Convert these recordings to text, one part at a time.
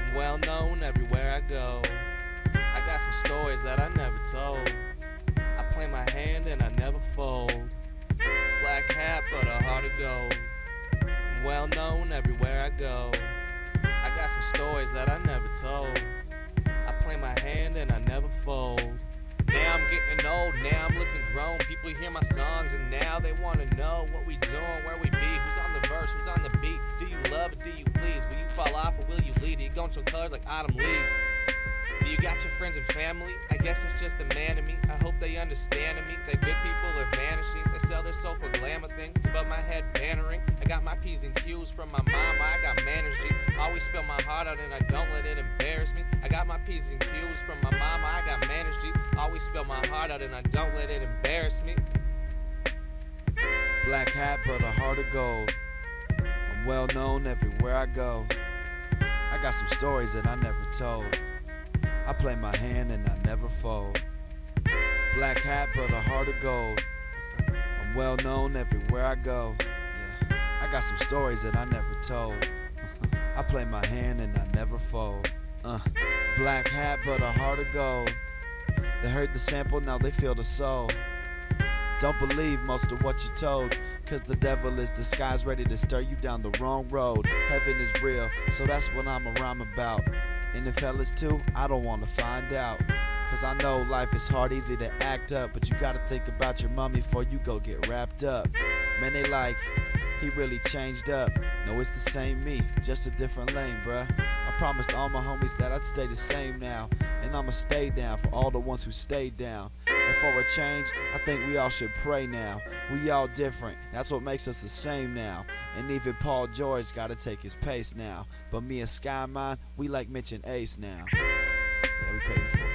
I'm well known everywhere I go. I got some stories that I never told. I play my hand and I never fold. Black hat but a heart of gold. I'm well known everywhere I go. I got some stories that I never told. I play my hand and I never fold. Now I'm getting old, now I'm looking grown. People hear my songs and now they wanna know what we doing, where we be, who's on the verse, who's on the beat. Do you love or do you please? Will you fall off or will you lead? Are you going to colors like autumn leaves? Do you got your friends and family? I guess it's just the man in me. I hope they understand me. That good people are vanishing. They sell their soul for glamour things. It's above my head bannering. I got my P's and Q's from my mama. I got manners, G. Always spill my heart out and I don't let it embarrass me. I got my P's and Q's from my mama. I got manners, G. Always spill my heart out and I don't let it embarrass me. Black hat but a heart of gold. I'm well known everywhere I go. I got some stories that I never told. I play my hand and I never fold. Black hat but a heart of gold. I'm well known everywhere I go. Yeah, I got some stories that I never told. I play my hand and I never fold. Black hat but a heart of gold. They heard the sample, now they feel the soul. Don't believe most of what you're told, cause the devil is disguised, ready to stir you down the wrong road. Heaven is real, so that's what I'ma rhyme about. And if hell is too, I don't wanna find out. Cause I know life is hard, easy to act up, but you gotta think about your mummy before you go get wrapped up. Man, they like, he really changed up. No, it's the same me, just a different lane, bruh. I promised all my homies that I'd stay the same now, and I'ma stay down for all the ones who stayed down. And for a change, I think we all should pray now. We all different, that's what makes us the same now. And even Paul George gotta take his pace now. But me and Skymine, we like Mitch and Ace now. Yeah, we paid him for it.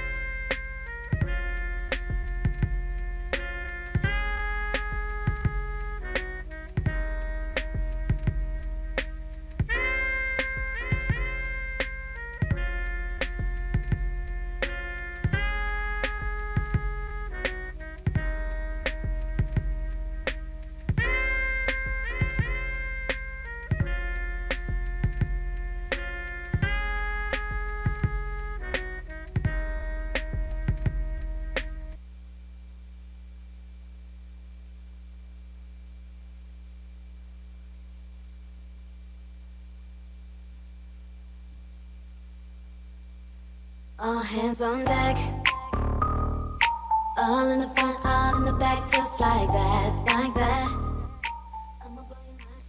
All hands on deck. All in the front, all in the back, just like that, like that. I'ma blow your mind.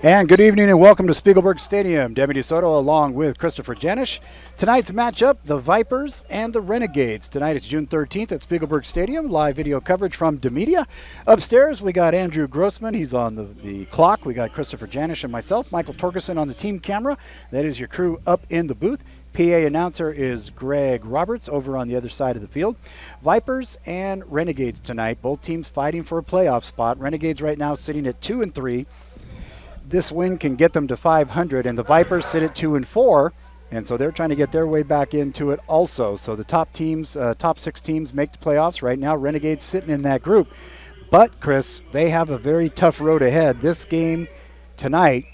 And good evening and welcome to Spiegelberg Stadium. Debbie DeSoto along with Christopher Janish. Tonight's matchup, the Vipers and the Renegades. Tonight it's June 13th at Spiegelberg Stadium. Live video coverage from DaMedia. Upstairs we got Andrew Grossman. He's on the clock. We got Christopher Janish and myself. Michael Torgerson on the team camera. That is your crew up in the booth. PA announcer is Greg Roberts over on the other side of the field. Vipers and Renegades tonight. Both teams fighting for a playoff spot. Renegades right now sitting at 2-3. This win can get them to 500, and the Vipers sit at 2-4, and so they're trying to get their way back into it also. So the top teams, top 6 teams make the playoffs right now. Renegades sitting in that group. But, Chris, they have a very tough road ahead. This game tonight,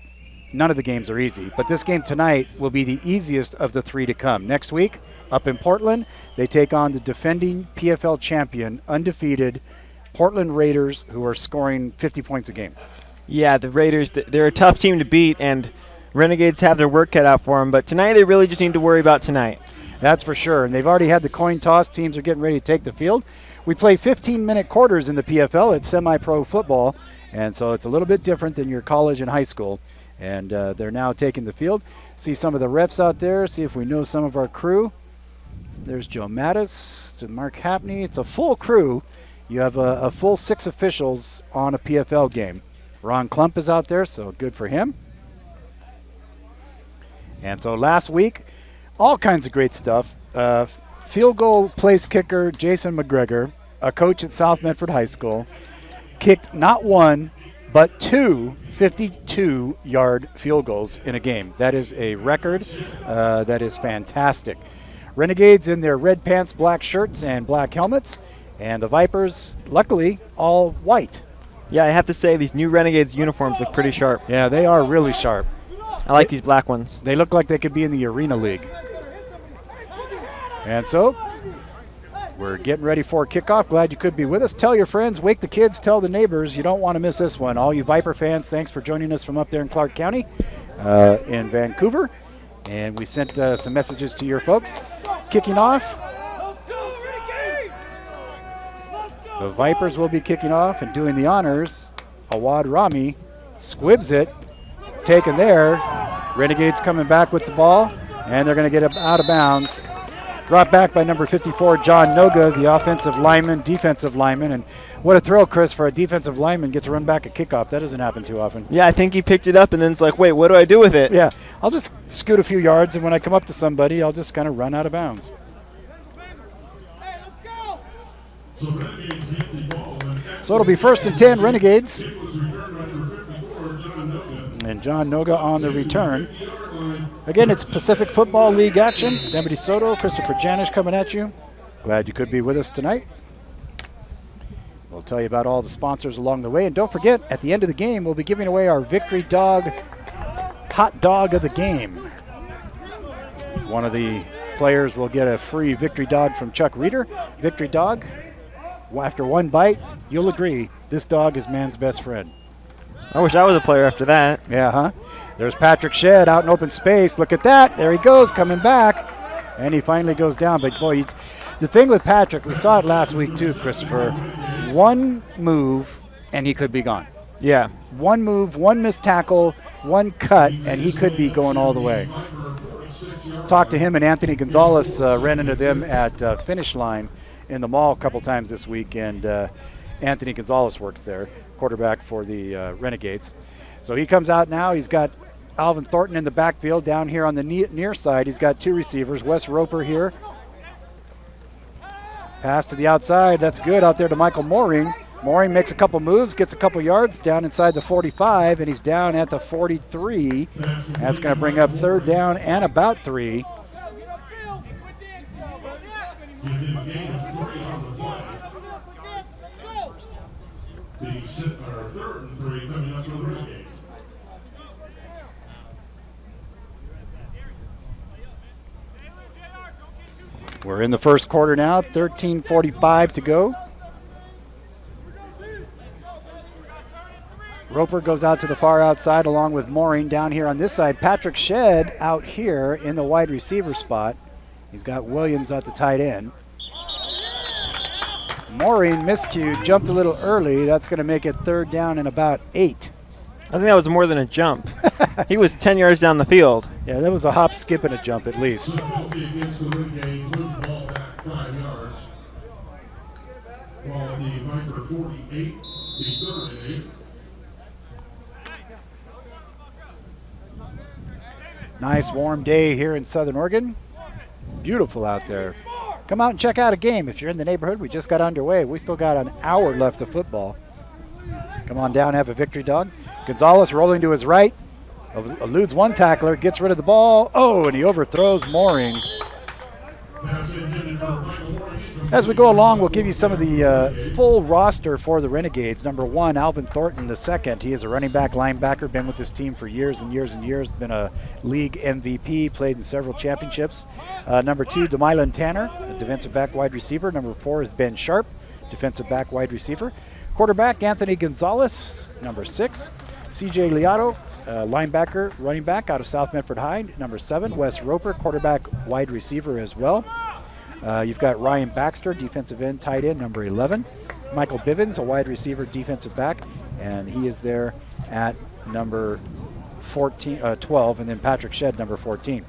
none of the games are easy, but this game tonight will be the easiest of the 3 to come. Next week, up in Portland, they take on the defending PFL champion, undefeated Portland Raiders, who are scoring 50 points a game. Yeah, the Raiders, they're a tough team to beat, and Renegades have their work cut out for them. But tonight, they really just need to worry about tonight. That's for sure. And they've already had the coin toss. Teams are getting ready to take the field. We play 15-minute quarters in the PFL. It's semi-pro football, and so it's a little bit different than your college and high school. And they're now taking the field. See some of the refs out there. See if we know some of our crew. There's Joe Mattis, Mark Hapney. It's a full crew. You have a full 6 officials on a PFL game. Ron Klump is out there, so good for him. And so last week, all kinds of great stuff. Field goal place kicker Jason McGregor, a coach at South Medford High School, kicked not 1, but 2 52-yard field goals in a game. That is a record. That is fantastic. Renegades in their red pants, black shirts, and black helmets. And the Vipers, luckily, all white. Yeah, I have to say these new Renegades uniforms look pretty sharp. Yeah, they are really sharp. I like these black ones. They look like they could be in the Arena League. And so, we're getting ready for kickoff. Glad you could be with us. Tell your friends, wake the kids, tell the neighbors. You don't want to miss this one. All you Viper fans, thanks for joining us from up there in Clark County in Vancouver. And we sent some messages to your folks. Kicking off, the Vipers will be kicking off and doing the honors. Awad Rami squibs it, taken there. Renegades coming back with the ball, and they're going to get it out of bounds. Brought back by number 54, John Noga, the offensive lineman, defensive lineman. And what a thrill, Chris, for a defensive lineman get to run back a kickoff. That doesn't happen too often. Yeah, I think he picked it up and then it's like, wait, what do I do with it? Yeah, I'll just scoot a few yards, and when I come up to somebody, I'll just kind of run out of bounds. So it'll be 1st and 10, Renegades. And John Noga on the return. Again, it's Pacific Football League action. Deputy Soto, Christopher Janish coming at you. Glad you could be with us tonight. We'll tell you about all the sponsors along the way. And don't forget, at the end of the game, we'll be giving away our Victory Dog Hot Dog of the Game. One of the players will get a free Victory Dog from Chuck Reeder. Victory Dog, after one bite, you'll agree, this dog is man's best friend. I wish I was a player after that. Yeah, huh? There's Patrick Shedd out in open space. Look at that. There he goes, coming back. And he finally goes down. But, boy, the thing with Patrick, we saw it last week too, Christopher. One move, and he could be gone. Yeah. One move, one missed tackle, one cut, and he could be going all the way. Talked to him and Anthony Gonzalez, ran into them at Finish Line in the mall a couple times this week, and Anthony Gonzalez works there, quarterback for the Renegades. So he comes out now. He's got Alvin Thornton in the backfield. Down here on the near side, he's got two receivers. Wes Roper here. Pass to the outside. That's good out there to Michael Mooring. Mooring makes a couple moves, gets a couple yards down inside the 45, and he's down at the 43. That's going to bring up 3rd down and about 3. We're in the first quarter now, 13:45 to go. Roper goes out to the far outside along with Mooring down here on this side. Patrick Shedd out here in the wide receiver spot. He's got Williams at the tight end. Mooring miscued, jumped a little early. That's going to make it 3rd down and about 8. I think that was more than a jump. He was 10 yards down the field. Yeah, that was a hop, skip, and a jump at least. Nice warm day here in Southern Oregon. Beautiful out there. Come out and check out a game if you're in the neighborhood. We just got underway. We still got an hour left of football. Come on down, have a Victory Dog. Gonzalez rolling to his right. Eludes one tackler, gets rid of the ball. Oh, and he overthrows Mooring. As we go along, we'll give you some of the full roster for the Renegades. Number 1, Alvin Thornton II. He is a running back, linebacker, been with this team for years and years and years, been a league MVP, played in several championships. Number 2, DeMedia Tanner, a defensive back wide receiver. Number 4 is Ben Sharp, defensive back wide receiver. Quarterback, Anthony Gonzalez, number 6. CJ Liato, linebacker, running back out of South Medford High. Number 7, Wes Roper, quarterback, wide receiver as well. You've got Ryan Baxter, defensive end, tight end, number 11. Michael Bivens, a wide receiver, defensive back, and he is there at number 12, and then Patrick Shedd, number 14.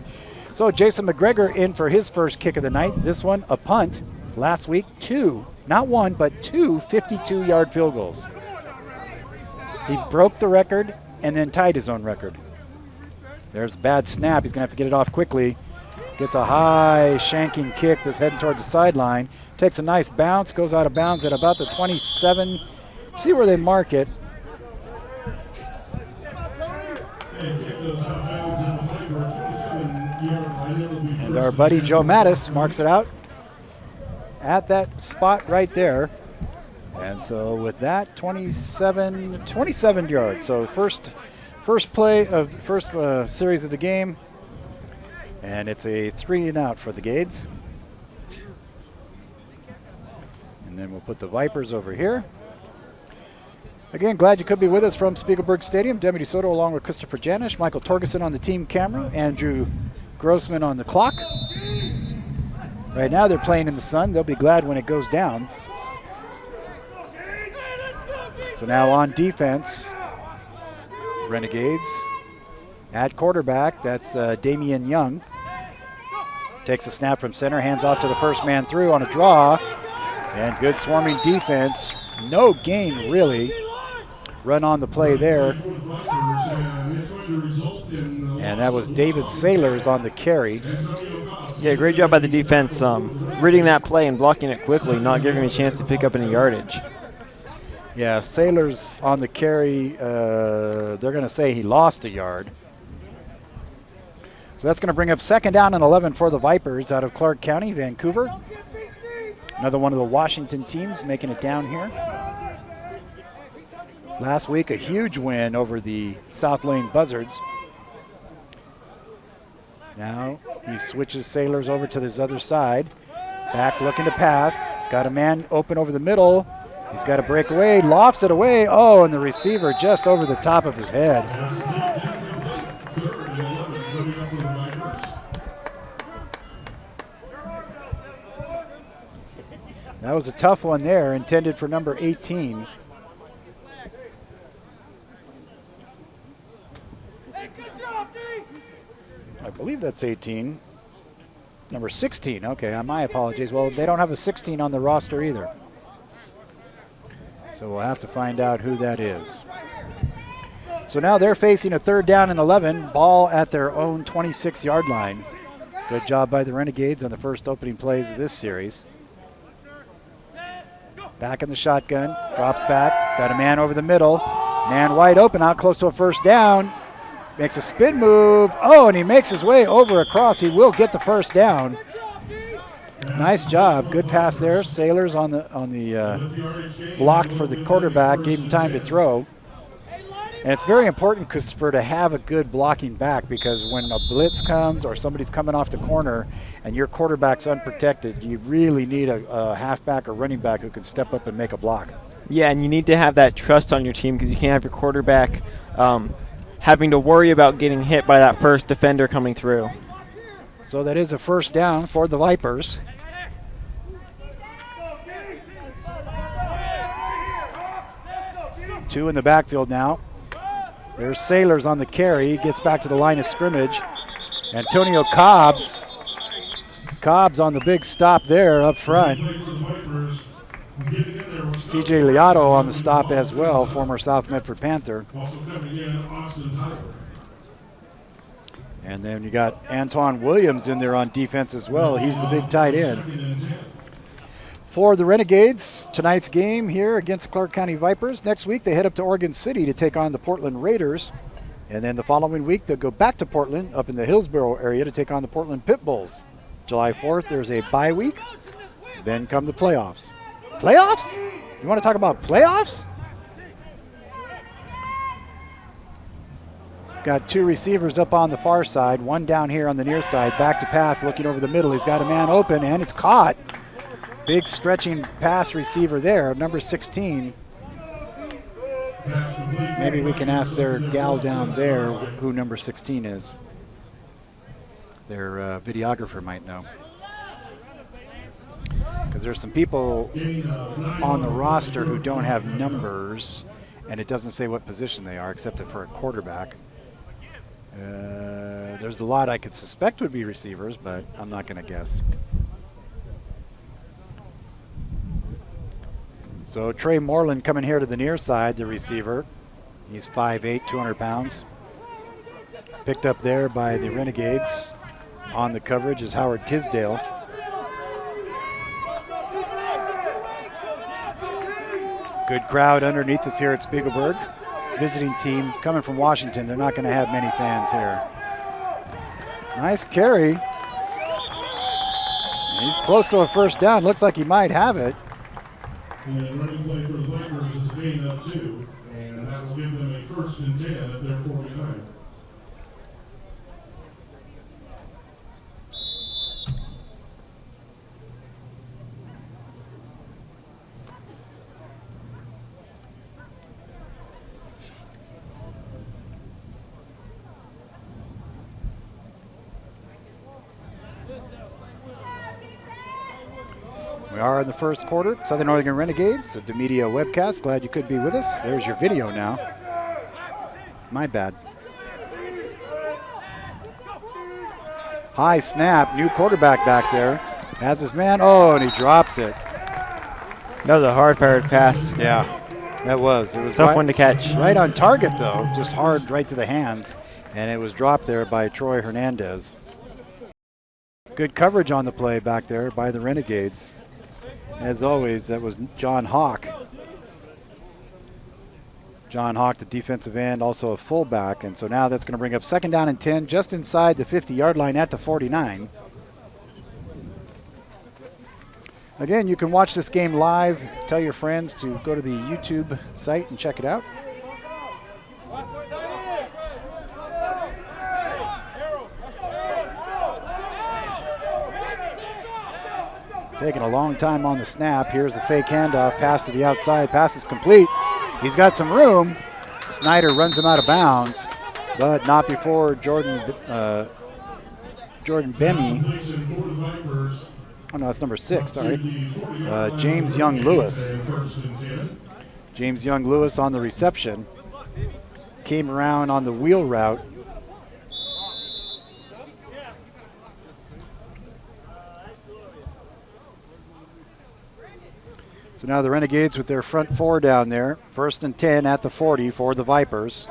So Jason McGregor in for his first kick of the night. This one, a punt. Last week, 2, not 1, but 2 52-yard field goals. He broke the record and then tied his own record. There's a bad snap. He's going to have to get it off quickly. Gets a high shanking kick that's heading toward the sideline. Takes a nice bounce, goes out of bounds at about the 27. See where they mark it. And our buddy Joe Mattis marks it out at that spot right there. And so with that, 27 yards. So first play of first series of the game. And it's a 3-and-out for the Gades. And then we'll put the Vipers over here. Again, glad you could be with us from Spiegelberg Stadium. DaMedia Soto along with Christopher Janish, Michael Torgerson on the team camera, Andrew Grossman on the clock. Right now they're playing in the sun. They'll be glad when it goes down. So now on defense, Renegades. At quarterback, that's Damian Young. Takes a snap from center, hands off to the first man through on a draw. And good swarming defense. No gain, really. Run on the play there. And that was David Sailors on the carry. Yeah, great job by the defense reading that play and blocking it quickly, not giving him a chance to pick up any yardage. Yeah, Sailors on the carry, they're going to say he lost a yard. So that's going to bring up 2nd down and 11 for the Vipers out of Clark County, Vancouver. Another one of the Washington teams making it down here. Last week, a huge win over the South Lane Buzzards. Now he switches Sailors over to this other side. Back looking to pass. Got a man open over the middle. He's got to break away, lofts it away. Oh, and the receiver just over the top of his head. That was a tough one there, intended for number 18. I believe that's 18. Number 16, okay, my apologies. Well, they don't have a 16 on the roster either. So we'll have to find out who that is. So now they're facing a 3rd down and 11, ball at their own 26-yard line. Good job by the Renegades on the first opening plays of this series. Back in the shotgun, drops back, got a man over the middle. Man wide open, out close to a 1st down. Makes a spin move. Oh, and he makes his way over across. He will get the 1st down. Nice job. Good pass there. Sailors on the blocked for the quarterback, gave him time to throw. And it's very important, Christopher, to have a good blocking back, because when a blitz comes or somebody's coming off the corner and your quarterback's unprotected, you really need a halfback or running back who can step up and make a block. Yeah, and you need to have that trust on your team, because you can't have your quarterback having to worry about getting hit by that first defender coming through. So that is a 1st down for the Vipers. Two in the backfield now. There's Sailors on the carry. He gets back to the line of scrimmage. Antonio Cobbs on the big stop there up front. CJ Liato on the stop as well, former South Medford Panther. And then you got Antoine Williams in there on defense as well. He's the big tight end. For the Renegades, tonight's game here against Clark County Vipers. Next week they head up to Oregon City to take on the Portland Raiders. And then the following week they'll go back to Portland up in the Hillsborough area to take on the Portland Pit Bulls. July 4th there's a bye week. Then come the playoffs. Playoffs? You want to talk about playoffs? Got 2 receivers up on the far side, one down here on the near side, back to pass, looking over the middle. He's got a man open, and it's caught. Big stretching pass receiver there, number 16. Maybe we can ask their gal down there who number 16 is. Their videographer might know. Because there's some people on the roster who don't have numbers, and it doesn't say what position they are, except for a quarterback. There's a lot I could suspect would be receivers, but I'm not going to guess. So Trey Moreland coming here to the near side, the receiver. He's 5'8", 200 pounds. Picked up there by the Renegades. On the coverage is Howard Tisdale. Good crowd underneath us here at Spiegelberg. Visiting team coming from Washington. They're not going to have many fans here. Nice carry. He's close to a first down. Looks like he might have it. And running play for the Vipers is a gain of 2, and that will give them a 1st and 10 at their 49. We are in the first quarter. Southern Oregon Renegades, a DaMedia webcast. Glad you could be with us. There's your video now. My bad. High snap, new quarterback back there. Has his man, oh, and he drops it. That was a hard-fired pass. Yeah, that was. It was Tough right, one to catch. right on target, though. Just hard right to the hands. And it was dropped there by Troy Hernandez. Good coverage on the play back there by the Renegades. As always, that was John Hawk. John Hawk, the defensive end, also a fullback. And so now that's going to bring up 2nd down and 10, just inside the 50-yard line at the 49. Again, you can watch this game live. Tell your friends to go to the YouTube site and check it out. Taking a long time on the snap. Here's the fake handoff, pass to the outside. Pass is complete. He's got some room. Snyder runs him out of bounds, but not before Jordan Bemi. Oh no, that's number 6. Sorry, James Young Lewis. James Young Lewis on the reception. Came around on the wheel route. So now the Renegades with their front 4 down there. 1st and 10 at the 40 for the Vipers.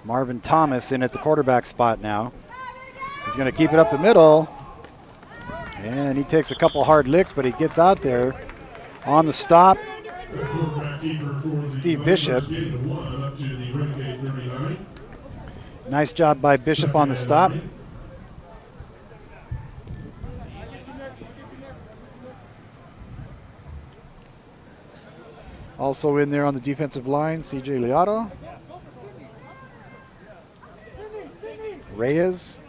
Marvin Thomas in at the quarterback spot now. He's going to keep it up the middle. And he takes a couple hard licks, but he gets out there on the stop. Steve Bishop. Nice job by Bishop on the stop. Also in there on the defensive line, CJ Liato. Reyes.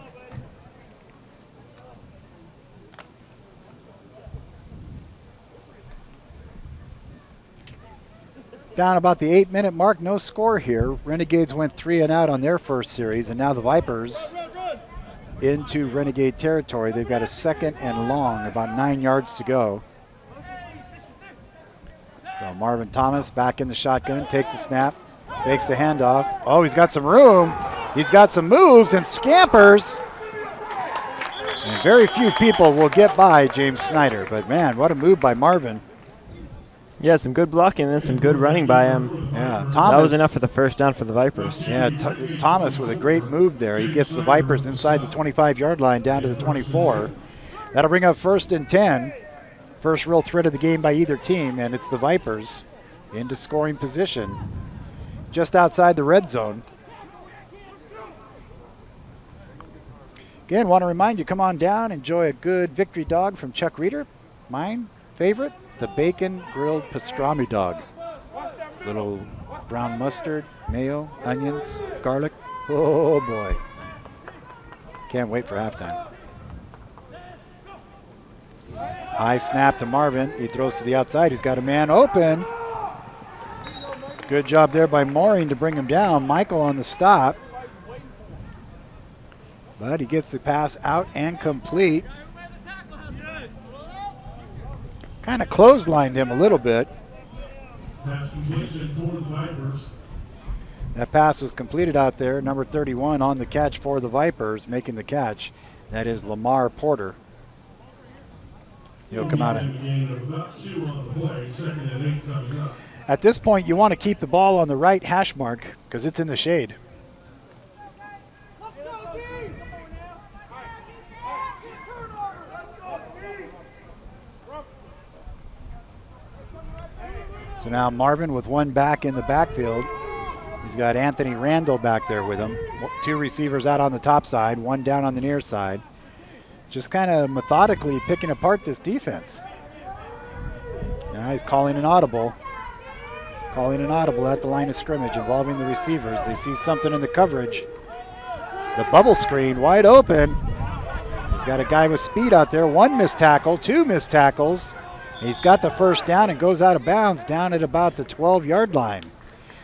Down about the 8-minute mark, no score here. Renegades went 3 and out on their first series, and now the Vipers into Renegade territory. They've got a 2nd and long, about 9 yards to go. So Marvin Thomas back in the shotgun, takes the snap, fakes the handoff. Oh, he's got some room. He's got some moves and scampers. And very few people will get by James Snyder, but man, what a move by Marvin. Yeah, some good blocking and some good running by him. Yeah, Thomas. That was enough for the first down for the Vipers. Yeah, Thomas with a great move there. He gets the Vipers inside the 25-yard line down to the 24. That'll bring up 1st and 10. First real threat of the game by either team, and it's the Vipers into scoring position just outside the red zone. Again, want to remind you, come on down, enjoy a good victory dog from Chuck Reeder. Mine favorite, the bacon grilled pastrami dog. Little brown mustard, mayo, onions, garlic. Oh boy. Can't wait for halftime. High snap to Marvin. He throws to the outside. He's got a man open. Good job there by Maureen to bring him down. Michael on the stop. But he gets the pass out and complete. Kind of clotheslined him a little bit. That pass was completed out there. Number 31 on the catch for the Vipers, making the catch. That is Lamar Porter. He'll come out. At this point, you want to keep the ball on the right hash mark because it's in the shade. So now Marvin with one back in the backfield. He's He's got Anthony Randall back there with him. 2 receivers out on the top side, 1 down on the near side. Just kind of methodically picking apart this defense. Now he's calling an audible. Calling an audible at the line of scrimmage involving the receivers. They see something in the coverage. The bubble screen wide open. He's got a guy with speed out there. 1 missed tackle, 2 missed tackles. He's got the first down and goes out of bounds down at about the 12-yard line.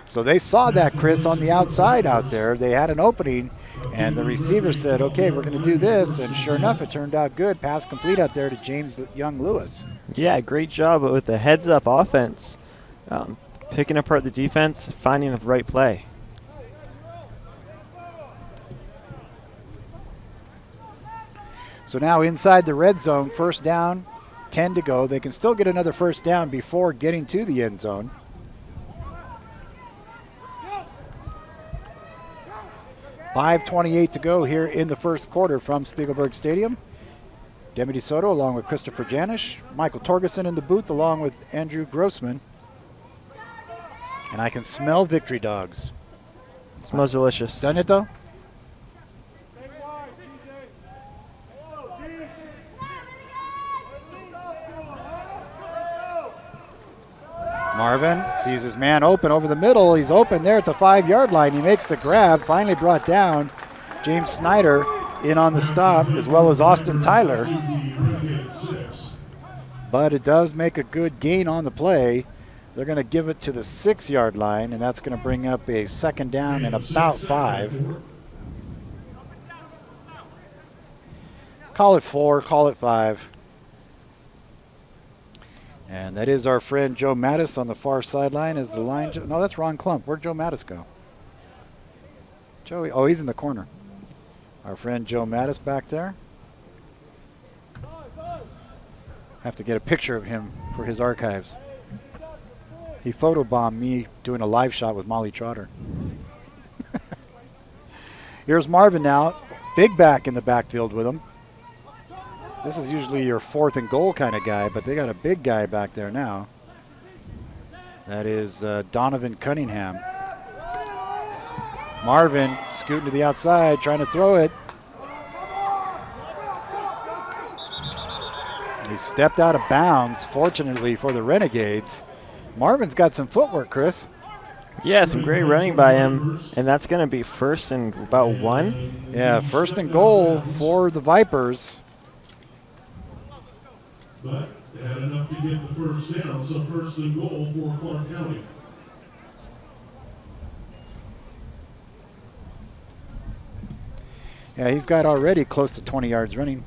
So they saw that, Chris, on the outside out there. They had an opening, and the receiver said, okay, we're going to do this. And sure enough, it turned out good. Pass complete out there to James Young-Lewis. Yeah, great job with the heads-up offense. Picking apart the defense, finding the right play. So now inside the red zone, first down, 10 to go. They can still get another first down before getting to the end zone. .5:28 to go here in the first quarter from Spiegelberg Stadium. DeMedia Soto along with Christopher Janish, Michael Torgerson in the booth along with Andrew Grossman. And I can smell Victory Dogs. It smells delicious. Done it though? Marvin sees his man open over the middle. He's open there at the 5-yard line. He makes the grab, finally brought down. James Snyder in on the stop, as well as Austin Tyler. But it does make a good gain on the play. They're going to give it to the 6-yard line, and that's going to bring up a second down and about 5. Call it 4, call it 5. And that is our friend Joe Mattis on the far sideline as the line. No, that's Ron Klump. Where'd Joe Mattis go? Joey, oh, he's in the corner. Our friend Joe Mattis back there. Have to get a picture of him for his archives. He photobombed me doing a live shot with Molly Trotter. Here's Marvin now. Big back in the backfield with him. This is usually your 4th and goal kind of guy, but they got a big guy back there now. That is Donovan Cunningham. Marvin scooting to the outside, trying to throw it. He stepped out of bounds, fortunately for the Renegades. Marvin's got some footwork, Chris. Yeah, some great running by him, and that's going to be first and about 1. Yeah, 1st and goal for the Vipers. But they had enough to get the first down, so 1st and goal for Clark County. Yeah, he's got already close to 20 yards running.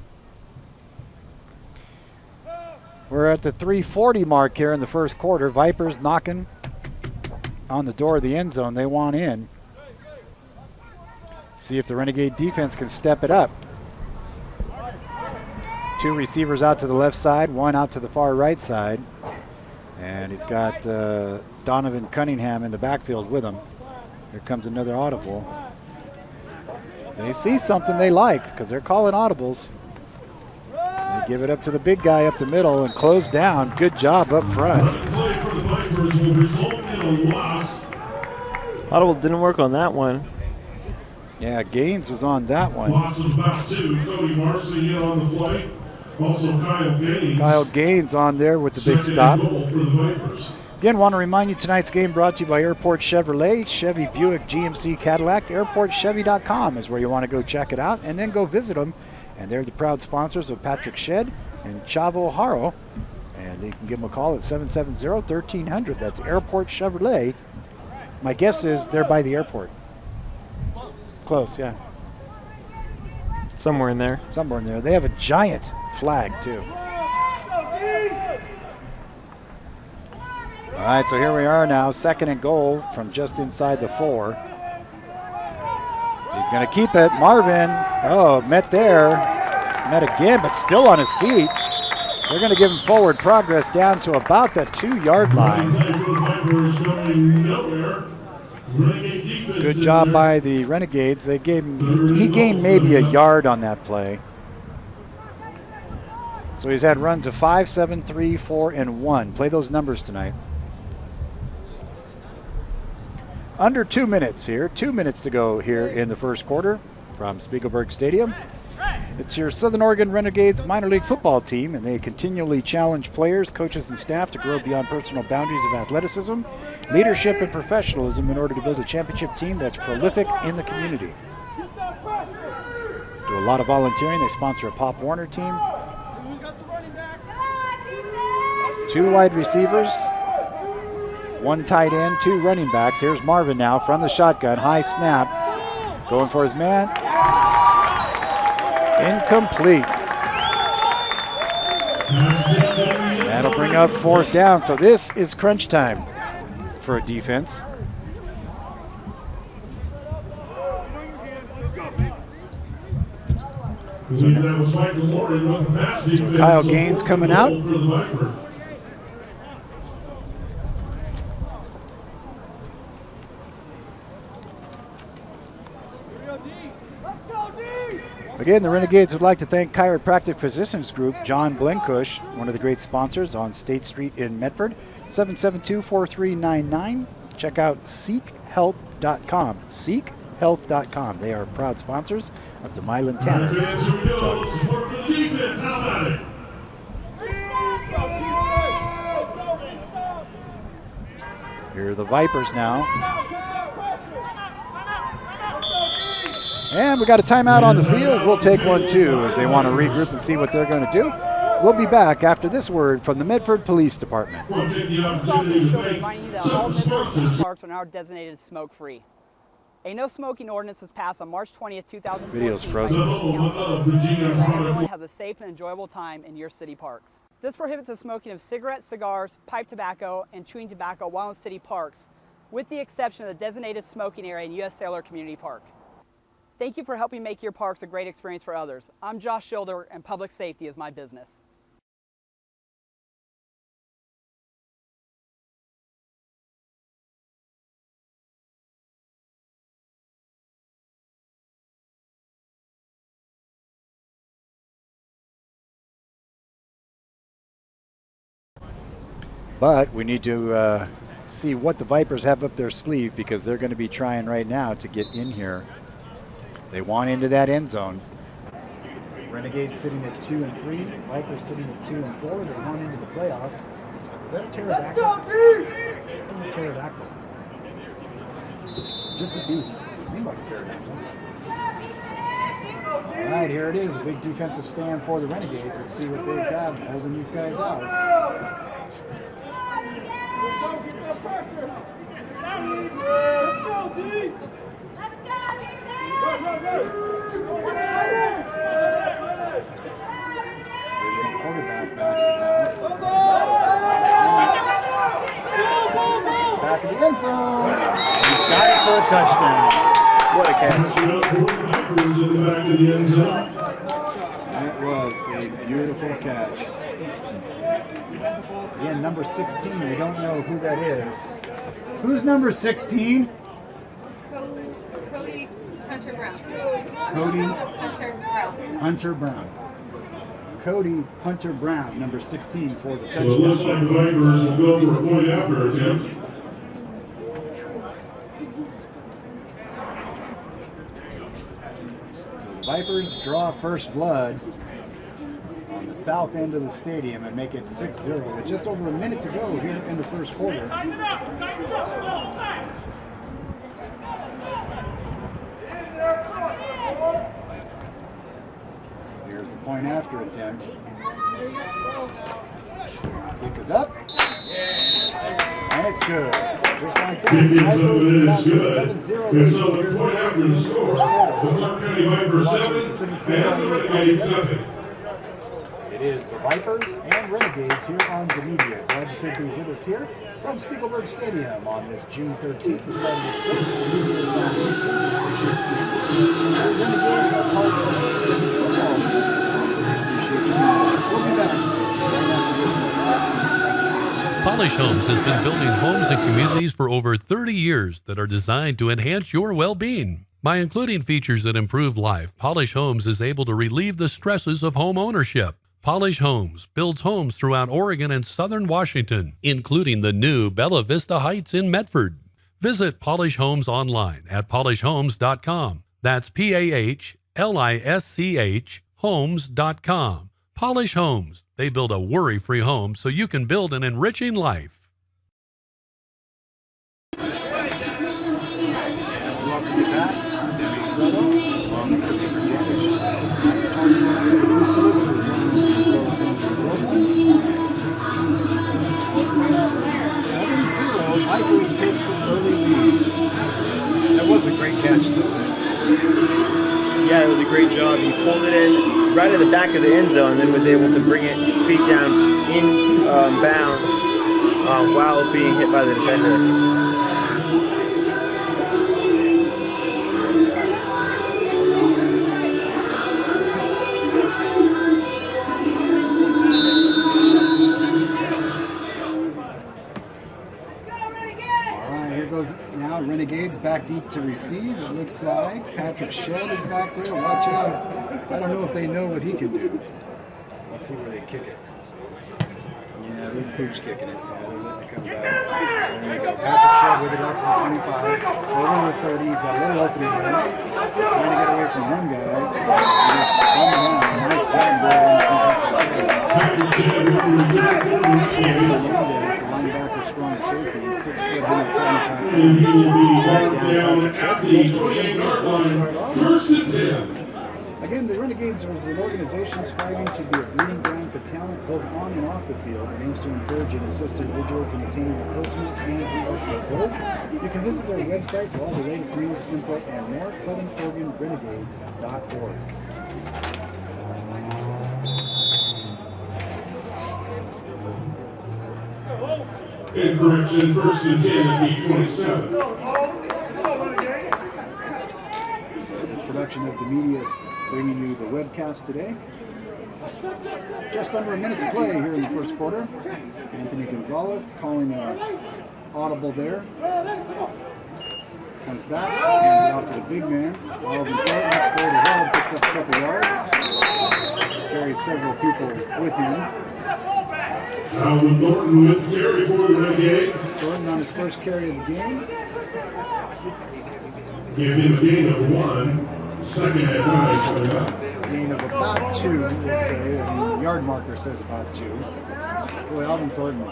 We're at the 3:40 mark here in the first quarter. Vipers knocking on the door of the end zone. They want in. See if the Renegade defense can step it up. 2 receivers out to the left side, 1 out to the far right side. And he's got Donovan Cunningham in the backfield with him. Here comes another audible. They see something they like because they're calling audibles. They give it up to the big guy up the middle and close down. Good job up front. Play for the Vipers will result in a loss. Audible didn't work on that one. Yeah, Gaines was on that one. Loss of about 2. Cody Marcy in on the play. Also Kyle Gaines. Kyle Gaines on there with the big stop. Second and goal for the Vipers. Again, want to remind you tonight's game brought to you by Airport Chevrolet, Chevy Buick, GMC Cadillac. AirportChevy.com is where you want to go check it out, and then go visit them. And they're the proud sponsors of Patrick Shedd and Chavo Haro. And you can give them a call at 770-1300. That's Airport Chevrolet. My guess is they're by the airport. Close, yeah. Somewhere in there. Somewhere in there. They have a giant flag, too. All right, so here we are now, 2nd and goal from just inside the 4. He's going to keep it. Marvin, met there. Met again, but still on his feet. They're going to give him forward progress down to about the 2-yard line. Good job by the Renegades. They gave him, he gained maybe a yard on that play. So he's had runs of 5, 7, 3, 4, and 1. Play those numbers tonight. Under 2 minutes here. 2 minutes to go here in the first quarter from Spiegelberg Stadium. It's your Southern Oregon Renegades minor league football team, and they continually challenge players, coaches, and staff to grow beyond personal boundaries of athleticism, leadership, and professionalism in order to build a championship team that's prolific in the community. Do a lot of volunteering. They sponsor a Pop Warner team. 2 wide receivers, 1 tight end, 2 running backs. Here's Marvin now from the shotgun. High snap. Going for his man. Incomplete. That'll bring up 4th down. So this is crunch time for a defense. Kyle Gaines coming out. Again, the Renegades would like to thank Chiropractic Physicians Group, John Blenkush, one of the great sponsors on State Street in Medford, 772-4399. Check out seekhealth.com, seekhealth.com. They are proud sponsors of DeMedia Tanner. Here are the Vipers now. And we got a timeout on the field. We'll take one too as they want to regroup and see what they're going to do. We'll be back after this word from the Medford Police Department. This is also a show reminding you that all Medford city parks are now designated smoke-free. A no smoking ordinance was passed on March 20th, 2014. Video's frozen. Everyone has a safe and enjoyable time in your city parks. This prohibits the smoking of cigarettes, cigars, pipe tobacco, and chewing tobacco while in city parks, with the exception of the designated smoking area in U.S. Sailor Community Park. Thank you for helping make your parks a great experience for others. I'm Josh Schilder, and public safety is my business. But we need to see what the Vipers have up their sleeve, because they're going to be trying right now to get in here. They want into that end zone. Renegades sitting at 2 and 3. Vipers sitting at 2 and 4. They want into the playoffs. Is that a pterodactyl? It's a pterodactyl. Just a bee. It seemed like a pterodactyl. All right, here it is. A big defensive stand for the Renegades. Let's see what they've got holding these guys out. Quarterback back of the end zone. He's got it for a touchdown. What a catch. That was a beautiful catch. Again, number 16, we don't know who that is. Who's number 16? Cody Hunter Brown. Cody Hunter Brown. Hunter Brown. Cody Hunter Brown, number 16 for the So it looks like the touchdown. Vipers will go for a point after attempt. So the Vipers draw first blood on the south end of the stadium and make it 6-0 with just over a minute to go here in the first quarter. Here's the point after attempt. Kick is up. And it's good. Just like that, the Vipers get out to a 7-0 lead So here the point after in the the score, first quarter. the Clark County Vipers Watching 7 Pacific and Football the League Renegades contest. 7. It is the Vipers and Renegades here on DaMedia. Glad you could be with us here from Spiegelberg Stadium on this June 13th. We're starting at 6. DaMedia is on YouTube. We appreciate you being with us. The Renegades are part of the Pacific Football League. We appreciate you being with us. We'll be back right after this message. Polish Homes has been building homes and communities for over 30 years that are designed to enhance your well-being. By including features that improve life, Polish Homes is able to relieve the stresses of home ownership. Polish Homes builds homes throughout Oregon and southern Washington, including the new Bella Vista Heights in Medford. Visit Polish Homes online at polishhomes.com. That's PAHLISCH homes.com. Polish Homes. They build a worry-free home so you can build an enriching life. Welcome back. I'm Debbie Soto, along with Christopher Janish. Thomas Nicholas is as well as Andrew Grossman. 7-0. Vipers take the early lead. That was a great catch, though. Yeah, it was a great job. He pulled it in right at the back of the end zone and then was able to bring it his feet down in bounds while being hit by the defender. Now Renegades back deep to receive. It looks like Patrick Shedd is back there. Watch out. I don't know if they know what he can do. Let's see where they kick it. Yeah, they're pooch kicking it. Yeah, they're letting it come back. There we go. Patrick Shedd with it out to the 25. Over to the 30. He's got a little opening there. Trying to get away from one guy. And it's spun around. Nice job there on the defensive side. Linebacker, strong safety, 6 foot, 175 pounds. Drag down Patrick Shedd. Again, the Renegades is an organization striving to be a breeding ground for talent both on and off the field and aims to encourage and assist individuals in attaining their personal and professional goals. You can visit their website for all the latest news, info, and more, SouthernOregonRenegades.org. Incorrection, 1st and 10 at the 27. This production of DaMedia is bringing you the webcast today. Just under a minute to play here in the first quarter. Anthony Gonzalez calling an audible there. Comes back, hands it off to the big man. Alvin Thornton scored ahead, picks up a couple yards. Carries several people with him. Alvin Thornton with carry for the Renegades. Thornton on his first carry of the game. Give him a gain of 1. Second and 9 coming up. Gain of about 2, we'll say. I mean, yard marker says about 2. Boy, Alvin Thornton,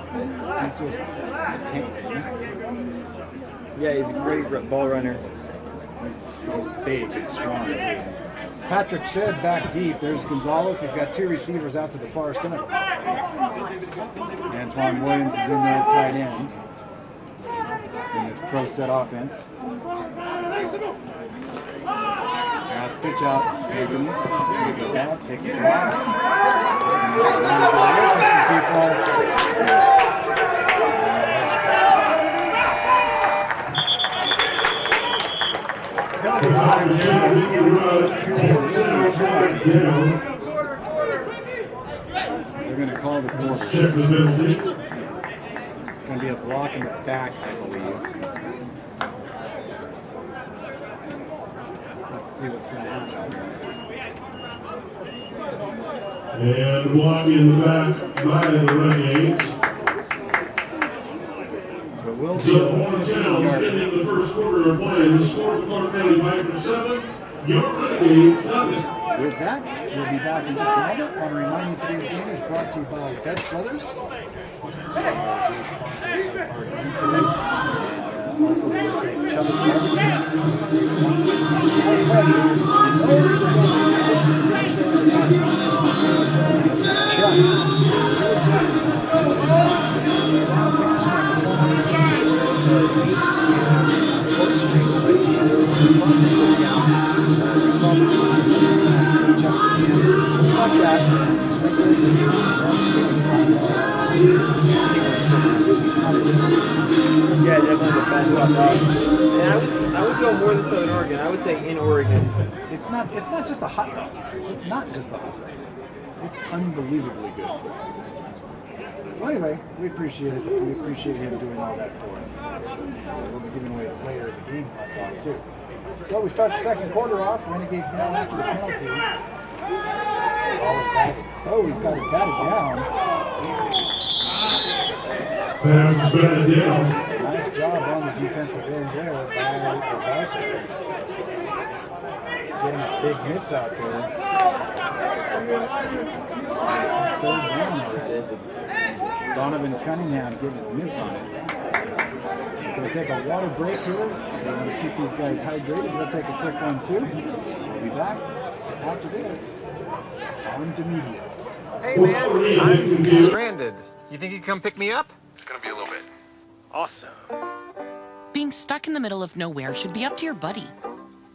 he's just a tank. Yeah, he's a great ball runner. He's big and strong, too. Patrick Shedd back deep. There's Gonzalez. He's got 2 receivers out to the far side. Antoine Williams is in there at tight end in this pro set offense. Pass pitch out. Taken. Here go back. Takes it back. He's going to get away from some people. Penalty flag at the end of the first period. They're going to call the quarter. It's going to be a block in the back, I believe. We'll have to see what's going to happen. And block in the back by the Renegades. So it will be So Horntown ending the first quarter of play. The score for Clark County Vipers 7, your Renegades 7. With that, we'll be back in just a moment. I want to remind you today's game is brought to you by Dutch Brothers. Great sponsor of our game today. And also we want to thank Chubb's Barbecue. Great sponsors. It's Chuck. Looks like that. Yeah, definitely the best hot dog. And I would go more than Southern Oregon. I would say in Oregon. It's not just a hot dog. It's not just a hot dog. It's unbelievably good. So anyway, we appreciate it. We appreciate him doing all that for us. We'll be giving away a player of the game hot dog too. So we start the second quarter off. Renegades now after the penalty. It's always batted. Oh, he's got it batted down. Pass batted down. Nice Nice job on the defensive end there by the Vipers. Getting his big mitts out there. Third down already. Donovan Cunningham getting his mitts on it. So we'll take a water break here. So we want to keep these guys hydrated. We'll take a quick one too. We'll be back after this on DaMedia. Hey man, I'm stranded. You think you can come pick me up? It's gonna be a little bit. Awesome. Being stuck in the middle of nowhere should be up to your buddy,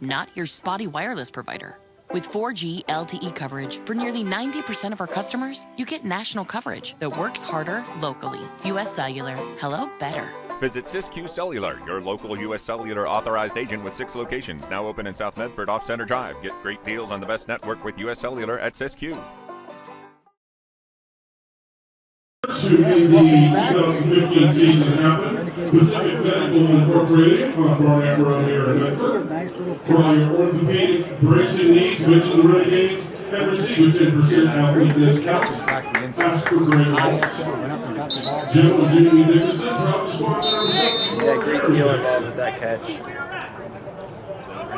not your spotty wireless provider. With 4G LTE coverage for nearly 90% of our customers, you get national coverage that works harder locally. US Cellular. Hello better. Visit SysQ Cellular, your local U.S. Cellular authorized agent with 6 locations, now open in South Medford off Center Drive. Get great deals on the best network with U.S. Cellular at SysQ. Welcome back. Renegades and Vipers Incorporated. Basically a nice little pass. Orthopedic bracing needs, which the Renegades have received 10% athlete discount. Ask for great General Jimmy Dickinson, proud sponsor. Yeah, great skill involved with that catch.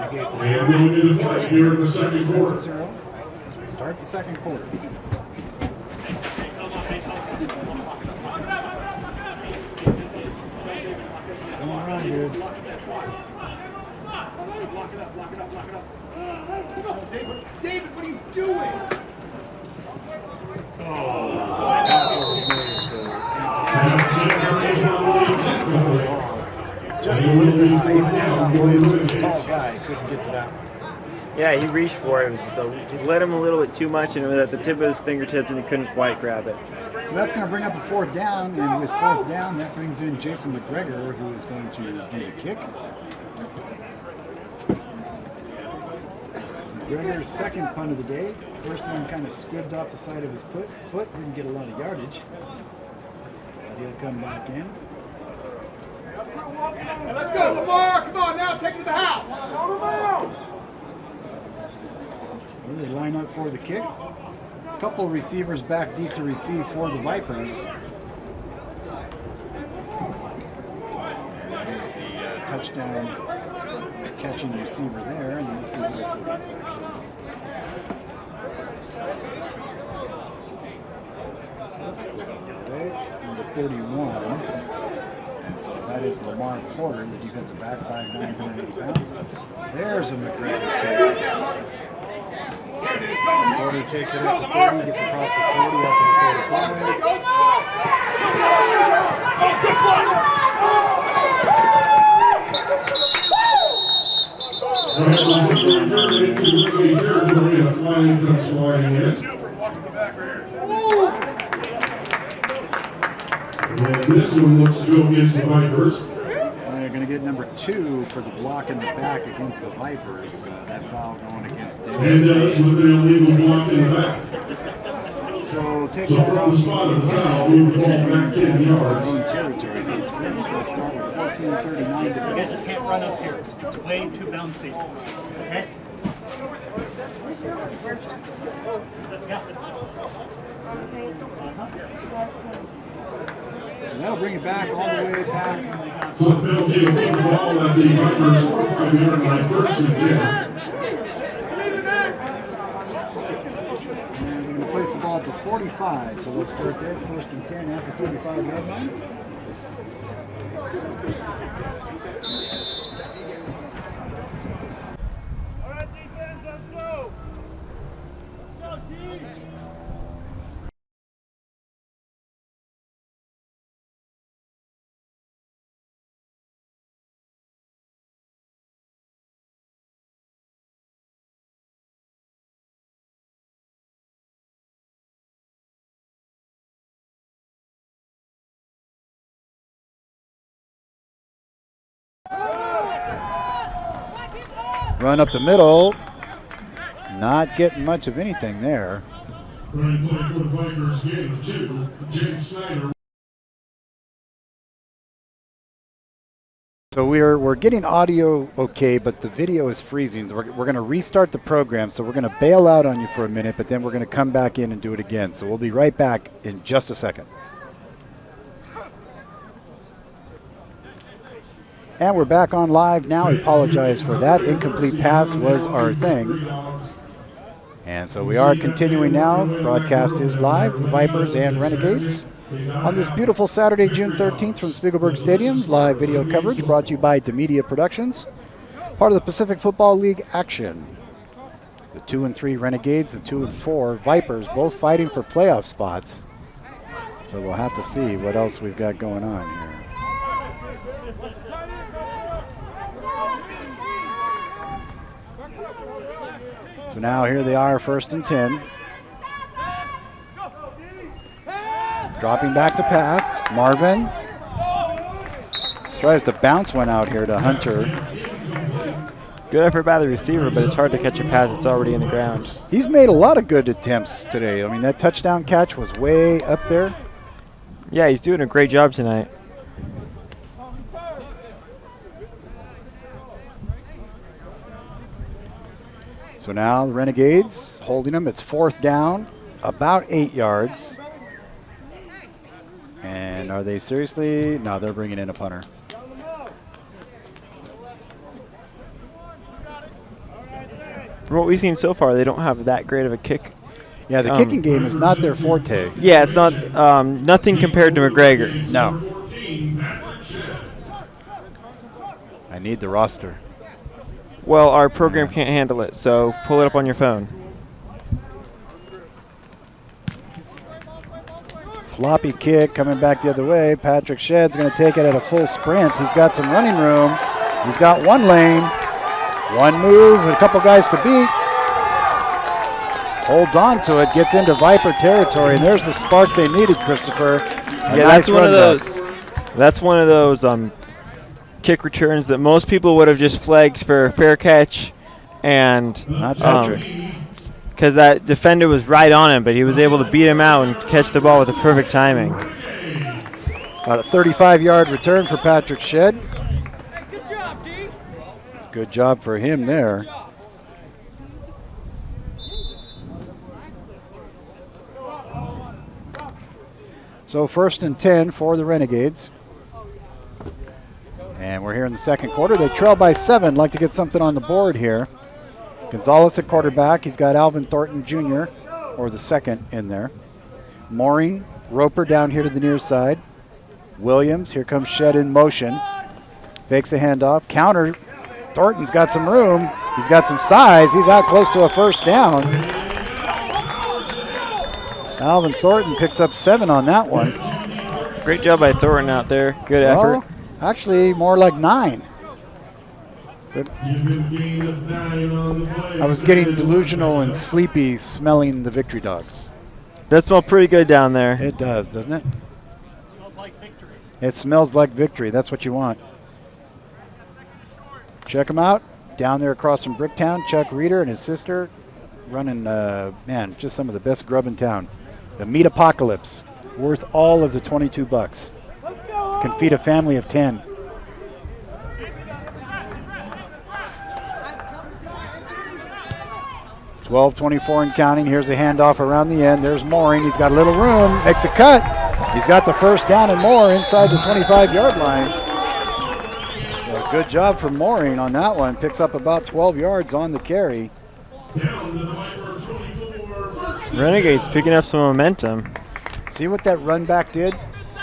And going into play here in the second quarter. As we start the second quarter. Come on, dudes. David, what are you doing? Just a little bit high. Even Anton Williams, who's a tall guy, couldn't get to that one. Yeah, he reached for it. He let him a little bit too much, and it was at the tip of his fingertips, and he couldn't quite grab it. So that's going to bring up a 4th down, and with 4th down, that brings in Jason McGregor, who is going to do the kick. McGregor's second punt of the day. First one kind of squibbed off the side of his foot, didn't get a lot of yardage. But he'll come back in. Let's go, Lamar! Come on now, take it to the house! So they line up for the kick. A couple receivers back deep to receive for the Vipers. That is the touchdown catching receiver there, and let's see who else they got back here. Looks like number 31. So that is Lamar Porter, the defensive back, 5'9", 180 pounds. There's a McGregor kick. Porter takes it at the 30, gets across the 40 out to the 45. And this one looks to go against the Vipers. They're going to get number 2 for the block in the back against the Vipers. That foul going against And that's with an illegal block in the back. So take So that from off. the spot of the foul, we will fall back 10 yards. Own territory. It's going to start with 14:39. You guys can't run up here. It's way too bouncy. Okay? Yeah. So that'll bring it back all the way back. So the penalty of one ball at the Vipers 5-yard first and 10. And they're going to place the ball at the 45. So we'll start there, 1st and 10 at the 45-yard line. All right, defense, let's go! Let's go, team! Run up the middle. Not getting much of anything there. Running play for the Vipers, game 2, Jake Snyder. So we're getting audio okay, but the video is freezing. So we're going to restart the program. So we're going to bail out on you for a minute, but then we're going to come back in and do it again. So we'll be right back in just a second. And we're back on live now. I apologize for that. Incomplete pass was our thing. And so we are continuing now. Broadcast is live, the Vipers and Renegades. On this beautiful Saturday, June 13th from Spiegelberg Stadium, live video coverage brought to you by DaMedia Productions, part of the Pacific Football League action. The 2-3 Renegades, the 2-4 Vipers, both fighting for playoff spots. So we'll have to see what else we've got going on here. So now here they are, 1st and 10. Dropping back to pass. Marvin tries to bounce one out here to Hunter. Good effort by the receiver, but it's hard to catch a pass that's already in the ground. He's made a lot of good attempts today. I mean, that touchdown catch was way up there. Yeah, he's doing a great job tonight. So now the Renegades holding him. It's 4th down, about 8 yards. And are they seriously? No, they're bringing in a punter. From what we've seen so far, they don't have that great of a kick. Yeah, the kicking game is not their forte. Yeah, it's not nothing compared to McGregor. No. I need the roster. Well, our program can't handle it, so pull it up on your phone. Floppy kick coming back the other way. Patrick Shedd's going to take it at a full sprint. He's got some running room. He's got one lane, one move, and a couple guys to beat. Holds on to it, gets into Viper territory, and there's the spark they needed, Christopher. Yeah, that's one of those. That's one of those kick returns that most people would have just flagged for a fair catch, and not Patrick. Because that defender was right on him, but he was able to beat him out and catch the ball with the perfect timing. About a 35-yard return for Patrick Shedd. Good job for him there. So 1st and 10 for the Renegades. And we're here in the second quarter. They trail by 7. Like to get something on the board here. Gonzalez at quarterback. He's got Alvin Thornton Jr., or the second, in there. Mooring, Roper down here to the near side. Williams, here comes Shedd in motion. Fakes a handoff. Counter. Thornton's got some room. He's got some size. He's out close to a 1st down. Alvin Thornton picks up 7 on that one. Great job by Thornton out there. Good effort. Actually, more like 9. But I was getting delusional and sleepy smelling the Victory Dogs. That smells pretty good down there. It does, doesn't it? It smells like victory. It smells like victory. That's what you want. Check them out. Down there across from Bricktown, Chuck Reeder and his sister running, man, just some of the best grub in town. The Meat Apocalypse, worth all of the $22. Can feed a family of 10. .12:24 and counting. Here's a handoff around the end. There's Mooring. He's got a little room. Makes a cut. He's got the 1st down and more inside the 25-yard line. So good job for Mooring on that one. Picks up about 12 yards on the carry. Renegades picking up some momentum. See what that run back did?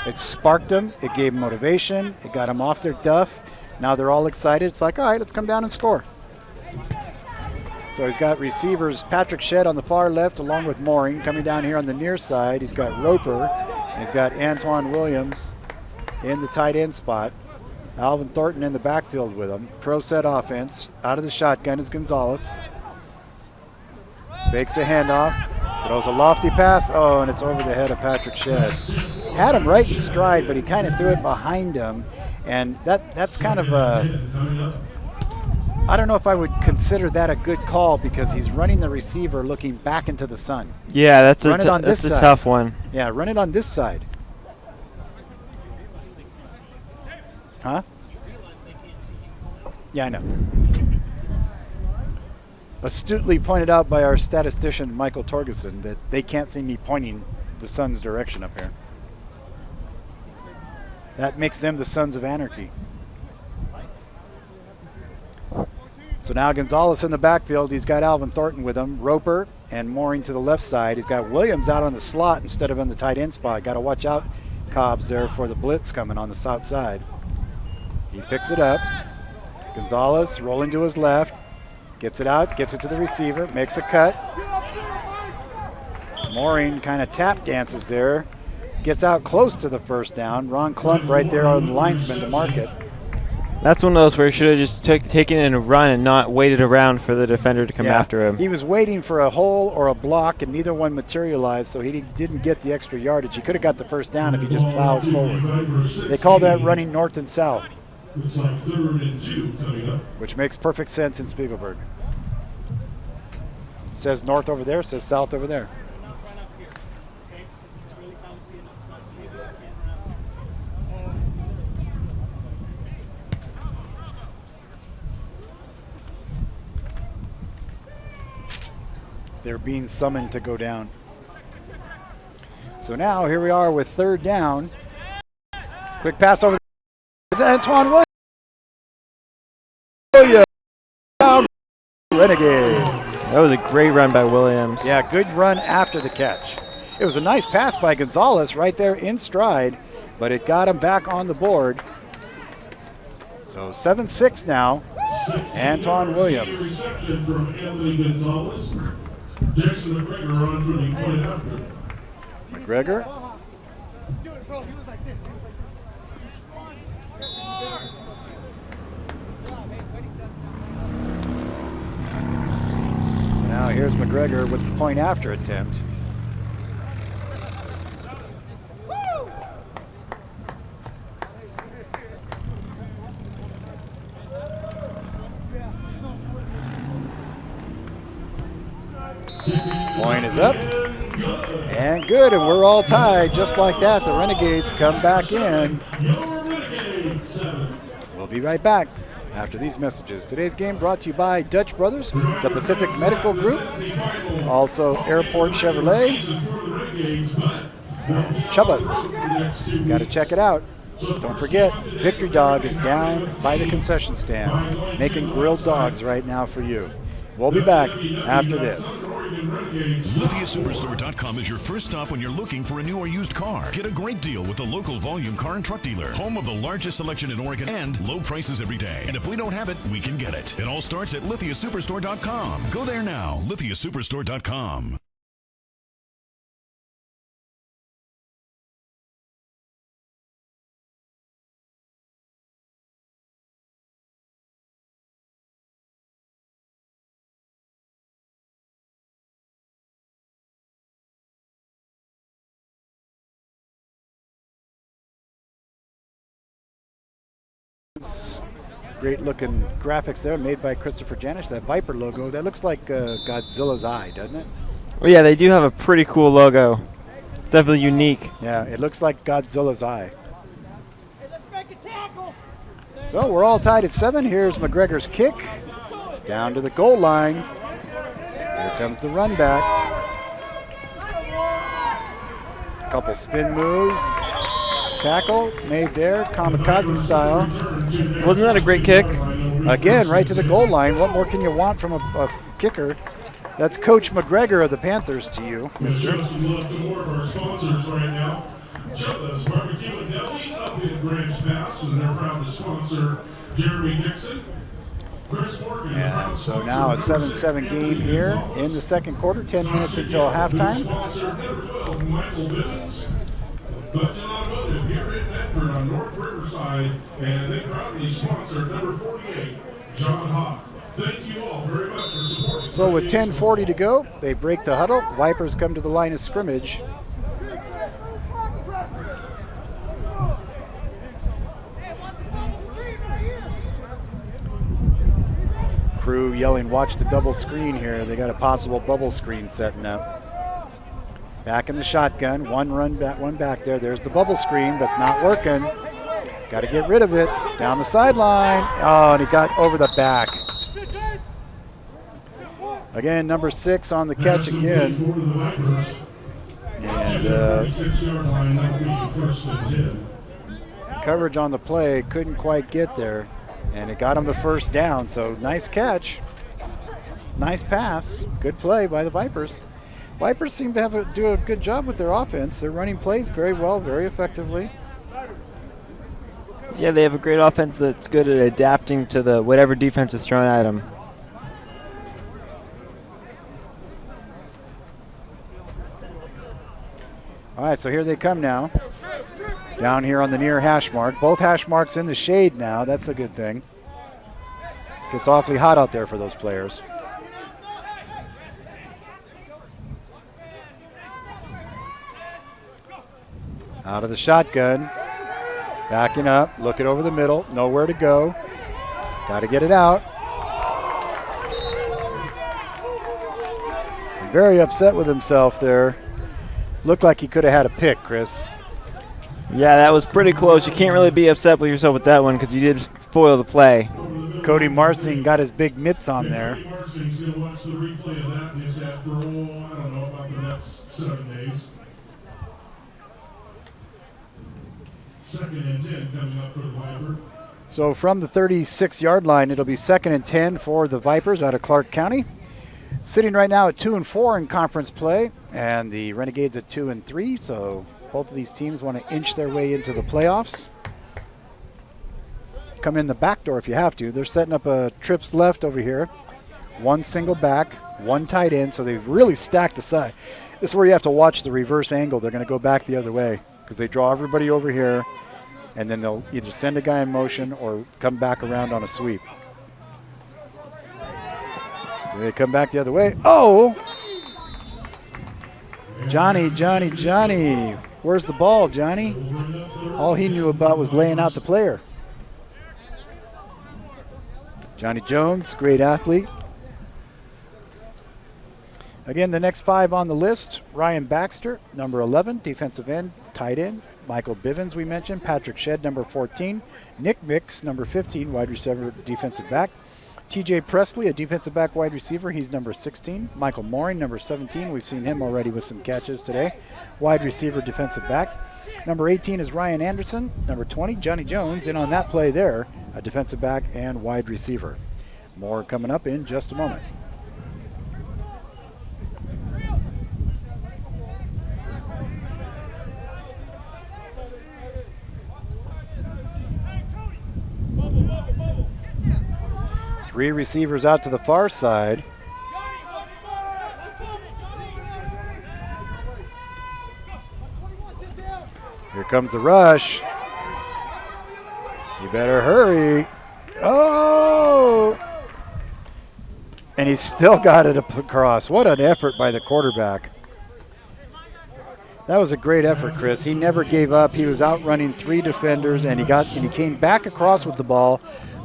It sparked them. It gave them motivation. It got them off their duff. Now they're all excited. It's like, all right, let's come down and score. So he's got receivers, Patrick Shedd on the far left along with Mooring. Coming down here on the near side, he's got Roper. And he's got Antoine Williams in the tight end spot. Alvin Thornton in the backfield with him. Pro set offense. Out of the shotgun is Gonzalez. Fakes the handoff. Throws a lofty pass. Oh, and it's over the head of Patrick Shedd. Had him right in stride, but he kind of threw it behind him. And that's kind of a... I don't know if I would consider that a good call because he's running the receiver looking back into the sun. Yeah, that's a side. Tough one. Yeah, run it on this side. Huh? Yeah, I know. Astutely pointed out by our statistician, Michael Torgeson, that they can't see me pointing the sun's direction up here. That makes them the Sons of Anarchy. So now Gonzalez in the backfield. He's got Alvin Thornton with him. Roper and Mooring to the left side. He's got Williams out on the slot instead of on the tight end spot. Got to watch out, Cobbs, there for the blitz coming on the south side. He picks it up. Gonzalez rolling to his left. Gets it out, gets it to the receiver, makes a cut. Mooring kind of tap dances there. Gets out close to the first down. Ron Klump right there on the linesman to mark it. That's one of those where he should have just taken it and run and not waited around for the defender to come after him. He was waiting for a hole or a block, and neither one materialized, so he didn't get the extra yardage. He could have got the first down if he just plowed forward. They call that running north and south, which makes perfect sense in Spiegelberg. Says north over there, says south over there. They're being summoned to go down. So now here we are with third down. Quick pass over. Antoine Williams. Renegades. That was a great run by Williams. Yeah, good run after the catch. It was a nice pass by Gonzalez right there in stride, but it got him back on the board. So 7-6 now. Antoine Williams. Reception from Anthony Gonzalez. Jackson McGregor on for the point after. McGregor. Now here's McGregor with the point after attempt. Point is up and good, and we're all tied just like that. The Renegades come back in. We'll be right back after these messages. Today's game brought to you by Dutch Brothers, the Pacific Medical Group, also Airport Chevrolet, Chubbas. Got to check it out. Don't forget, Victory Dog is down by the concession stand, making grilled dogs right now for you. We'll be back after this. LithiaSuperstore.com is your first stop when you're looking for a new or used car. Get a great deal with the local volume car and truck dealer, home of the largest selection in Oregon and low prices every day. And if we don't have it, we can get it. It all starts at LithiaSuperstore.com. Go there now, LithiaSuperstore.com. Great looking graphics there made by Christopher Janish. That Viper logo, that looks like Godzilla's eye, doesn't it? Well, yeah, they do have a pretty cool logo. Definitely unique. Yeah, it looks like Godzilla's eye. So we're all tied at 7. Here's McGregor's kick. Down to the goal line. Here comes the run back. Couple spin moves. Tackle made there, kamikaze style. Wasn't that a great kick? Again, right to the goal line. What more can you want from a kicker? That's Coach McGregor of the Panthers to you, mister. Just love to more of our sponsors right now. Chubbas Barbecue and Deli up in Branch Pass, and they're proud to sponsor Jeremy Dixon. Chris Morgan. And so now a 7-7 game here in the second quarter. 10 minutes until halftime. Sponsor number 12, Michael Bivens. Budget Automotive here in Medford on North Riverside, and they proudly sponsor number 48, John Hoff. Thank you all very much for supporting. So with 10:40 to go, they break the huddle. Vipers come to the line of scrimmage. Crew yelling, watch the double screen here. They got a possible bubble screen setting up. Back in the shotgun, one back there. There's the bubble screen, but it's not working. Got to get rid of it. Down the sideline. Oh, and he got over the back. Again, number 6 on the catch again. And coverage on the play couldn't quite get there. And it got him the first down, so nice catch. Nice pass. Good play by the Vipers. Vipers seem to do a good job with their offense. They're running plays very well, very effectively. Yeah, they have a great offense that's good at adapting to the whatever defense is thrown at them. All right, so here they come now. Down here on the near hash mark. Both hash marks in the shade now. That's a good thing. Gets awfully hot out there for those players. Out of the shotgun. Backing up, looking over the middle. Nowhere to go. Got to get it out. Very upset with himself there. Looked like he could have had a pick, Chris. Yeah, that was pretty close. You can't really be upset with yourself with that one because you did foil the play. Cody Marsing got his big mitts on there. Marsing's going to watch the replay of that. He's had for, I don't know, about the next 7 days. 2nd and 10 coming up for the Viper. So from the 36-yard line, it'll be 2nd and 10 for the Vipers out of Clark County. Sitting right now at 2-4 in conference play, and the Renegades at 2-3. So both of these teams want to inch their way into the playoffs. Come in the back door if you have to. They're setting up a trips left over here. One single back, one tight end, so they've really stacked the side. This is where you have to watch the reverse angle. They're going to go back the other way because they draw everybody over here, and then they'll either send a guy in motion or come back around on a sweep. So they come back the other way. Oh! Johnny. Where's the ball, Johnny? All he knew about was laying out the player. Johnny Jones, great athlete. Again, the next 5 on the list: Ryan Baxter, number 11, defensive end, tight end. Michael Bivens, we mentioned. Patrick Shedd, number 14. Nick Mix, number 15, wide receiver, defensive back. TJ Presley, a defensive back wide receiver. He's number 16. Michael Mooring, number 17. We've seen him already with some catches today. Wide receiver, defensive back. Number 18 is Ryan Anderson. Number 20, Johnny Jones. In on that play there, a defensive back and wide receiver. More coming up in just a moment. Three receivers out to the far side. Here comes the rush. You better hurry. Oh! And he's still got it across. What an effort by the quarterback. That was a great effort, Chris. He never gave up. He was outrunning 3 defenders, and he came back across with the ball,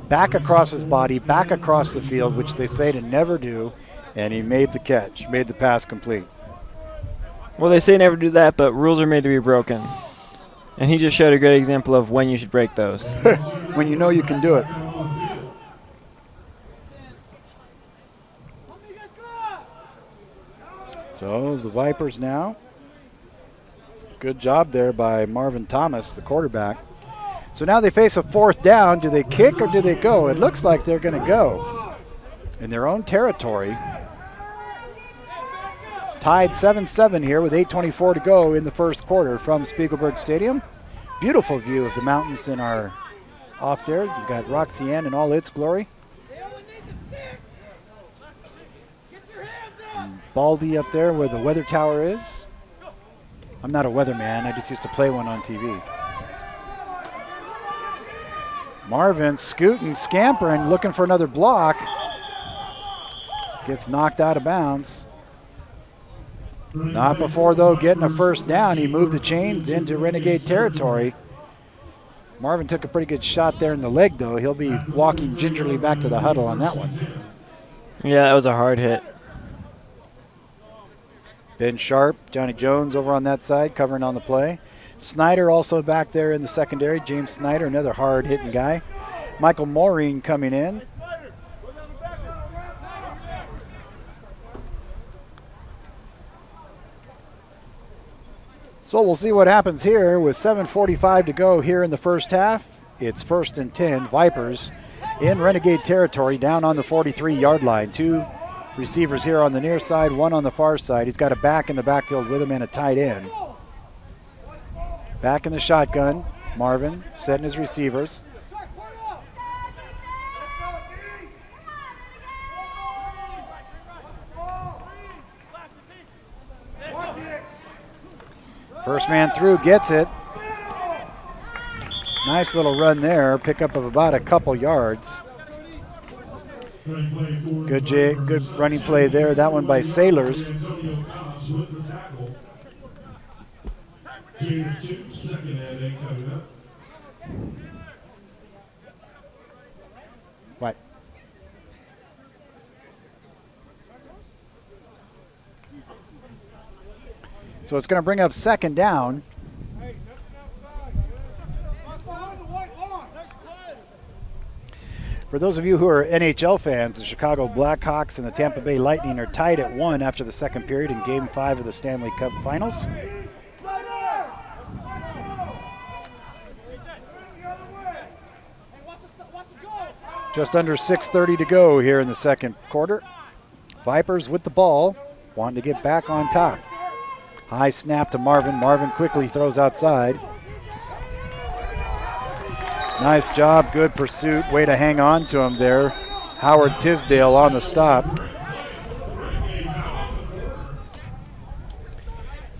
back across his body, back across the field, which they say to never do, and he made the catch, made the pass complete. Well, they say never do that, but rules are made to be broken. And he just showed a great example of when you should break those. When you know you can do it. So the Vipers now. Good job there by Marvin Thomas, the quarterback. So now they face a 4th down. Do they kick or do they go? It looks like they're going to go in their own territory. Tied 7-7 here with 8:24 to go in the first quarter from Spiegelberg Stadium. Beautiful view of the mountains in our off there. You've got Roxanne in all its glory. And Baldy up there where the weather tower is. I'm not a weatherman. I just used to play one on TV. Marvin scooting, scampering, looking for another block. Gets knocked out of bounds. Not before, though, getting a first down. He moved the chains into Renegade territory. Marvin took a pretty good shot there in the leg, though. He'll be walking gingerly back to the huddle on that one. Yeah, that was a hard hit. Ben Sharp, Johnny Jones over on that side, covering on the play. Snyder also back there in the secondary. James Snyder, another hard-hitting guy. Michael Maureen coming in. So we'll see what happens here with 7:45 to go here in the first half. It's 1st and 10, Vipers in Renegade territory, down on the 43-yard line. 2 receivers here on the near side, 1 on the far side. He's got a back in the backfield with him and a tight end. Back in the shotgun, Marvin setting his receivers. First man through gets it. Nice little run there, pickup of about a couple yards. Good running play there. That one by Sailors. What? So it's going to bring up second down. For those of you who are NHL fans, the Chicago Blackhawks and the Tampa Bay Lightning are tied at 1 after the second period in Game 5 of the Stanley Cup Finals. Just under 6:30 to go here in the second quarter. Vipers with the ball, wanting to get back on top. High snap to Marvin. Marvin quickly throws outside. Nice job, good pursuit. Way to hang on to him there. Howard Tisdale on the stop.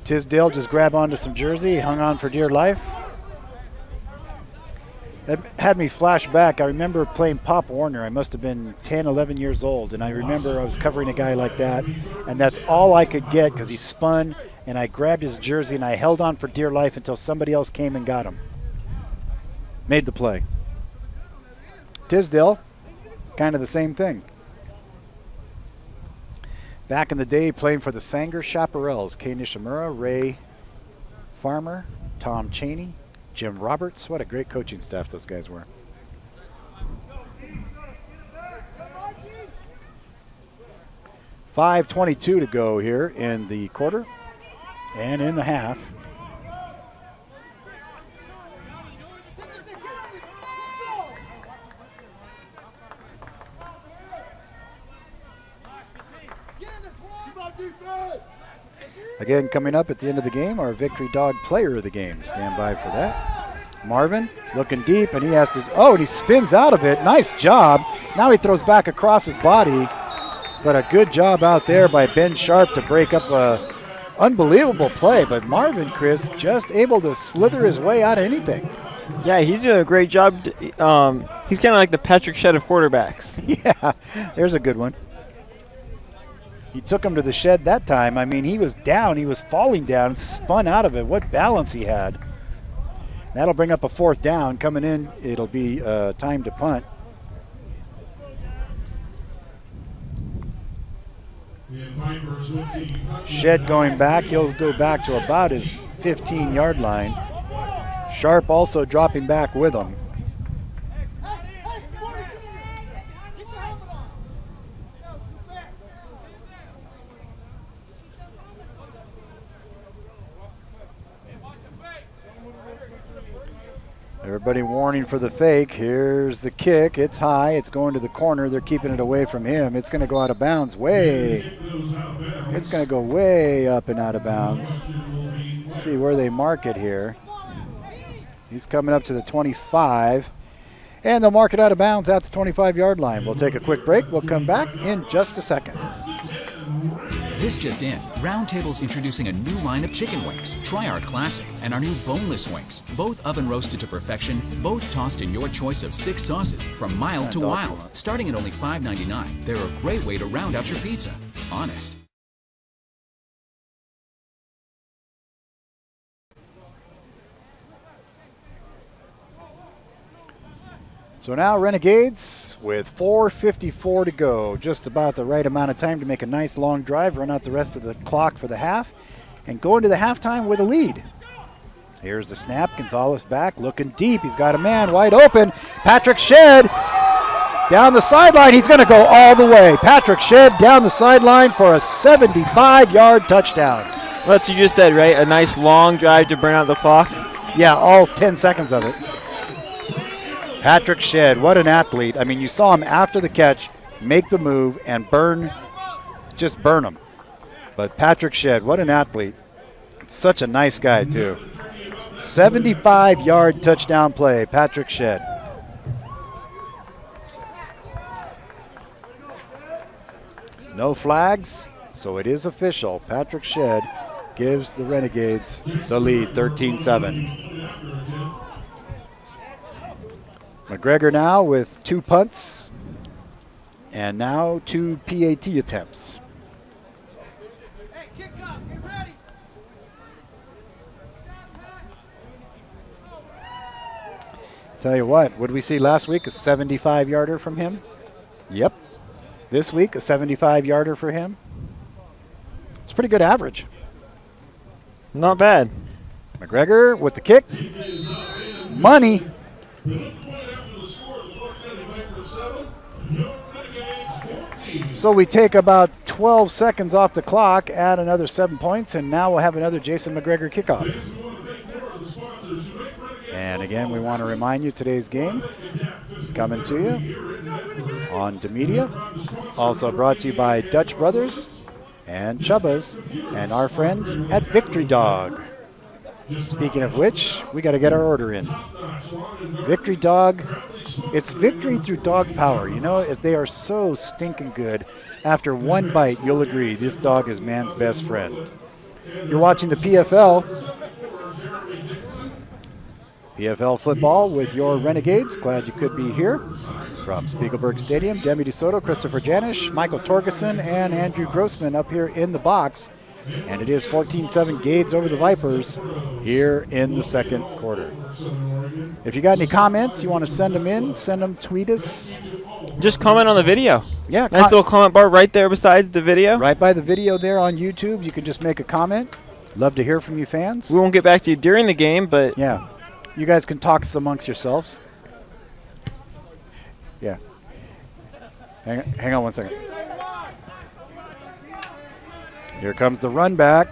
Tisdale just grabbed onto some jersey, hung on for dear life. That had me flash back. I remember playing Pop Warner. I must have been 10, 11 years old, and I remember I was covering a guy like that, and that's all I could get because he spun, and I grabbed his jersey, and I held on for dear life until somebody else came and got him. Made the play. Tisdale, kind of the same thing. Back in the day, playing for the Sanger Chaparrals, Kay Nishimura, Ray Farmer, Tom Cheney, Jim Roberts. What a great coaching staff those guys were. .5:22 to go here in the quarter and in the half. Again, coming up at the end of the game, our Victory Dog Player of the Game. Stand by for that. Marvin looking deep, and he has to, and he spins out of it. Nice job. Now he throws back across his body, but a good job out there by Ben Sharp to break up a unbelievable play. But Marvin, Chris, just able to slither his way out of anything. Yeah, he's doing a great job. He's kind of like the Patrick Shed of quarterbacks. Yeah, there's a good one. He took him to the shed that time. I mean, he was down. He was falling down, spun out of it. What balance he had. That'll bring up a fourth down. Coming in, it'll be time to punt. Shed going back. He'll go back to about his 15-yard line. Sharp also dropping back with him. Everybody warning for the fake. Here's the kick. It's high. It's going to the corner. They're keeping it away from him. It's going to go out of bounds. It's going to go way up and out of bounds. Let's see where they mark it here. He's coming up to the 25. And they'll mark it out of bounds at the 25-yard line. We'll take a quick break. We'll come back in just a second. This just in, Round Table's introducing a new line of chicken wings. Try our classic and our new boneless wings. Both oven roasted to perfection, both tossed in your choice of 6 sauces, from mild to wild. Starting at only $5.99, they're a great way to round out your pizza. Honest. So now Renegades with 4:54 to go. Just about the right amount of time to make a nice long drive, run out the rest of the clock for the half, and go into the halftime with a lead. Here's the snap. Gonzalez back, looking deep. He's got a man wide open. Patrick Shed down the sideline. He's going to go all the way. Patrick Shed down the sideline for a 75-yard touchdown. Well, that's what you just said, right? A nice long drive to burn out the clock. Yeah, all 10 seconds of it. Patrick Shedd, what an athlete. I mean, you saw him after the catch make the move and just burn him. But Patrick Shedd, what an athlete. Such a nice guy, too. 75-yard touchdown play, Patrick Shedd. No flags, so it is official. Patrick Shedd gives the Renegades the lead, 13-7. McGregor now with 2 punts and now 2 PAT attempts. Tell you what did we see last week? A 75-yarder from him? Yep. This week, a 75-yarder for him. It's a pretty good average. Not bad. McGregor with the kick. Money. So we take about 12 seconds off the clock, add another 7 points, and now we'll have another Jason McGregor kickoff. And again, we want to remind you today's game coming to you on DaMedia. Also brought to you by Dutch Brothers and Chubba's and our friends at Victory Dog. Speaking of which, we got to get our order in. Victory Dog, it's victory through dog power, you know, as they are so stinking good. After one bite, you'll agree this dog is man's best friend. You're watching the PFL. PFL football with your Renegades. Glad you could be here. From Spiegelberg Stadium, Demi DeSoto, Christopher Janish, Michael Torgeson, and Andrew Grossman up here in the box. And it is 14-7 Gades over the Vipers here in the second quarter. If you got any comments, you want to send them in, send them, tweet us. Just comment on the video. Yeah. Nice little comment bar right there beside the video. Right by the video there on YouTube. You can just make a comment. Love to hear from you fans. We won't get back to you during the game, but... Yeah. You guys can talk amongst yourselves. Yeah. Hang on 1 second. Here comes the run back.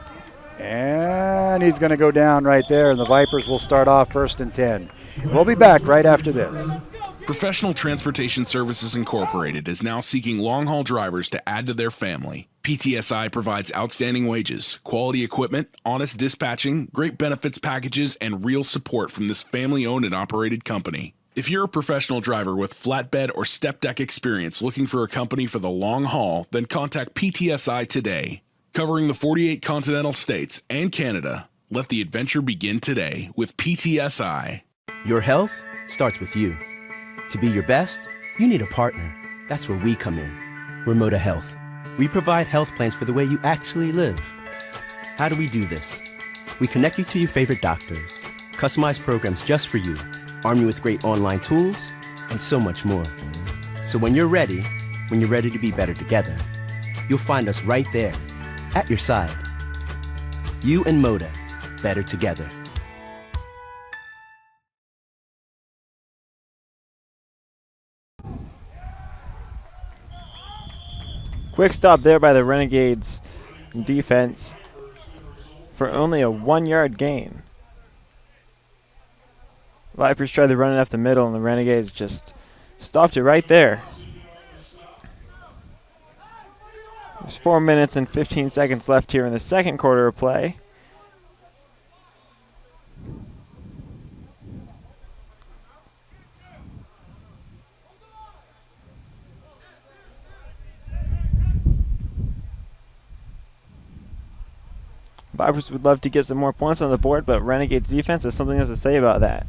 And he's going to go down right there, and the Vipers will start off 1st and 10. We'll be back right after this. Professional Transportation Services Incorporated is now seeking long-haul drivers to add to their family. PTSI provides outstanding wages, quality equipment, honest dispatching, great benefits packages, and real support from this family-owned and operated company. If you're a professional driver with flatbed or step deck experience looking for a company for the long haul, then contact PTSI today. Covering the 48 continental states and Canada, let the adventure begin today with PTSI. Your health starts with you. To be your best, you need a partner. That's where we come in. We're Moda Health. We provide health plans for the way you actually live. How do we do this? We connect you to your favorite doctors, customize programs just for you, arm you with great online tools, and so much more. So when you're ready to be better together, you'll find us right there, at your side. You and Moda, better together. Quick stop there by the Renegades defense for only a 1-yard gain. Vipers tried to run it up the middle, and the Renegades just stopped it right there. There's 4 minutes and 15 seconds left here in the second quarter of play. Vipers would love to get some more points on the board, but Renegades defense has something else to say about that.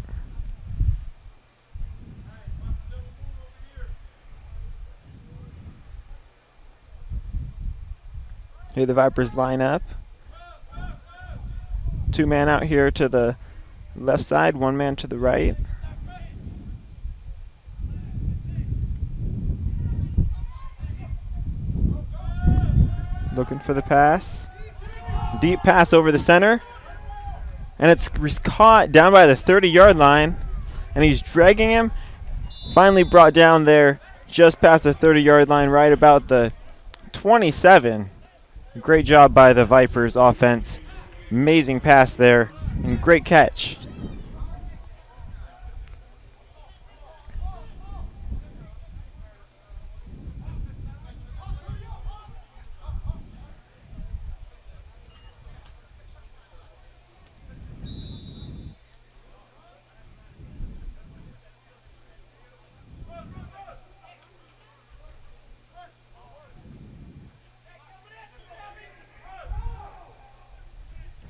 Here the Vipers line up. 2 man out here to the left side, 1 man to the right. Looking for the pass. Deep pass over the center. And it's caught down by the 30-yard line. And he's dragging him. Finally brought down there just past the 30-yard line, right about the 27. Great job by the Vipers offense. Amazing pass there and great catch.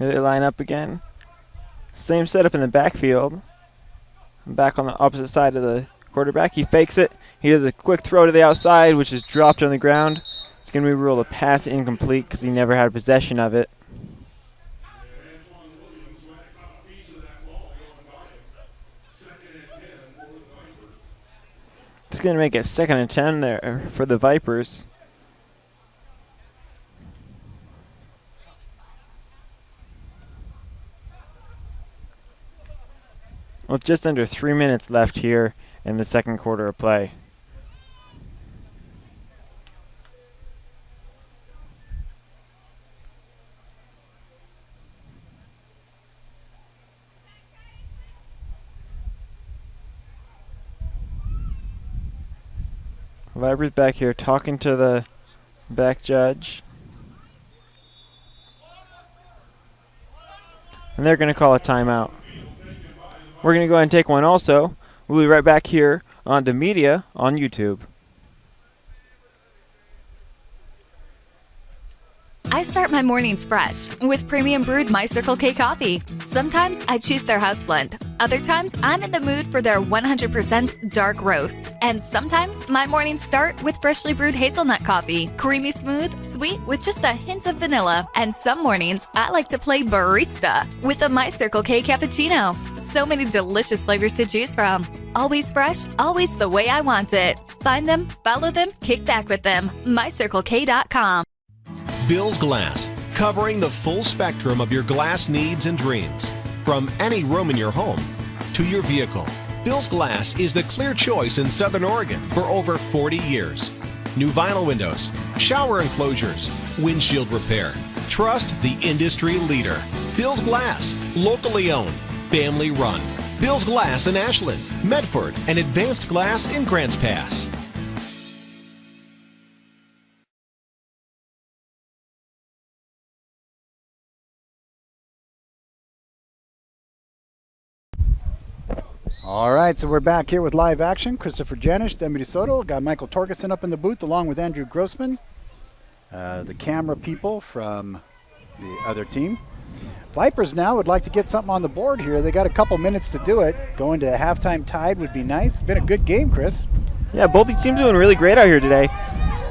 Here they line up again. Same setup in the backfield. Back on the opposite side of the quarterback. He fakes it. He does a quick throw to the outside, which is dropped on the ground. It's going to be ruled a pass incomplete because he never had possession of it. It's going to make it 2nd and 10 there for the Vipers. With just under 3 minutes left here in the second quarter of play. Vipers back here talking to the back judge. And they're going to call a timeout. We're going to go ahead and take one also. We'll be right back here on DaMedia on YouTube. I start my mornings fresh with premium brewed My Circle K coffee. Sometimes I choose their house blend. Other times I'm in the mood for their 100% dark roast. And sometimes my mornings start with freshly brewed hazelnut coffee. Creamy smooth, sweet with just a hint of vanilla. And some mornings I like to play barista with a My Circle K cappuccino. So many delicious flavors to choose from. Always fresh, always the way I want it. Find them, follow them, kick back with them. MyCircleK.com. Bill's Glass, covering the full spectrum of your glass needs and dreams. From any room in your home to your vehicle, Bill's Glass is the clear choice in Southern Oregon for over 40 years. New vinyl windows, shower enclosures, windshield repair. Trust the industry leader. Bill's Glass, locally owned, family run. Bill's Glass in Ashland, Medford, and Advanced Glass in Grants Pass. All right, so we're back here with live action. Christopher Janish, DaMedia Soto, got Michael Torgerson up in the booth along with Andrew Grossman, the camera people from the other team. Vipers now would like to get something on the board here. They got a couple minutes to do it. Going to a halftime tied would be nice. It's been a good game, Chris. Yeah, both these teams doing really great out here today.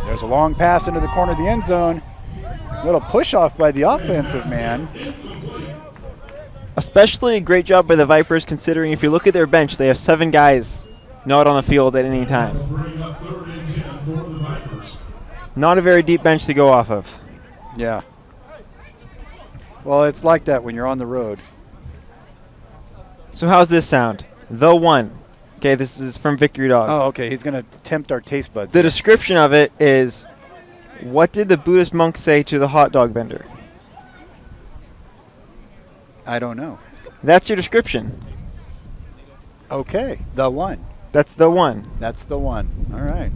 There's a long pass into the corner of the end zone. Little push off by the offensive man. Especially a great job by the Vipers, considering if you look at their bench, they have 7 guys not on the field at any time. Not a very deep bench to go off of. Yeah. Well, it's like that when you're on the road. So how's this sound? The one. Okay, this is from Victory Dog. Oh, okay. He's going to tempt our taste buds. The description of it is, what did the Buddhist monk say to the hot dog vendor? I don't know. That's your description. Okay, the one. That's the one. That's the one. All right.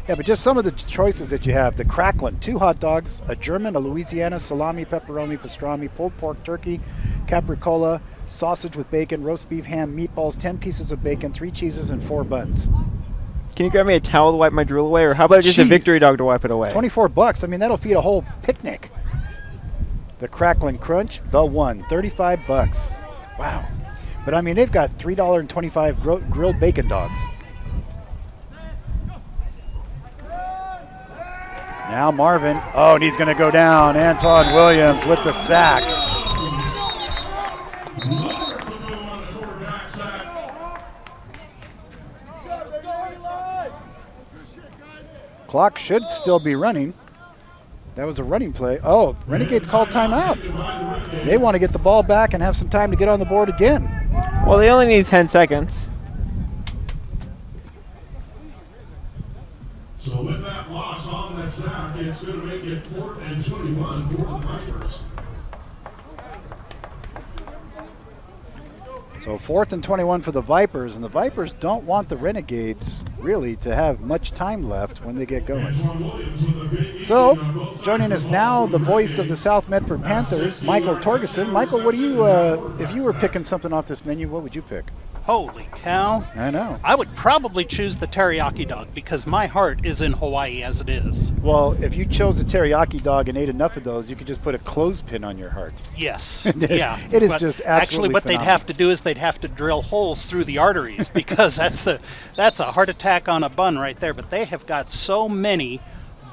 Yeah, but just some of the choices that you have. The Cracklin, 2 hot dogs, a German, a Louisiana, salami, pepperoni, pastrami, pulled pork, turkey, capricola, sausage with bacon, roast beef, ham, meatballs, 10 pieces of bacon, 3 cheeses, and 4 buns. Can you grab me a towel to wipe my drool away, or how about just a Victory Dog to wipe it away? $24. I mean, that'll feed a whole picnic. The Cracklin Crunch, the one, $35. Wow. But I mean, they've got $3.25 grilled bacon dogs. Now Marvin. Oh, and he's going to go down. Anton Williams with the sack. Clock should still be running. That was a running play. Oh, Renegades called timeout. They want to get the ball back and have some time to get on the board again. Well, they only need 10 seconds. So with that loss on that sack, it's going to make it 4th and 21 for the Vipers. So 4th and 21 for the Vipers, and the Vipers don't want the Renegades really to have much time left when they get going. So joining us now, the voice of the South Medford Panthers, Michael Torgerson. Michael, what do you, if you were picking something off this menu, what would you pick? Holy cow. I know. I would probably choose the teriyaki dog because my heart is in Hawaii as it is. Well, if you chose a teriyaki dog and ate enough of those, you could just put a clothespin on your heart. Yes. Yeah. It is But just actually absolutely what phenomenal. they'd have to do is they'd have to drill holes through the arteries because that's a heart attack on a bun right there. But they have got so many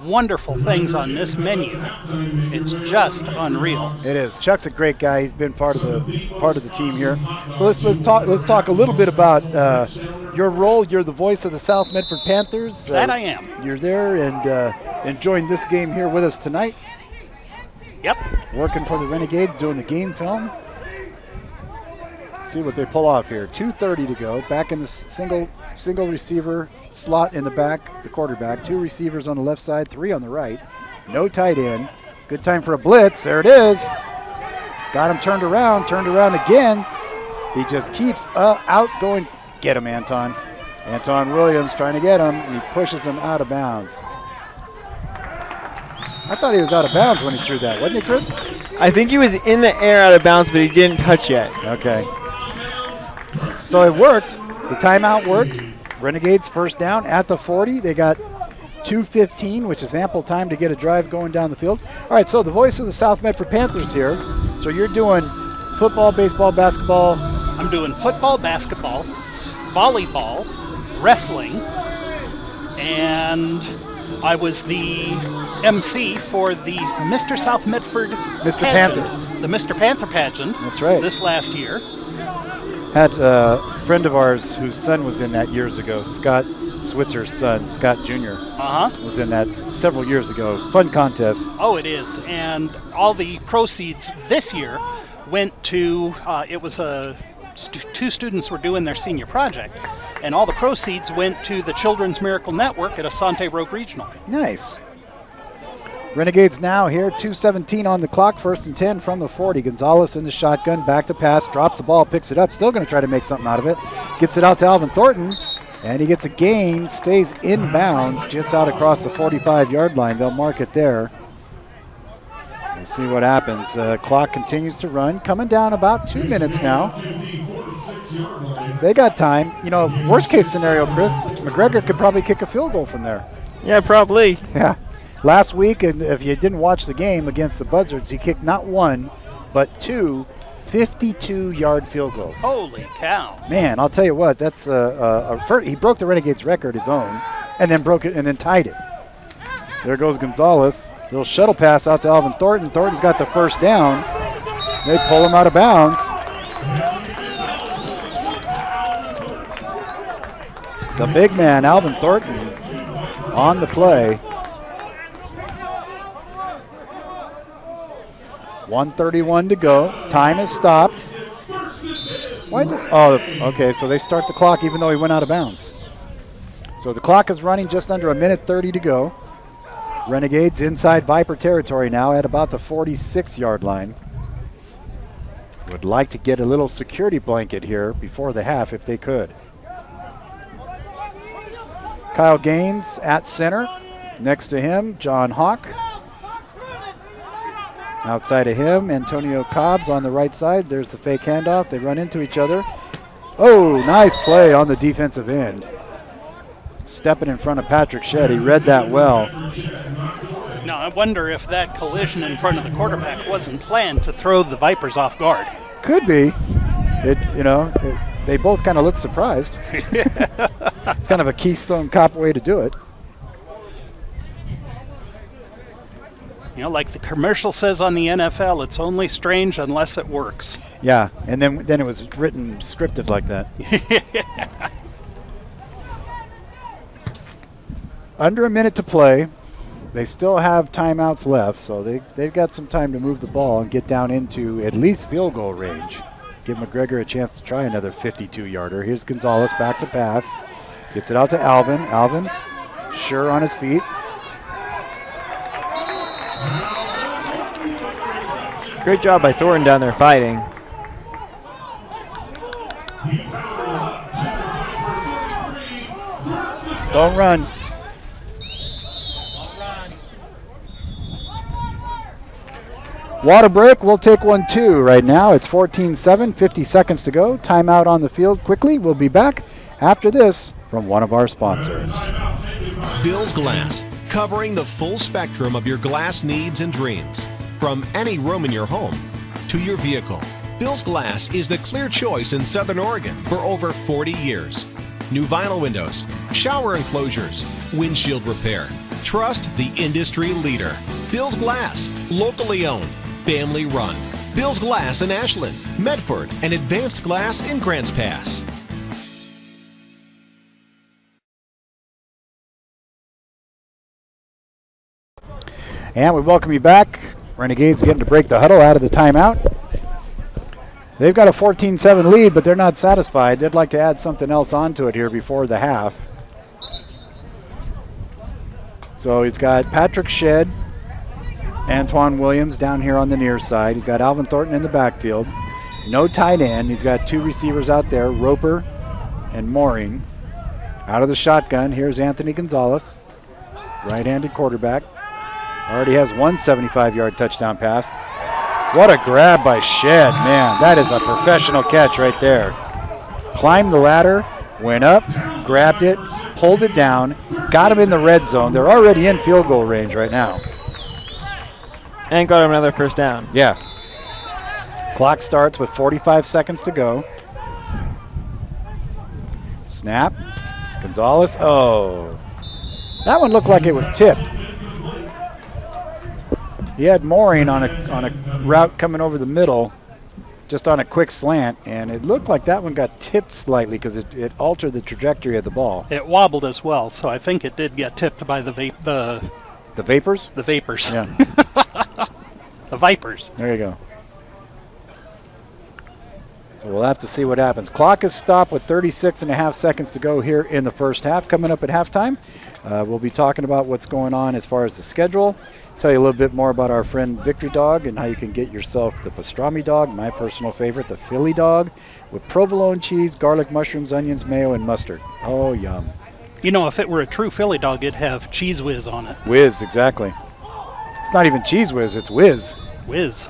wonderful things on this menu. It's just unreal. It is. Chuck's a great guy. He's been part of the team here. So let's talk a little bit about your role. You're the voice of the South Medford Panthers. That I am. You're there and enjoying this game here with us tonight. Yep. Working for the Renegades, doing the game film. See what they pull off here. 2:30 to go. Back in the single receiver slot in the back, the quarterback. 2 receivers on the left side, 3 on the right. No tight end. Good time for a blitz. There it is. Got him turned around again. He just keeps out going. Get him, Anton. Anton Williams trying to get him, and he pushes him out of bounds. I thought he was out of bounds when he threw that, wasn't he, Chris? I think he was in the air out of bounds, but he didn't touch yet. Okay. So it worked. The timeout worked. Renegades first down at the 40. They got 2:15, which is ample time to get a drive going down the field. All right, so the voice of the South Medford Panthers here. So you're doing football, baseball, basketball. I'm doing football, basketball, volleyball, wrestling, and I was the MC for the Mr. South Medford Mr. pageant, Panther. the Mr. Panther pageant. That's right. This last year. Had a friend of ours whose son was in that years ago. Scott Switzer's son, Scott Jr. Was in that several years ago. Fun contest. Oh, it is. And all the proceeds this year went to, it was 2 students were doing their senior project, and all the proceeds went to the Children's Miracle Network at Asante Rogue Regional. Nice. Renegades now here, 2:17 on the clock, 1st and 10 from the 40. Gonzalez in the shotgun, back to pass, drops the ball, picks it up, still going to try to make something out of it. Gets it out to Alvin Thornton, and he gets a gain, stays inbounds, jets out across the 45-yard line. They'll mark it there. We'll see what happens. Clock continues to run, coming down about 2 minutes now. They got time. You know, worst case scenario, Chris, McGregor could probably kick a field goal from there. Yeah, probably. Yeah. Last week, and if you didn't watch the game against the Buzzards, he kicked not 1, but 2 52-yard field goals. Holy cow. Man, I'll tell you what, that's he broke the Renegades record, his own, and then broke it and then tied it. There goes Gonzalez. Little shuttle pass out to Alvin Thornton. Thornton's got the first down. They pull him out of bounds. The big man, Alvin Thornton, on the play. 1:31 to go. Time is stopped. Okay, so they start the clock even though he went out of bounds. So the clock is running just under 1:30 to go. Renegades inside Viper territory now at about the 46-yard line. Would like to get a little security blanket here before the half if they could. Kyle Gaines at center. Next to him, John Hawk. Outside of him, Antonio Cobbs on the right side. There's the fake handoff. They run into each other. Oh, nice play on the defensive end. Stepping in front of Patrick Shedd. He read that well. Now, I wonder if that collision in front of the quarterback wasn't planned to throw the Vipers off guard. Could be. They both kind of look surprised. It's kind of a Keystone Cop way to do it. You know, like the commercial says on the NFL, it's only strange unless it works. Yeah, and then it was written, scripted like that. Under a minute to play. They still have timeouts left, so they've got some time to move the ball and get down into at least field goal range. Give McGregor a chance to try another 52-yarder. Here's Gonzalez back to pass. Gets it out to Alvin. Alvin, sure on his feet. Great job by Thornton down there fighting. Don't run. Water break. We'll take one too right now. It's 14-7, 50 seconds to go. Timeout on the field quickly. We'll be back after this from one of our sponsors. Bill's Glass, covering the full spectrum of your glass needs and dreams. From any room in your home to your vehicle, Bill's Glass is the clear choice in Southern Oregon for over 40 years. New vinyl windows, shower enclosures, windshield repair. Trust the industry leader. Bill's Glass, locally owned, family run. Bill's Glass in Ashland, Medford, and Advanced Glass in Grants Pass. And we welcome you back. Renegades getting to break the huddle out of the timeout. They've got a 14-7 lead, but they're not satisfied. They'd like to add something else onto it here before the half. So he's got Patrick Shedd, Antoine Williams down here on the near side. He's got Alvin Thornton in the backfield. No tight end. He's got two receivers out there, Roper and Mooring. Out of the shotgun, here's Anthony Gonzalez, right-handed quarterback. Already has one 75-yard touchdown pass. What a grab by Shedd, man. That is a professional catch right there. Climbed the ladder, went up, grabbed it, pulled it down, got him in the red zone. They're already in field goal range right now. And got him another first down. Yeah. Clock starts with 45 seconds to go. Snap. Gonzalez. Oh. That one looked like it was tipped. He had Mooring on a route coming over the middle, just on a quick slant, and it looked like that one got tipped slightly because it altered the trajectory of the ball. It wobbled as well, so I think it did get tipped by the Vapors? The Vapors. Yeah. The Vipers. There you go. So we'll have to see what happens. Clock is stopped with 36.5 seconds to go here in the first half. Coming up at halftime, we'll be talking about what's going on as far as the schedule. Tell you a little bit more about our friend Victory Dog and how you can get yourself the pastrami dog, my personal favorite, the Philly dog, with provolone cheese, garlic, mushrooms, onions, mayo, and mustard. Oh, yum. You know, if it were a true Philly dog, it'd have Cheese Whiz on it. Whiz, exactly. It's not even Cheese Whiz, it's Whiz. Whiz.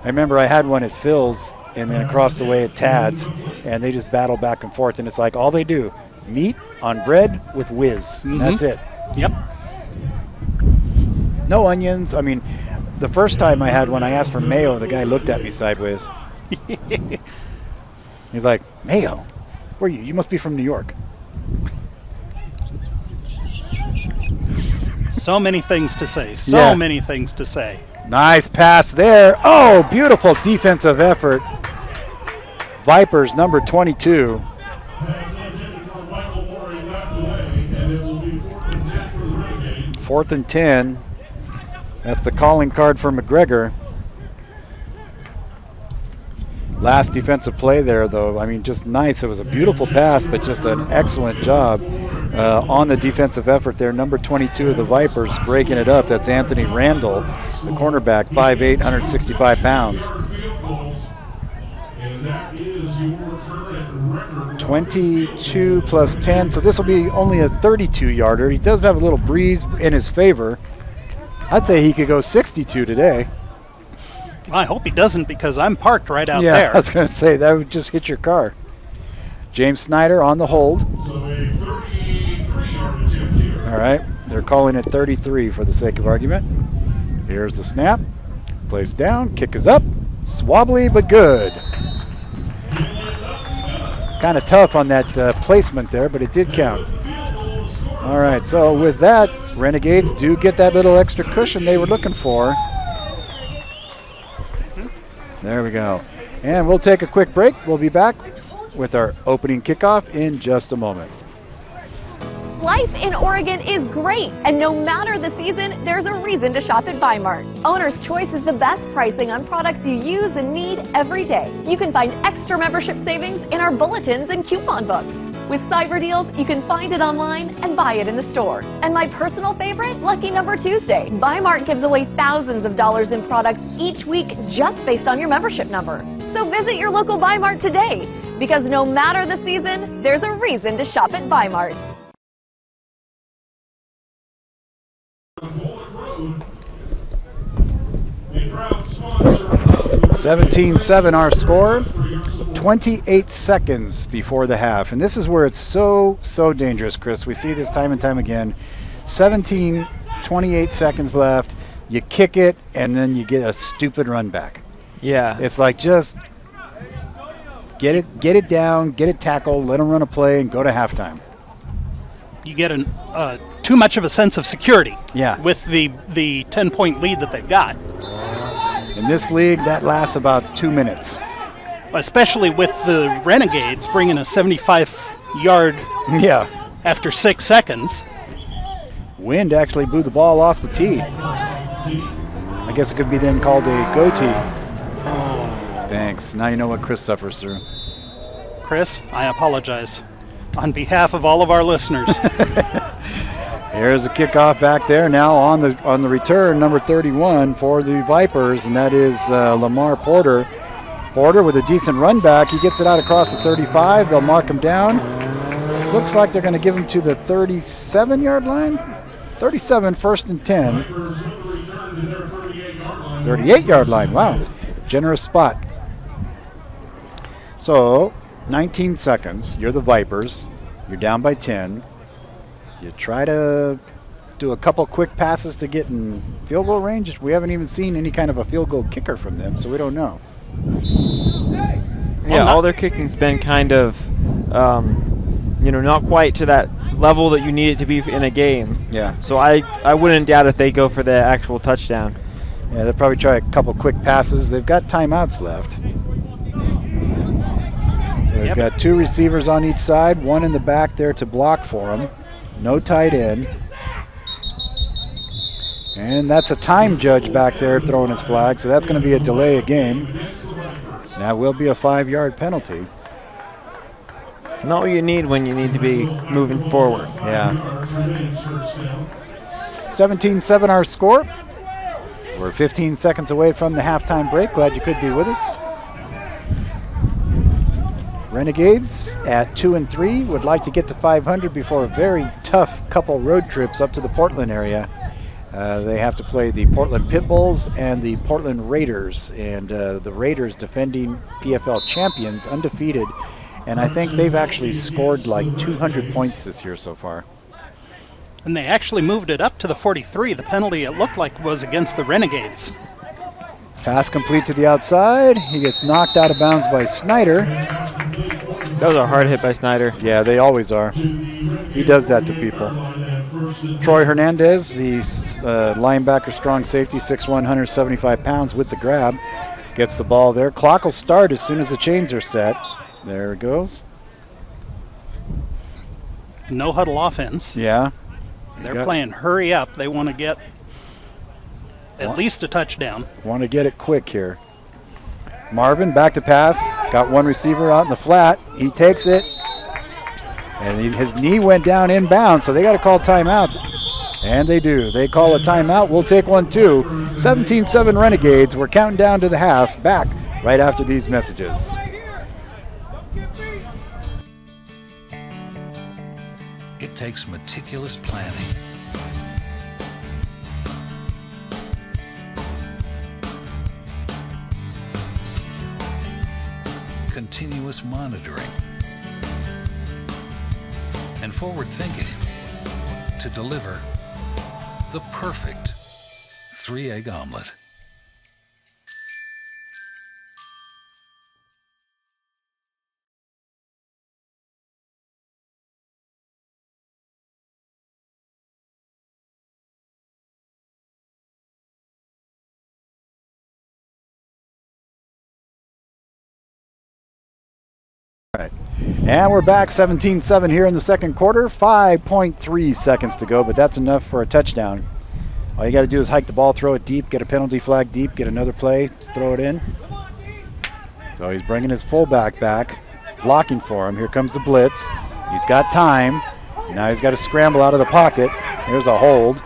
I remember I had one at Phil's and then across the way at Tad's, and they just battle back and forth, and it's like all they do, meat on bread with Whiz. Mm-hmm. That's it. Yep. No onions. I mean, the first time I had one, I asked for mayo. The guy looked at me sideways. He's like, mayo? Where are you? You must be from New York. So many things to say. So many things to say. Nice pass there. Oh, beautiful defensive effort. Vipers, number 22. Fourth and 10. That's the calling card for McGregor. Last defensive play there, though. I mean, just nice. It was a beautiful pass, but just an excellent job on the defensive effort there. Number 22 of the Vipers breaking it up. That's Anthony Randall, the cornerback, 5'8", 165 pounds. 22 plus 10, so this will be only a 32-yarder. He does have a little breeze in his favor. I'd say he could go 62 today. I hope he doesn't, because I'm parked right out there. there. I was going to say, that would just hit your car. James Snyder on the hold. All right, they're calling it 33 for the sake of argument. Here's the snap. Placed down, kick is up. Swabbly, but good. Kind of tough on that placement there, but it did count. All right, so with that, Renegades do get that little extra cushion they were looking for. There we go. And we'll take a quick break. We'll be back with our opening kickoff in just a moment. Life in Oregon is great, and no matter the season, there's a reason to shop at Bi-Mart. Owner's Choice is the best pricing on products you use and need every day. You can find extra membership savings in our bulletins and coupon books. With Cyber Deals, you can find it online and buy it in the store. And my personal favorite, Lucky Number Tuesday. Bi-Mart gives away thousands of dollars in products each week just based on your membership number. So visit your local Bi-Mart today, because no matter the season, there's a reason to shop at Bi-Mart. The proud sponsor 17-7 our score. 28 seconds before the half. And this is where it's so dangerous, Chris. We see this time and time again. 28 seconds left. You kick it, and then you get a stupid run back. Yeah. It's like just get it down, get it tackled, let them run a play, and go to halftime. You get too much of a sense of security. Yeah. With the 10-point lead that they've got. In this league, that lasts about 2 minutes. Especially with the Renegades bringing a 75-yard after 6 seconds. Wind actually blew the ball off the tee. I guess it could be then called a go tee. Thanks. Now you know what Chris suffers through. Chris, I apologize on behalf of all of our listeners. Here's a kickoff back there now on the return, number 31 for the Vipers, and that is Lamar Porter. Porter with a decent run back. He gets it out across the 35. They'll mark him down. Looks like they're going to give him to the 37-yard line. 37, 1st and 10. 38-yard line. Wow. Generous spot. So, 19 seconds. You're the Vipers. You're down by 10. You try to do a couple quick passes to get in field goal range. We haven't even seen any kind of a field goal kicker from them, so we don't know. Yeah, all their kicking's been kind of, not quite to that level that you need it to be in a game. Yeah. So I wouldn't doubt if they go for the actual touchdown. Yeah, they'll probably try a couple quick passes. They've got timeouts left. So he's got 2 receivers on each side, 1 in the back there to block for him. No tight end. And that's a time judge back there throwing his flag, so that's going to be a delay of game. That will be a 5-yard penalty. Not what you need when you need to be moving forward. Yeah. 17-7 our score. We're 15 seconds away from the halftime break. Glad you could be with us. Renegades at 2-3 would like to get to 500 before a very tough couple road trips up to the Portland area. They have to play the Portland Pitbulls and the Portland Raiders, and the Raiders defending PFL champions, undefeated, and I think they've actually scored like 200 points this year so far. And they actually moved it up to the 43. The penalty, it looked like, was against the Renegades. Pass complete to the outside. He gets knocked out of bounds by Snyder. That was a hard hit by Snyder. Yeah, they always are. He does that to people. Troy Hernandez, the linebacker, strong safety, 6'1", 175 pounds with the grab. Gets the ball there. Clock will start as soon as the chains are set. There it goes. No huddle offense. Yeah. They're playing hurry up. They want to get at least a touchdown. Want to get it quick here. Marvin back to pass. Got 1 receiver out in the flat. He takes it. And his knee went down inbound, so they got to call timeout. And they do. They call a timeout. We'll take one too. 17-7 Renegades. We're counting down to the half. Back right after these messages. It takes meticulous planning, continuous monitoring, and forward thinking to deliver the perfect 3-egg omelet. Right. And we're back 17-7 here in the second quarter. 5.3 seconds to go, but that's enough for a touchdown. All you got to do is hike the ball, throw it deep, get a penalty flag deep, get another play, just throw it in. So he's bringing his fullback back, blocking for him. Here comes the blitz. He's got time. Now he's got to scramble out of the pocket. There's a hold.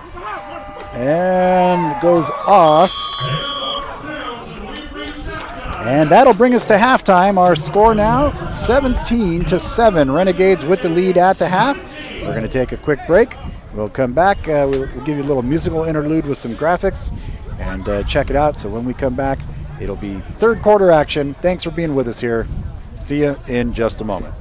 And goes off. And that'll bring us to halftime. Our score now, 17-7. Renegades with the lead at the half. We're going to take a quick break. We'll come back. We'll give you a little musical interlude with some graphics and check it out. So when we come back, It'll be third quarter action. Thanks for being with us here. See you in just a moment.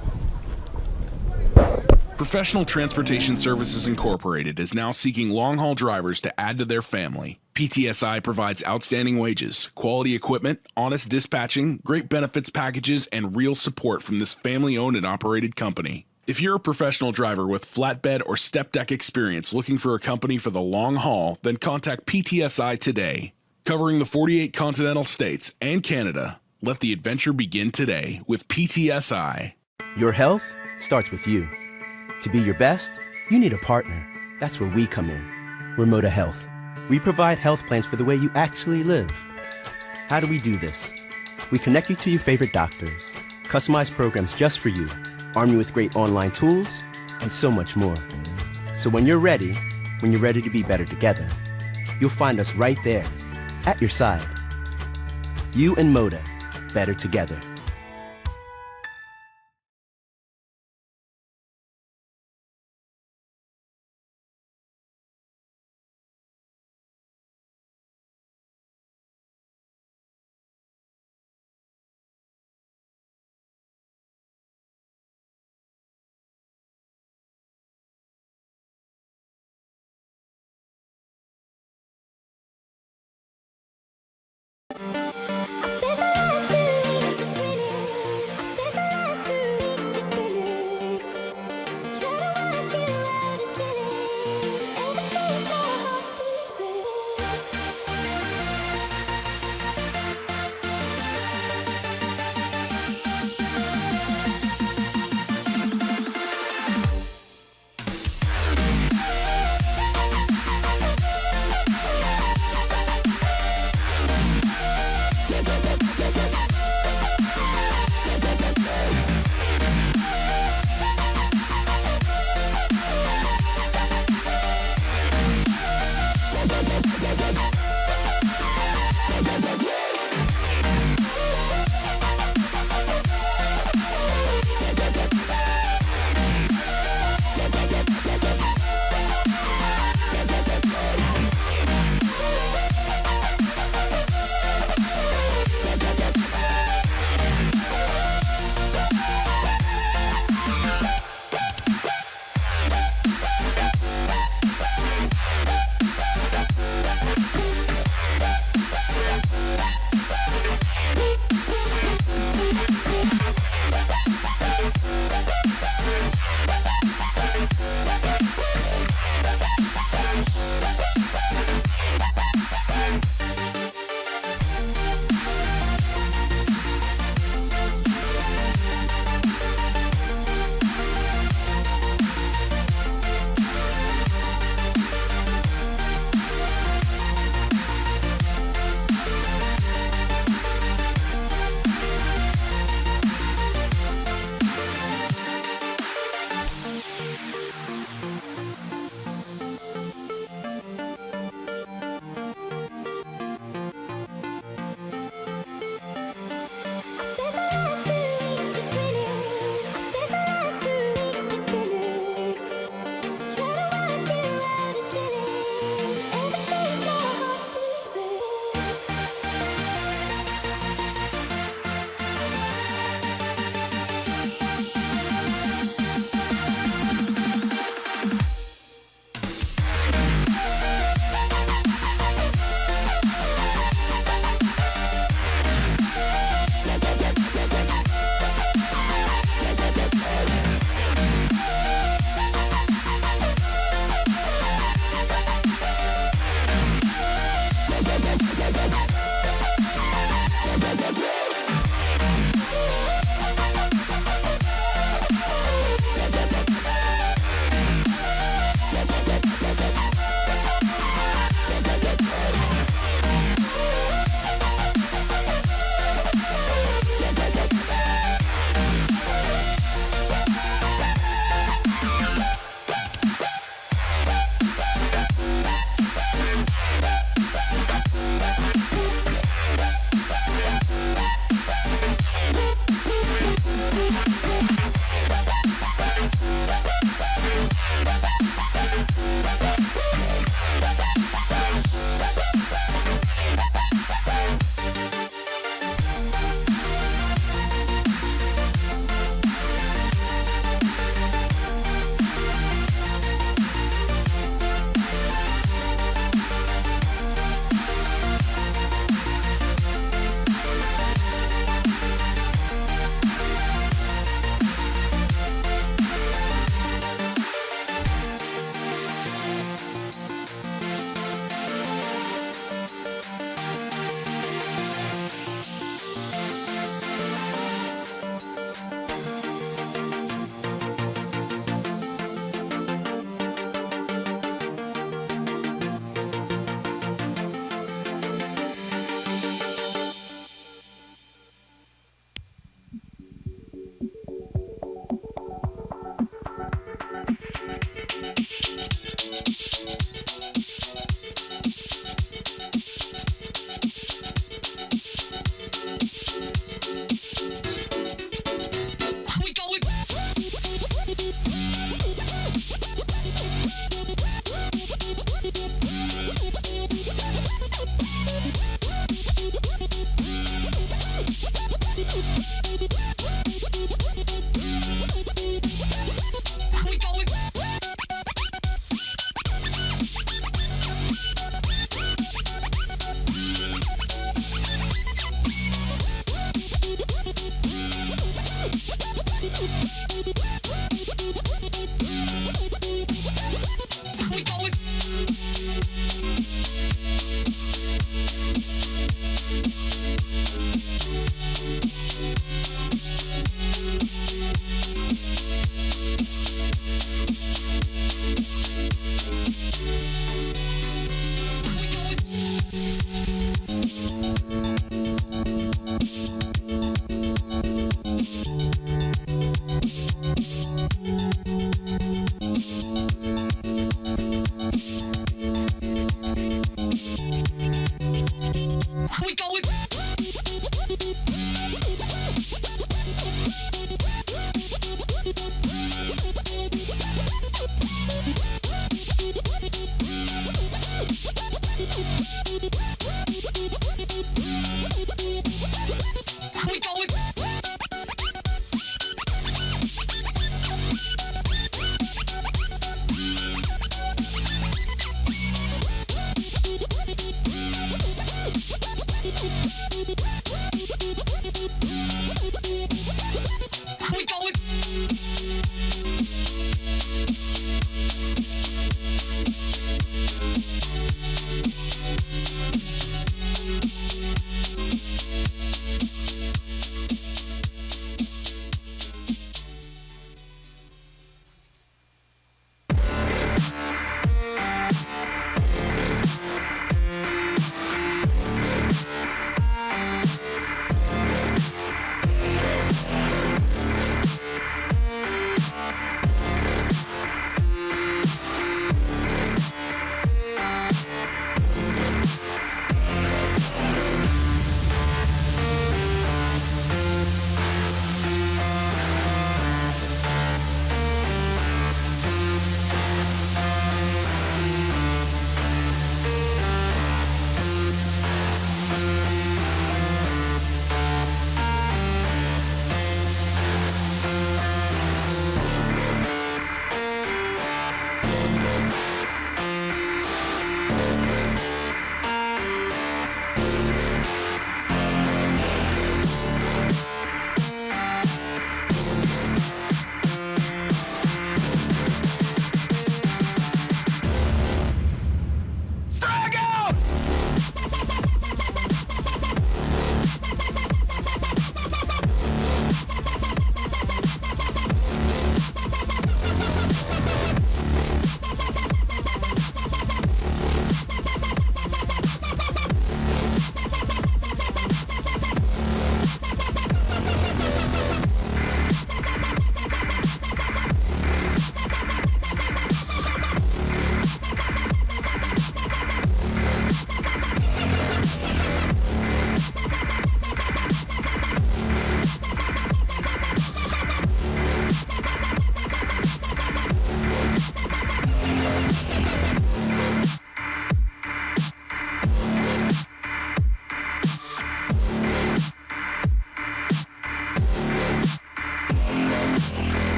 Professional Transportation Services Incorporated is now seeking long-haul drivers to add to their family. PTSI provides outstanding wages, quality equipment, honest dispatching, great benefits packages, and real support from this family-owned and operated company. If you're a professional driver with flatbed or step deck experience looking for a company for the long haul, then contact PTSI today. Covering the 48 continental states and Canada, let the adventure begin today with PTSI. Your health starts with you. To be your best, you need a partner. That's where we come in. We're Moda Health. We provide health plans for the way you actually live. How do we do this? We connect you to your favorite doctors, customize programs just for you, arm you with great online tools, and so much more. So when you're ready to be better together, you'll find us right there, at your side. You and Moda, better together.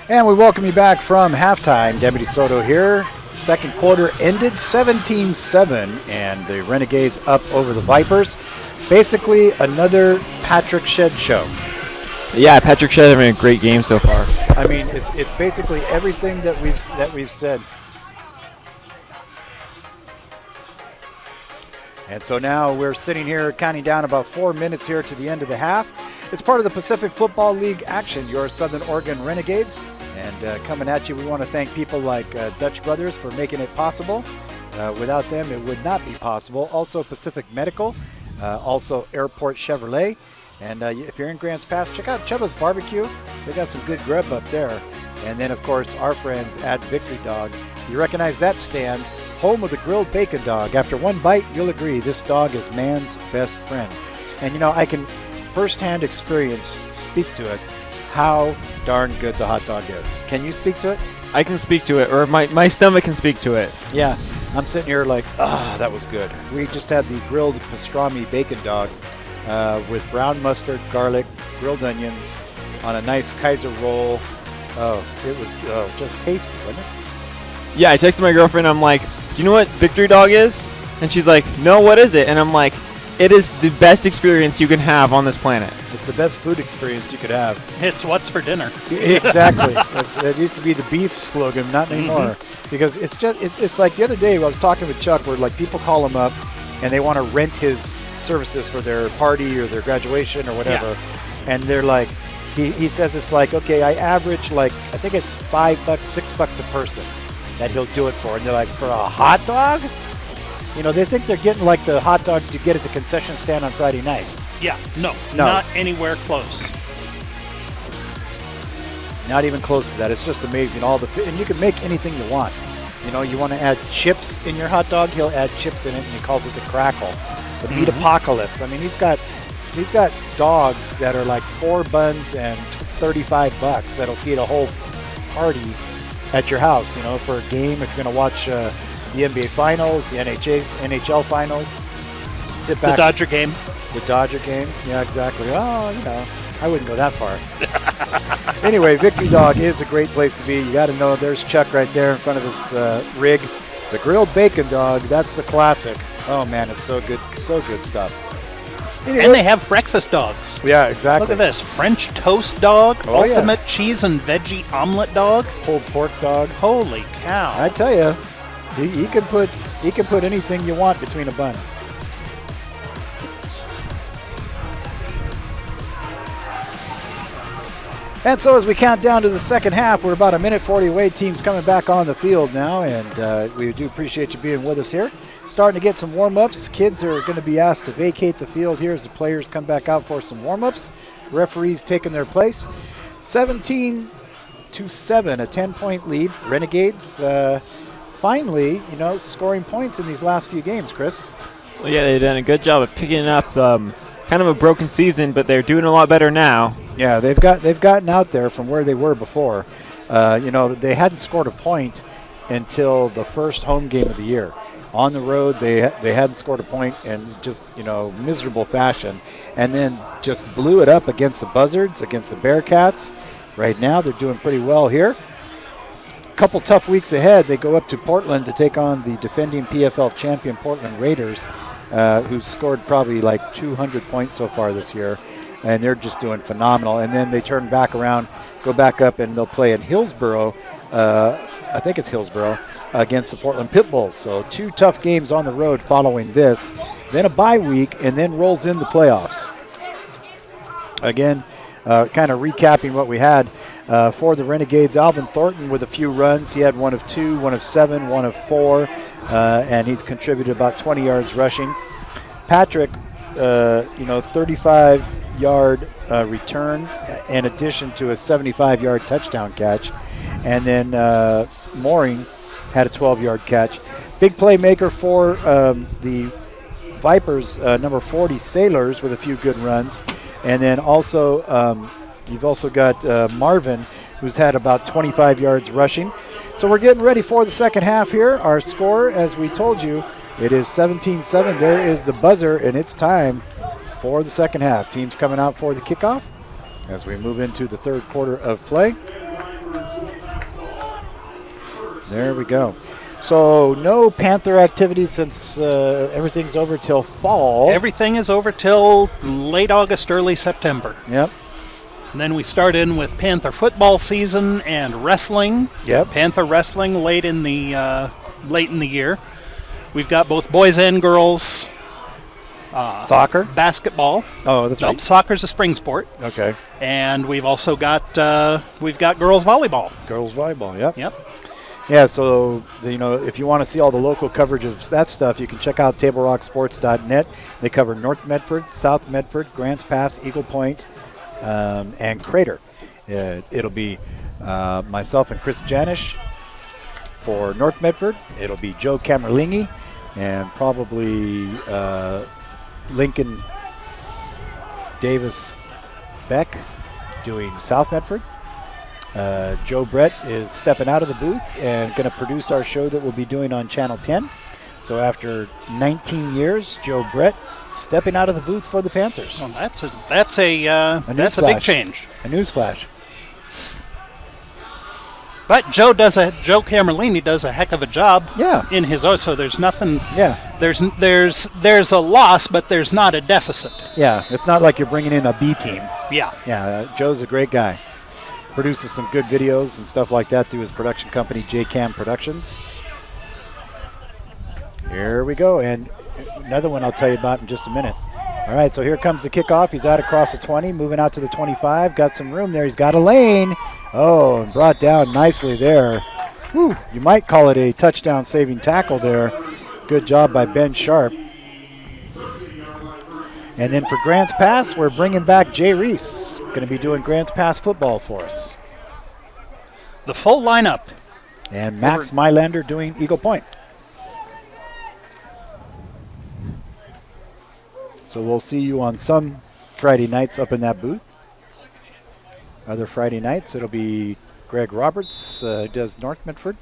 And we welcome you back from halftime. Deputy Soto here. Second quarter ended 17-7, and the Renegades up over the Vipers. Basically, another Patrick Shedd show. Yeah, Patrick Shedd having a great game so far. I mean, it's basically everything that we've said. And so now we're sitting here counting down about 4 minutes here to the end of the half. It's part of the Pacific Football League action, your Southern Oregon Renegades. And coming at you, we want to thank people like Dutch Brothers for making it possible. Without them, it would not be possible. Also Pacific Medical, also Airport Chevrolet. And if you're in Grants Pass, check out Chubba's Barbecue. They got some good grub up there. And then, of course, our friends at Victory Dog. You recognize that stand, home of the grilled bacon dog. After one bite, you'll agree this dog is man's best friend. And, you know, I can firsthand experience, speak to it, how darn good the hot dog is. Can you speak to it? I can speak to it, or my stomach can speak to it. Yeah, I'm sitting here like, that was good. We just had the grilled pastrami bacon dog with brown mustard, garlic, grilled onions on a nice Kaiser roll. Oh, it was just tasty, wasn't it? Yeah, I texted my girlfriend. I'm like, do you know what Victory Dog is? And she's like, no, what is it? And I'm like, it is the best experience you can have on this planet. It's the best food experience you could have. It's what's for dinner. Exactly. It used to be the beef slogan, not anymore. Because it's just, it's like the other day I was talking with Chuck where like people call him up and they want to rent his services for their party or their graduation or whatever. Yeah. And they're like, he says it's like, okay, I average like, I think it's $5, $6 a person that he'll do it for. And they're like, for a hot dog? You know, they think they're getting like the hot dogs you get at the concession stand on Friday nights. Yeah, no, not anywhere close. Not even close to that. It's just amazing. And you can make anything you want. You know, you want to add chips in your hot dog, he'll add chips in it, and he calls it the crackle. The Meat Apocalypse. I mean, he's got dogs that are like 4 buns and $35 that'll feed a whole party at your house. You know, for a game if you're going to watch the NBA Finals, the NHL Finals. Sit back. The Dodger game. The Dodger game. Yeah, exactly. Oh, you know, I wouldn't go that far. Anyway, Victory Dog is a great place to be. You got to know there's Chuck right there in front of his rig. The grilled bacon dog, that's the classic. Oh, man, it's so good stuff. Anyway. And they have breakfast dogs. Yeah, exactly. Look at this. French toast dog, ultimate cheese and veggie omelet dog, pulled pork dog. Holy cow. I tell you, he can put anything you want between a bun. And so as we count down to the second half, we're about 1:40 away. Teams coming back on the field now, and we do appreciate you being with us here. Starting to get some warm-ups. Kids are going to be asked to vacate the field here as the players come back out for some warm-ups. Referees taking their place. 17-7, a 10-point lead. Renegades finally, you know, scoring points in these last few games, Chris. Well, yeah, they've done a good job of picking up kind of a broken season, but they're doing a lot better now. Yeah, they've gotten out there from where they were before. You know, they hadn't scored a point until the first home game of the year. On the road, they hadn't scored a point in just, you know, miserable fashion, and then just blew it up against the Buzzards, against the Bearcats. Right now, they're doing pretty well here. Couple tough weeks ahead. They go up to Portland to take on the defending PFL champion Portland Raiders, who've scored probably like 200 points so far this year, and they're just doing phenomenal. And then they turn back around, go back up, and they'll play in Hillsboro. I think it's Hillsboro, against the Portland Pitbulls. So 2 tough games on the road following this. Then a bye week, and then rolls in the playoffs. Again, kind of recapping what we had for the Renegades. Alvin Thornton with a few runs. He had 1 of 2, 1 of 7, 1 of 4, and he's contributed about 20 yards rushing. Patrick, 35-yard return in addition to a 75-yard touchdown catch. And then Mooring had a 12-yard catch. Big playmaker for the Vipers, number 40, Sailors, with a few good runs. And then also, you've also got Marvin, who's had about 25 yards rushing. So we're getting ready for the second half here. Our score, as we told you, it is 17-7. There is the buzzer, and it's time for the second half. Teams coming out for the kickoff as we move into the third quarter of play. There we go. So no Panther activities since everything's over till fall. Everything is over till late August, early September. Yep. And then we start in with Panther football season and wrestling. Yep. Panther wrestling late in the year. We've got both boys and girls. Soccer, basketball. Oh, that's right. Soccer's a spring sport. Okay. And we've also got girls volleyball. Girls volleyball. Yep. Yep. Yeah, so, if you want to see all the local coverage of that stuff, you can check out TableRockSports.net. They cover North Medford, South Medford, Grants Pass, Eagle Point, and Crater. It'll be myself and Chris Janish for North Medford. It'll be Joe Camerlingi and probably Lincoln Davis Beck doing South Medford. Joe Brett is stepping out of the booth and going to produce our show that we'll be doing on Channel 10. So after 19 years, Joe Brett stepping out of the booth for the Panthers. Well, that's a big change. A newsflash. But Joe Camerlini does a heck of a job. Yeah. In his own, so there's nothing. Yeah. There's a loss, but there's not a deficit. Yeah, it's not like you're bringing in a B team. Yeah. Yeah, Joe's a great guy. Produces some good videos and stuff like that through his production company, JCam Productions. Here we go, and another one I'll tell you about in just a minute. All right, so here comes the kickoff. He's out across the 20, moving out to the 25. Got some room there. He's got a lane. Oh, and brought down nicely there. Whew, you might call it a touchdown saving tackle there. Good job by Ben Sharp. And then for Grants Pass, we're bringing back Jay Reese. Going to be doing Grants Pass football for us. The full lineup. And Max Mylander doing Eagle Point. So we'll see you on some Friday nights up in that booth. Other Friday nights, it'll be Greg Roberts, who does North Medford.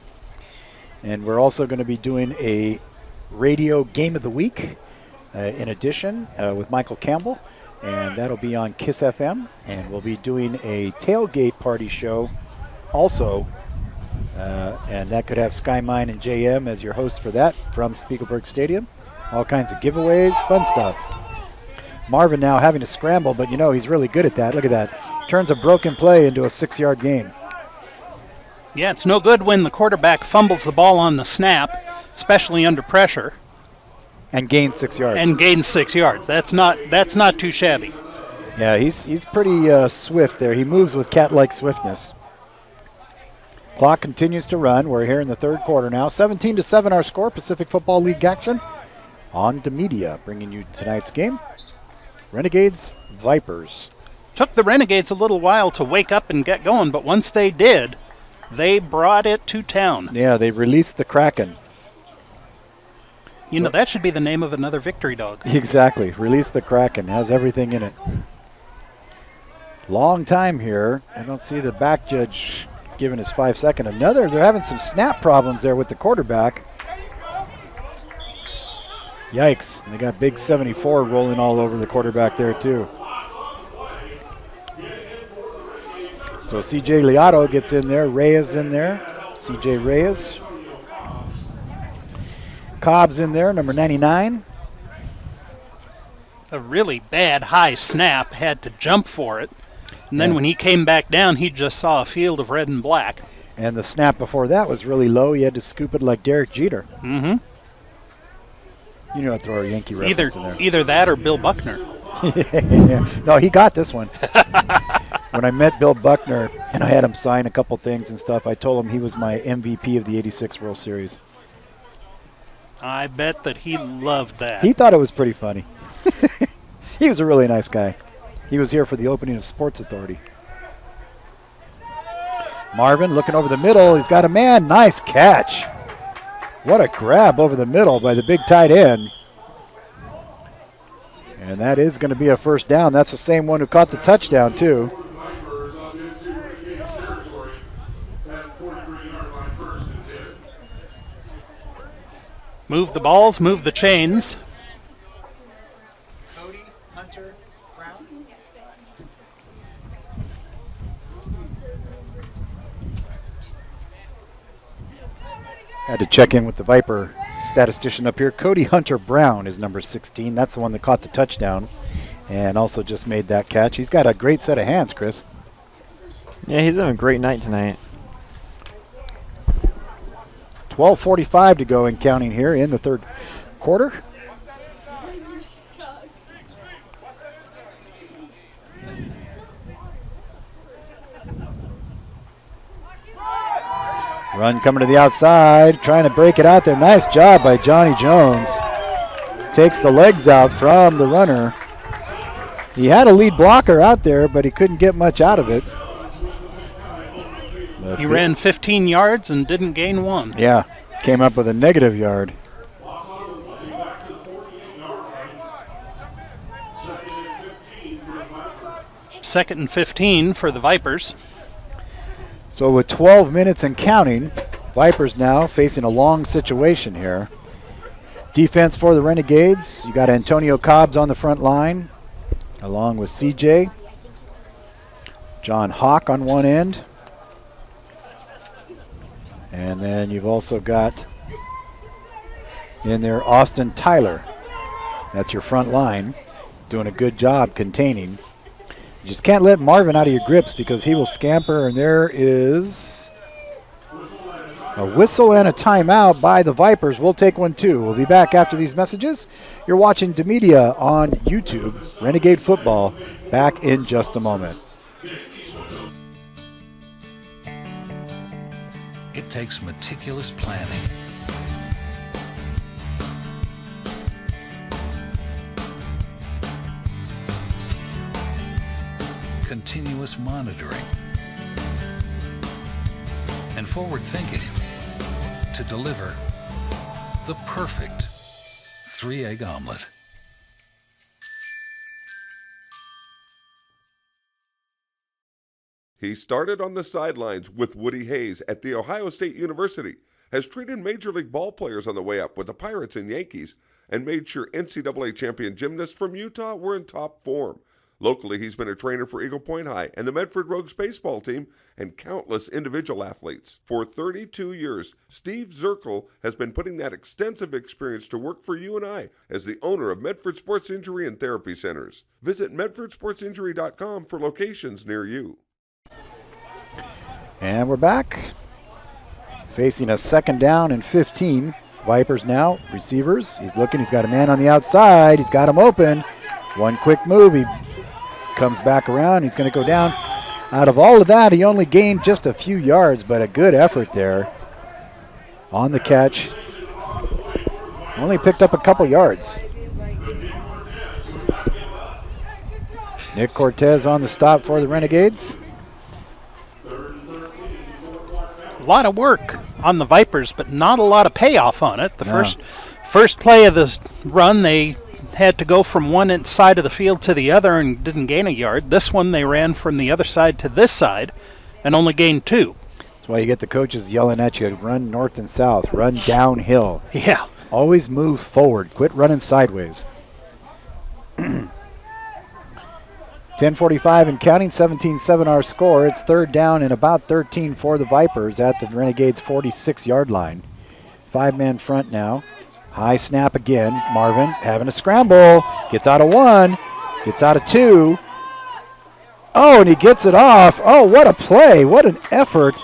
And we're also going to be doing a radio game of the week in addition with Michael Campbell. And that'll be on KISS FM. And we'll be doing a tailgate party show also. And that could have Sky Mine and JM as your hosts for that from Spiegelberg Stadium. All kinds of giveaways, fun stuff. Marvin now having to scramble, but he's really good at that. Look at that. Turns a broken play into a 6-yard gain. Yeah, it's no good when the quarterback fumbles the ball on the snap, especially under pressure. And gains 6 yards. That's not too shabby. Yeah, he's pretty swift there. He moves with cat-like swiftness. Clock continues to run. We're here in the third quarter now. 17-7 our score. Pacific Football League action on DaMedia, bringing you tonight's game. Renegades, Vipers. Took the Renegades a little while to wake up and get going, but once they did, they brought it to town. Yeah, they released the Kraken. That should be the name of another victory dog. Exactly. Release the Kraken. Has everything in it. Long time here. I don't see the back judge giving his 5-second. They're having some snap problems there with the quarterback. Yikes. They got big 74 rolling all over the quarterback there too. So CJ Liato gets in there. Reyes in there. CJ Reyes. Cobb's in there, number 99. A really bad high snap, had to jump for it. And then when he came back down, he just saw a field of red and black. And the snap before that was really low. He had to scoop it like Derek Jeter. Mm-hmm. You know, throw a Yankee reference in there. Either that or Bill Buckner. Yeah. No, he got this one. When I met Bill Buckner and I had him sign a couple things and stuff, I told him he was my MVP of the '86 World Series. I bet that he loved that. He thought it was pretty funny. He was a really nice guy. He was here for the opening of Sports Authority. Marvin looking over the middle. He's got a man. Nice catch. What a grab over the middle by the big tight end. And that is going to be a first down. That's the same one who caught the touchdown, too. Move the balls, move the chains. Cody Hunter Brown. Had to check in with the Viper statistician up here. Cody Hunter Brown is number 16. That's the one that caught the touchdown and also just made that catch. He's got a great set of hands, Chris. Yeah, he's having a great night tonight. 12:45 to go and counting here in the third quarter. Run coming to the outside, trying to break it out there. Nice job by Johnny Jones. Takes the legs out from the runner. He had a lead blocker out there, but he couldn't get much out of it. But he ran 15 yards and didn't gain one. Yeah, came up with a negative yard. Second and 15 for the Vipers. So with 12 minutes and counting, Vipers now facing a long situation here. Defense for the Renegades. You got Antonio Cobbs on the front line, along with CJ. John Hawk on one end. And then you've also got in there Austin Tyler. That's your front line, doing a good job containing. You just can't let Marvin out of your grips because he will scamper, and there is a whistle and a timeout by the Vipers. We'll take one too. We'll be back after these messages. You're watching DaMedia on YouTube. Renegade Football, back in just a moment. It takes meticulous planning, continuous monitoring, and forward thinking to deliver the perfect 3-egg omelet. He started on the sidelines with Woody Hayes at The Ohio State University, has treated Major League ball players on the way up with the Pirates and Yankees, and made sure NCAA champion gymnasts from Utah were in top form. Locally, he's been a trainer for Eagle Point High and the Medford Rogues baseball team and countless individual athletes. For 32 years, Steve Zirkle has been putting that extensive experience to work for you and I as the owner of Medford Sports Injury and Therapy Centers. Visit medfordsportsinjury.com for locations near you. And we're back. Facing a second down and 15. Vipers now, receivers. He's looking, he's got a man on the outside. He's got him open. One quick move, he comes back around. He's going to go down. Out of all of that, he only gained just a few yards, but a good effort there on the catch. Only picked up a couple yards. Nick Cortez on the stop for the Renegades. A lot of work on the Vipers, but not a lot of payoff on it. The first play of this run, they had to go from one side of the field to the other and didn't gain a yard. This one, they ran from the other side to this side and only gained 2. That's why you get the coaches yelling at you, run north and south, run downhill. Yeah. Always move forward. Quit running sideways. 10:45 and counting, 17-7 our score. It's third down and about 13 for the Vipers at the Renegades' 46-yard line. 5-man front now. High snap again. Marvin having a scramble. Gets out of 1. Gets out of 2. Oh, and he gets it off. Oh, what a play. What an effort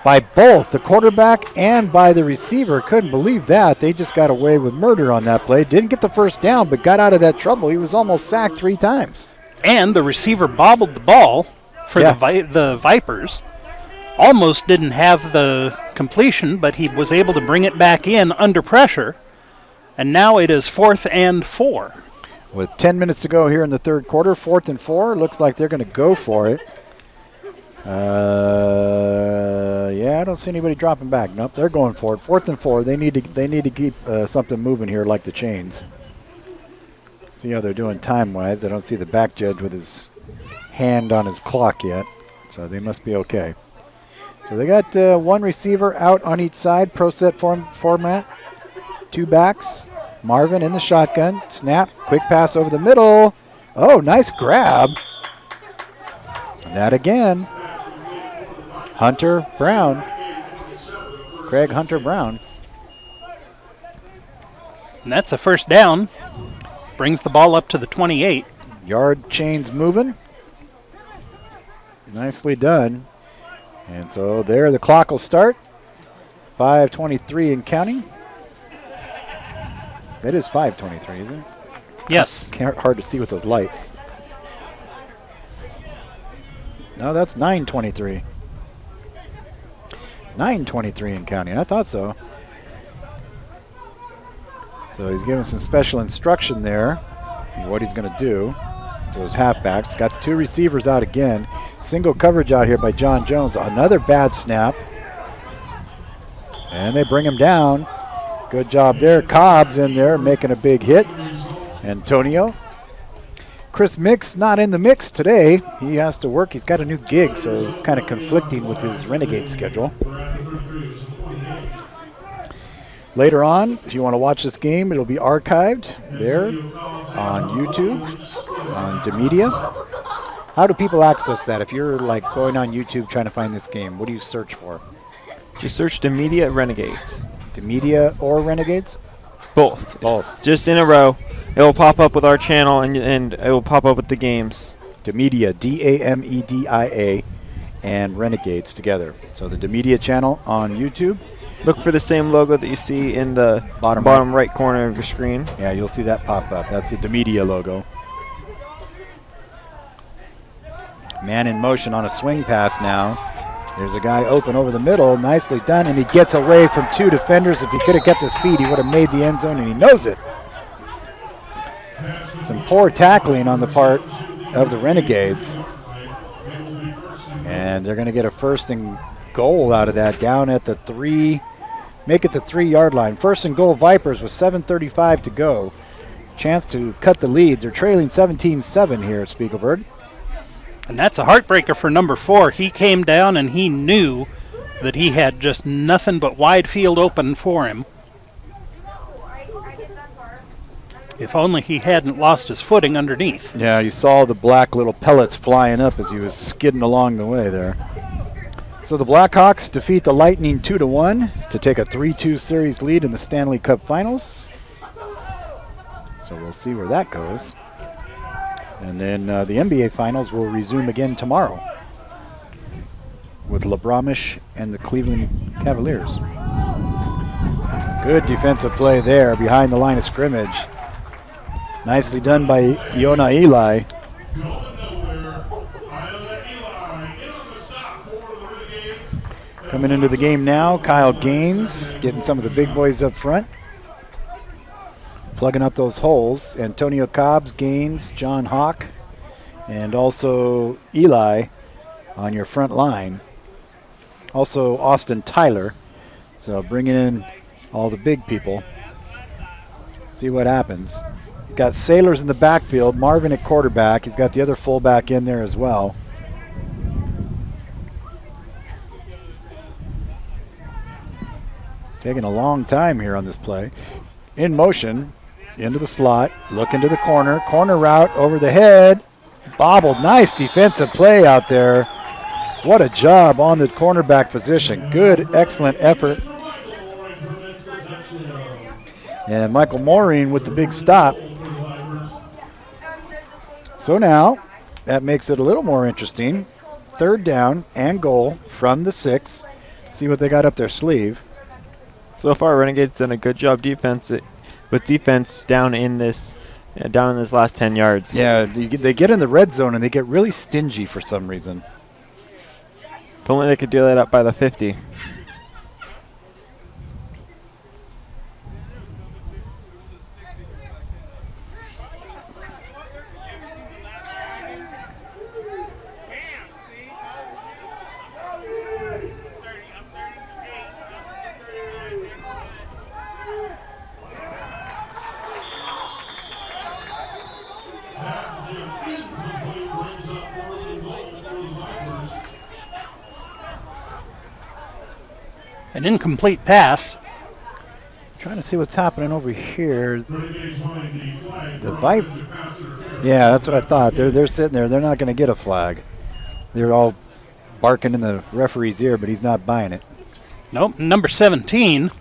by both the quarterback and by the receiver. Couldn't believe that. They just got away with murder on that play. Didn't get the first down, but got out of that trouble. He was almost sacked 3 times. And the receiver bobbled the ball for the Vipers. Almost didn't have the completion, but he was able to bring it back in under pressure. And now it is 4th and 4. With 10 minutes to go here in the third quarter, 4th and 4. Looks like they're going to go for it. Yeah, I don't see anybody dropping back. Nope, they're going for it. 4th and 4. They need to keep something moving here, like the chains. See how they're doing time-wise. I don't see the back judge with his hand on his clock yet, so they must be okay. So they got one receiver out on each side, pro set format. 2 backs. Marvin in the shotgun. Snap. Quick pass over the middle. Oh, nice grab. And that again. Hunter Brown. Craig Hunter Brown. And that's a first down. Brings the ball up to the 28. Yard chains moving. Nicely done. And so there the clock will start. 5:23 and counting. That is 5:23, isn't it? Yes. Hard to see with those lights. No, that's 9:23. 9:23 and counting. I thought so. So he's giving some special instruction there on what he's going to do to those halfbacks. Got the two receivers out again. Single coverage out here by John Jones. Another bad snap. And they bring him down. Good job there. Cobb's in there making a big hit. Antonio. Chris Mix not in the mix today. He has to work. He's got a new gig, so it's kind of conflicting with his Renegade schedule. Later on, if you want to watch this game, it'll be archived there on YouTube, on DaMedia. How do people access that? If you're like going on YouTube trying to find this game, what do you search for? Just search DaMedia Renegades. DaMedia or Renegades? Both. Both. Just in a row. It will pop up with our channel and it will pop up with the games. DaMedia, D-A-M-E-D-I-A, and Renegades together. So the DaMedia channel on YouTube. Look for the same logo that you see in the bottom right corner of your screen. Yeah, you'll see that pop up. That's the DaMedia logo. Man in motion on a swing pass now. There's a guy open over the middle. Nicely done, and he gets away from two defenders. If he could have kept his feet, he would have made the end zone, and he knows it. Some poor tackling on the part of the Renegades. And they're going to get a first and goal out of that down at the 3, make it the 3-yard line. First and goal Vipers with 7:35 to go. Chance to cut the lead. They're trailing 17-7 here at Spiegelberg. And that's a heartbreaker for number 4. He came down and he knew that he had just nothing but wide field open for him. If only he hadn't lost his footing underneath. Yeah, you saw the black little pellets flying up as he was skidding along the way there. So the Blackhawks defeat the Lightning 2-1 to take a 3-2 series lead in the Stanley Cup Finals. So we'll see where that goes. And then the NBA Finals will resume again tomorrow with LeBromish and the Cleveland Cavaliers. Good defensive play there behind the line of scrimmage. Nicely done by Iona Eli. Coming into the game now, Kyle Gaines getting some of the big boys up front. Plugging up those holes. Antonio Cobbs, Gaines, John Hawk, and also Eli on your front line. Also Austin Tyler. So bringing in all the big people. See what happens. He's got Sailors in the backfield, Marvin at quarterback. He's got the other fullback in there as well. Taking a long time here on this play. In motion, into the slot, look into the corner. Corner route over the head. Bobbled. Nice defensive play out there. What a job on the cornerback position. Good, excellent effort. And Michael Maureen with the big stop. So now, that makes it a little more interesting. 3rd down and goal from the 6. See what they got up their sleeve. So far, Renegades done a good job with defense down in this last 10 yards. Yeah, they get in the red zone and they get really stingy for some reason. If only they could do that up by the 50. An incomplete pass. Trying to see what's happening over here. The Vipe. Yeah, that's what I thought. They're sitting there. They're not going to get a flag. They're all barking in the referee's ear, but he's not buying it. Nope, number 17,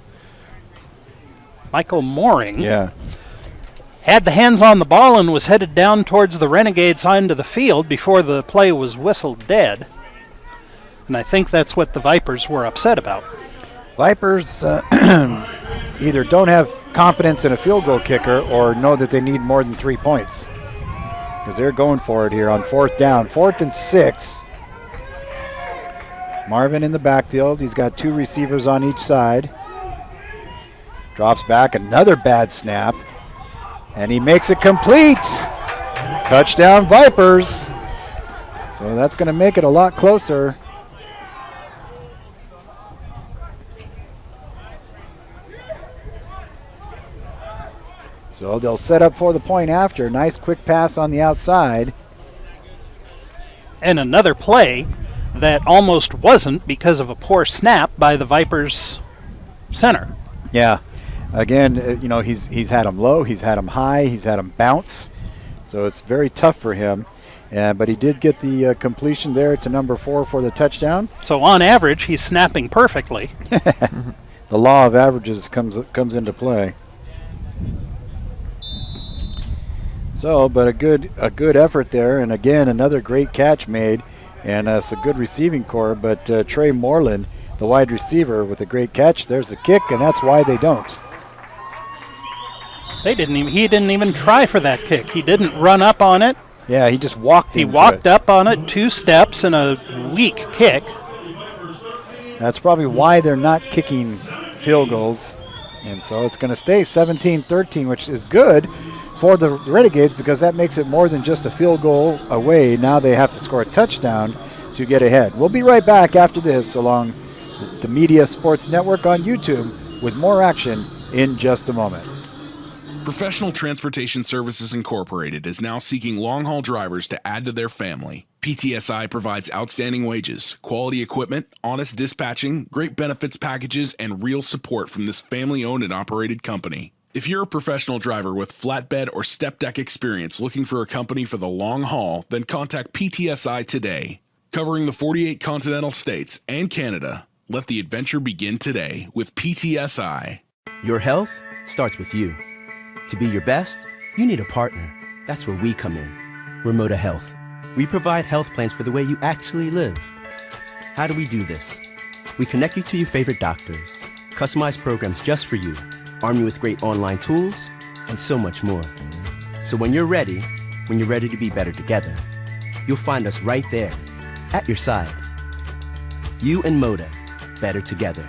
Michael Mooring. Yeah. Had the hands on the ball and was headed down towards the Renegades onto the field before the play was whistled dead. And I think that's what the Vipers were upset about. Vipers either don't have confidence in a field goal kicker or know that they need more than 3 points. Because they're going for it here on 4th down. 4th and 6. Marvin in the backfield. He's got 2 receivers on each side. Drops back, another bad snap. And he makes it complete. Touchdown Vipers. So that's going to make it a lot closer. So they'll set up for the point after. Nice quick pass on the outside. And another play that almost wasn't because of a poor snap by the Vipers center. Yeah. Again, you know, he's had him low, he's had him high, he's had him bounce. So it's very tough for him. But he did get the completion there to number 4 for the touchdown. So on average, he's snapping perfectly. The law of averages comes into play. So, but a good effort there, and again another great catch made, and it's a good receiving core. But Trey Moreland, the wide receiver, with a great catch. There's the kick, and that's why they don't. He didn't even try for that kick. He didn't run up on it. Yeah, he just walked. He walked up on it 2 steps and a weak kick. That's probably why they're not kicking field goals, and so it's going to stay 17-13, which is good for the Renegades because that makes it more than just a field goal away. Now they have to score a touchdown to get ahead. We'll be right back after this along the DaMedia Sports Network on YouTube with more action in just a moment. Professional Transportation Services Incorporated is now seeking long-haul drivers to add to their family. PTSI provides outstanding wages, quality equipment, honest dispatching, great benefits packages, and real support from this family-owned and operated company. If you're a professional driver with flatbed or step deck experience looking for a company for the long haul, then contact PTSI today. Covering the 48 continental states and Canada, let the adventure begin today with PTSI. Your health starts with you. To be your best, you need a partner. That's where we come in. Remote Health. We provide health plans for the way you actually live. How do we do this? We connect you to your favorite doctors, customize programs just for you, arm you with great online tools, and so much more. So when you're ready to be better together, you'll find us right there, at your side. You and Moda, better together.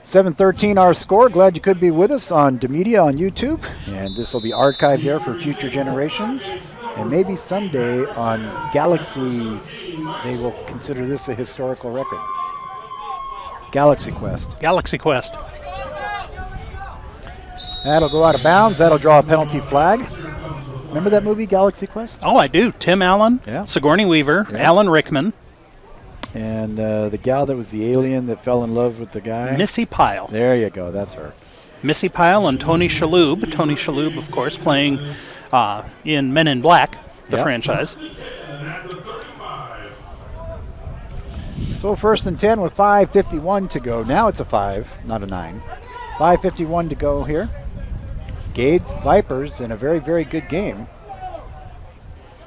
$7:13 our score. Glad you could be with us on DaMedia on YouTube, and this will be archived there for future generations. And maybe someday on Galaxy, they will consider this a historical record. Galaxy Quest. Galaxy Quest. That'll go out of bounds. That'll draw a penalty flag. Remember that movie, Galaxy Quest? Oh, I do. Tim Allen, yeah. Sigourney Weaver, yeah. Alan Rickman. And the gal that was the alien that fell in love with the guy? Missy Pyle. There you go. That's her. Missy Pyle and Tony Shalhoub. Tony Shalhoub, of course, playing in Men in Black, the franchise. So 1st and 10 with 5:51 to go. Now it's a 5, not a 9. 5:51 to go here. Gades Vipers in a very, very good game.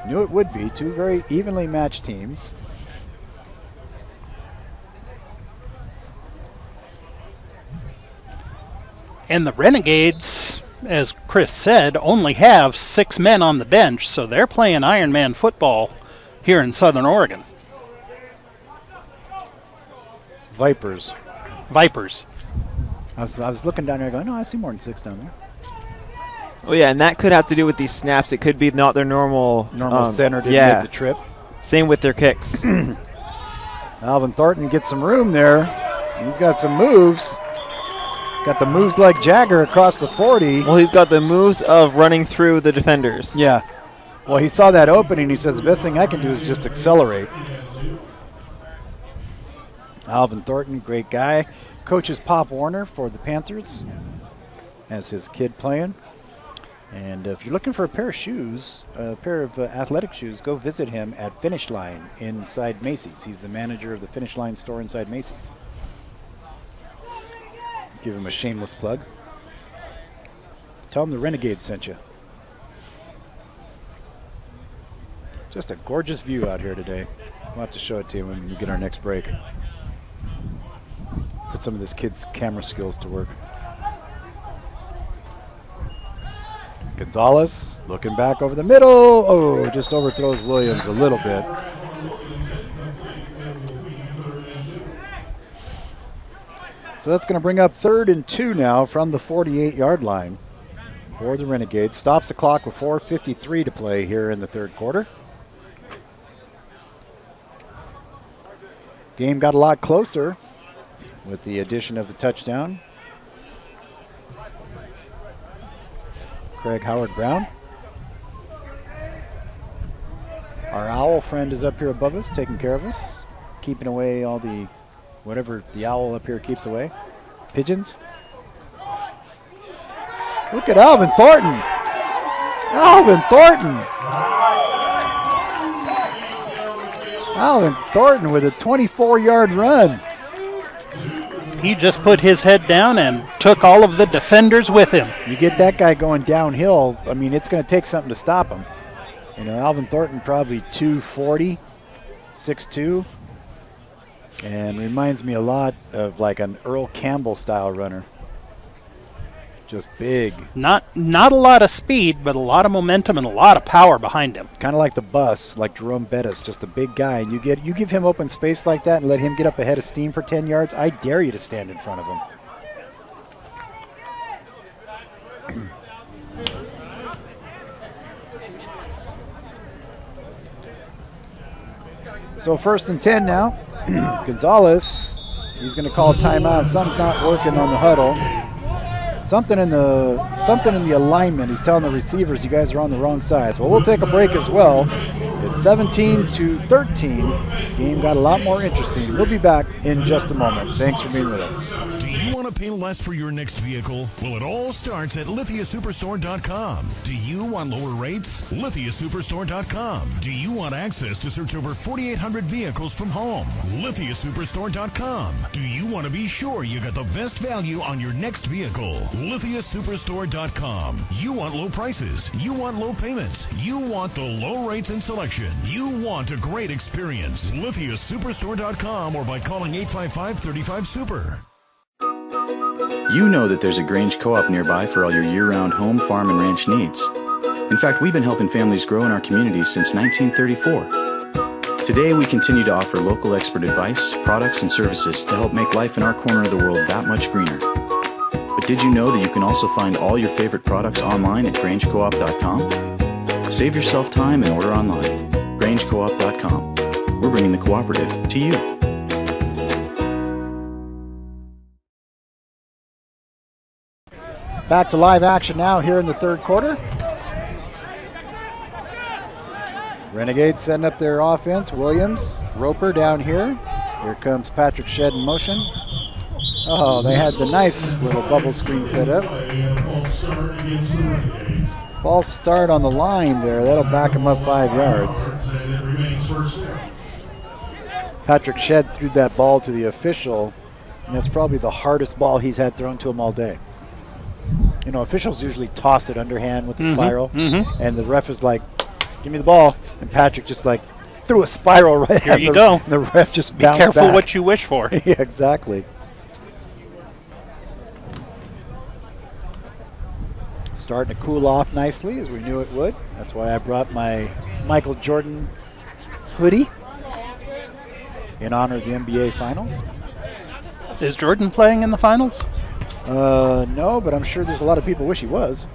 Knew it would be. 2 very evenly matched teams. And the Renegades, as Chris said, only have 6 men on the bench, so they're playing Iron Man football here in Southern Oregon. Vipers. I was looking down there going, no, I see more than 6 down there. Oh yeah, and that could have to do with these snaps. It could be not their normal center didn't make the trip. Same with their kicks. Alvin Thornton gets some room there. He's got some moves. Got the moves like Jagger across the 40. Well, he's got the moves of running through the defenders. Yeah. Well, he saw that opening. He says, the best thing I can do is just accelerate. Alvin Thornton, great guy. Coaches Pop Warner for the Panthers as his kid playing. And if you're looking for a pair of shoes, a pair of athletic shoes, go visit him at Finish Line inside Macy's. He's the manager of the Finish Line store inside Macy's. Give him a shameless plug. Tell him the Renegades sent you. Just a gorgeous view out here today. We'll have to show it to you when we get our next break. Put some of this kid's camera skills to work. Gonzalez looking back over the middle. Oh, just overthrows Williams a little bit. So that's going to bring up 3rd and 2 now from the 48-yard line for the Renegades. Stops the clock with 4:53 to play here in the 3rd quarter. Game got a lot closer with the addition of the touchdown. Craig Howard-Brown. Our owl friend is up here above us, taking care of us, keeping away all the, whatever the owl up here keeps away. Pigeons. Look at Alvin Thornton. Alvin Thornton. Alvin Thornton with a 24-yard run. He just put his head down and took all of the defenders with him. You get that guy going downhill, I mean, it's going to take something to stop him. You know, Alvin Thornton probably 240, 6'2", and reminds me a lot of like an Earl Campbell style runner. Just big. Not a lot of speed, but a lot of momentum and a lot of power behind him. Kind of like the bus, like Jerome Bettis, just a big guy. And you give him open space like that and let him get up ahead of steam for 10 yards, I dare you to stand in front of him. So 1st and 10 now. Gonzalez, he's going to call timeout. Something's not working on the huddle. Something in the alignment. He's telling the receivers, you guys are on the wrong sides. Well, we'll take a break as well. It's 17-13. Game got a lot more interesting. We'll be back in just a moment. Thanks for being with us. Do you want to pay less for your next vehicle? Well, it all starts at lithiasuperstore.com. Do you want lower rates? lithiasuperstore.com. Do you want access to search over 4,800 vehicles from home? lithiasuperstore.com. Do you want to be sure you got the best value on your next vehicle? lithiasuperstore.com. You want low prices. You want low payments. You want the low rates and selection. You want a great experience. lithiasuperstore.com or by calling 855-35-SUPER. You know that there's a Grange Co-op nearby for all your year-round home, farm, and ranch needs. In fact, we've been helping families grow in our communities since 1934. Today, we continue to offer local expert advice, products, and services to help make life in our corner of the world that much greener. But did you know that you can also find all your favorite products online at GrangeCoop.com? Save yourself time and order online. GrangeCoop.com. We're bringing the cooperative to you. Back to live action now here in the 3rd quarter. Renegades setting up their offense. Williams, Roper down here. Here comes Patrick Shedd in motion. Oh, they had the nicest little bubble screen set up. False start on the line there. That'll back him up 5 yards. Patrick Shedd threw that ball to the official, and that's probably the hardest ball he's had thrown to him all day. You know, officials usually toss it underhand with the spiral, and the ref is like, give me the ball. And Patrick just like threw a spiral right Here at you the, go. and the ref just Be bounced careful back. what you wish for. Yeah, exactly. Starting to cool off nicely, as we knew it would. That's why I brought my Michael Jordan hoodie in honor of the NBA Finals. Is Jordan playing in the finals? No, but I'm sure there's a lot of people wish he was.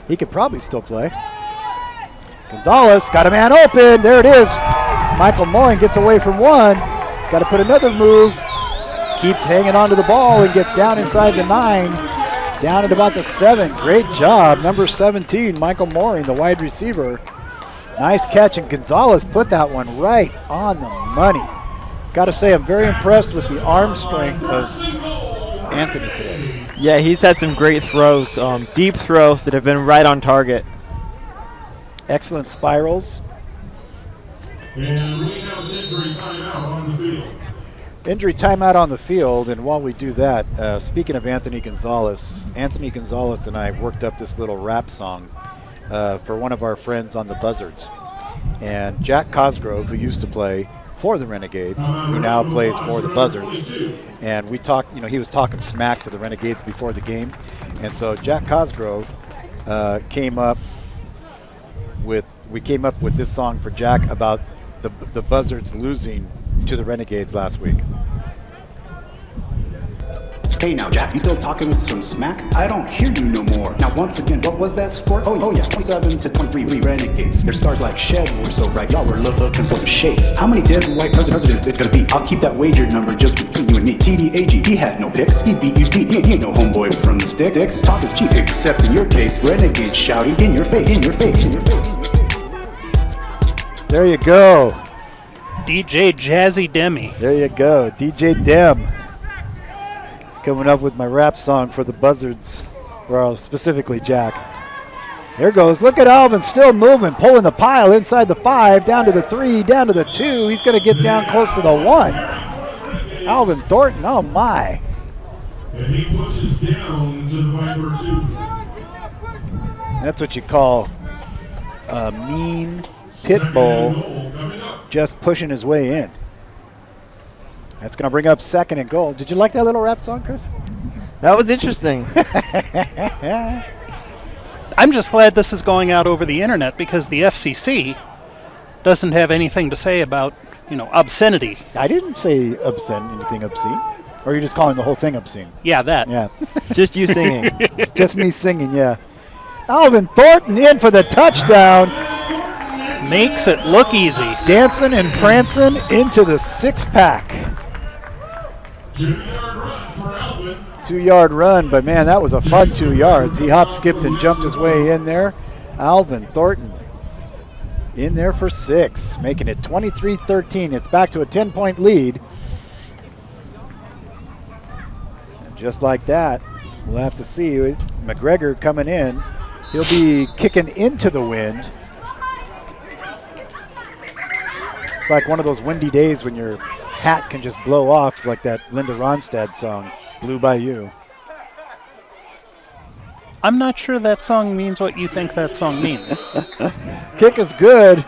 He could probably still play. Gonzalez got a man open. There it is. Michael Morin gets away from one. Got to put another move. Keeps hanging onto the ball and gets down inside the 9. Down at about the 7. Great job. Number 17, Michael Morin, the wide receiver. Nice catch, and Gonzalez put that one right on the money. Got to say, I'm very impressed with the arm strength of Anthony today. Yeah, he's had some great throws, deep throws that have been right on target. Excellent spirals. And we have an injury timeout on the field. Injury timeout on the field, and while we do that, speaking of Anthony Gonzalez and I worked up this little rap song for one of our friends on the Buzzards. And Jack Cosgrove, who used to play for the Renegades, who now plays for the Buzzards, and we talked, he was talking smack to the Renegades before the game, and so Jack Cosgrove came up with this song for Jack about the Buzzards losing to the Renegades last week. Hey now, Jack, you still talking some smack? I don't hear you no more. Now, once again, what was that score? Oh yeah, 27 to 23 Renegades. Their stars like shed were so bright, y'all were looking for some shades. How many dead white presidents it gonna be? I'll keep that wager number just between you and me. TDAG, he had no picks. He beat you deep. He ain't no homeboy from the sticks. Talk is cheap, except in your case. Renegades shouting in your face. In your face. In your face. There you go. DJ Jazzy Demi. There you go, DJ Dem. Coming up with my rap song for the Buzzards, well, specifically Jack. There goes. Look at Alvin still moving, pulling the pile inside the 5, down to the 3, down to the 2. He's going to get down close to the 1. Alvin Thornton, oh my. And he pushes down to the Viper 2. That's what you call a mean pit bull just pushing his way in. That's going to bring up 2nd and goal. Did you like that little rap song, Chris? That was interesting. I'm just glad this is going out over the internet because the FCC doesn't have anything to say about, obscenity. I didn't say anything obscene. Or you're just calling the whole thing obscene? Yeah, that. Yeah. Just you singing. Just me singing, yeah. Alvin Thornton in for the touchdown. Makes it look easy. Dancing and prancing into the 6-pack. 2-yard run for Alvin. 2-yard run, but man, that was a fun 2 yards. He hop, skipped, and jumped his way in there. Alvin Thornton in there for 6, making it 23-13. It's back to a 10-point lead. And just like that, we'll have to see McGregor coming in. He'll be kicking into the wind. It's like one of those windy days when your hat can just blow off, like that Linda Ronstadt song, Blue by You. I'm not sure that song means what you think that song means. Kick is good,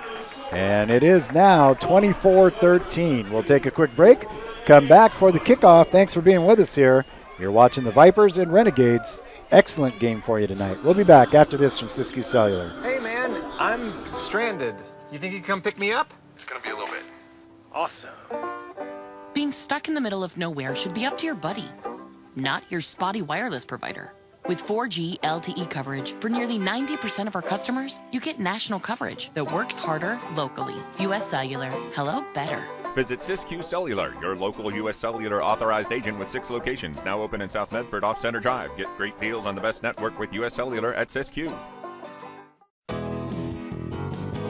and it is now 24-13. We'll take a quick break, come back for the kickoff. Thanks for being with us here. You're watching the Vipers and Renegades. Excellent game for you tonight. We'll be back after this from Siskiyou Cellular. Hey man, I'm stranded. You think you can come pick me up? It's gonna be a little bit. Awesome. Being stuck in the middle of nowhere should be up to your buddy, not your spotty wireless provider. With 4G LTE coverage for nearly 90% of our customers, you get national coverage that works harder locally. U.S. Cellular. Hello, better. Visit Siskiyou Cellular, your local U.S. Cellular authorized agent with 6 locations, now open in South Medford off Center Drive. Get great deals on the best network with U.S. Cellular at Siskiyou.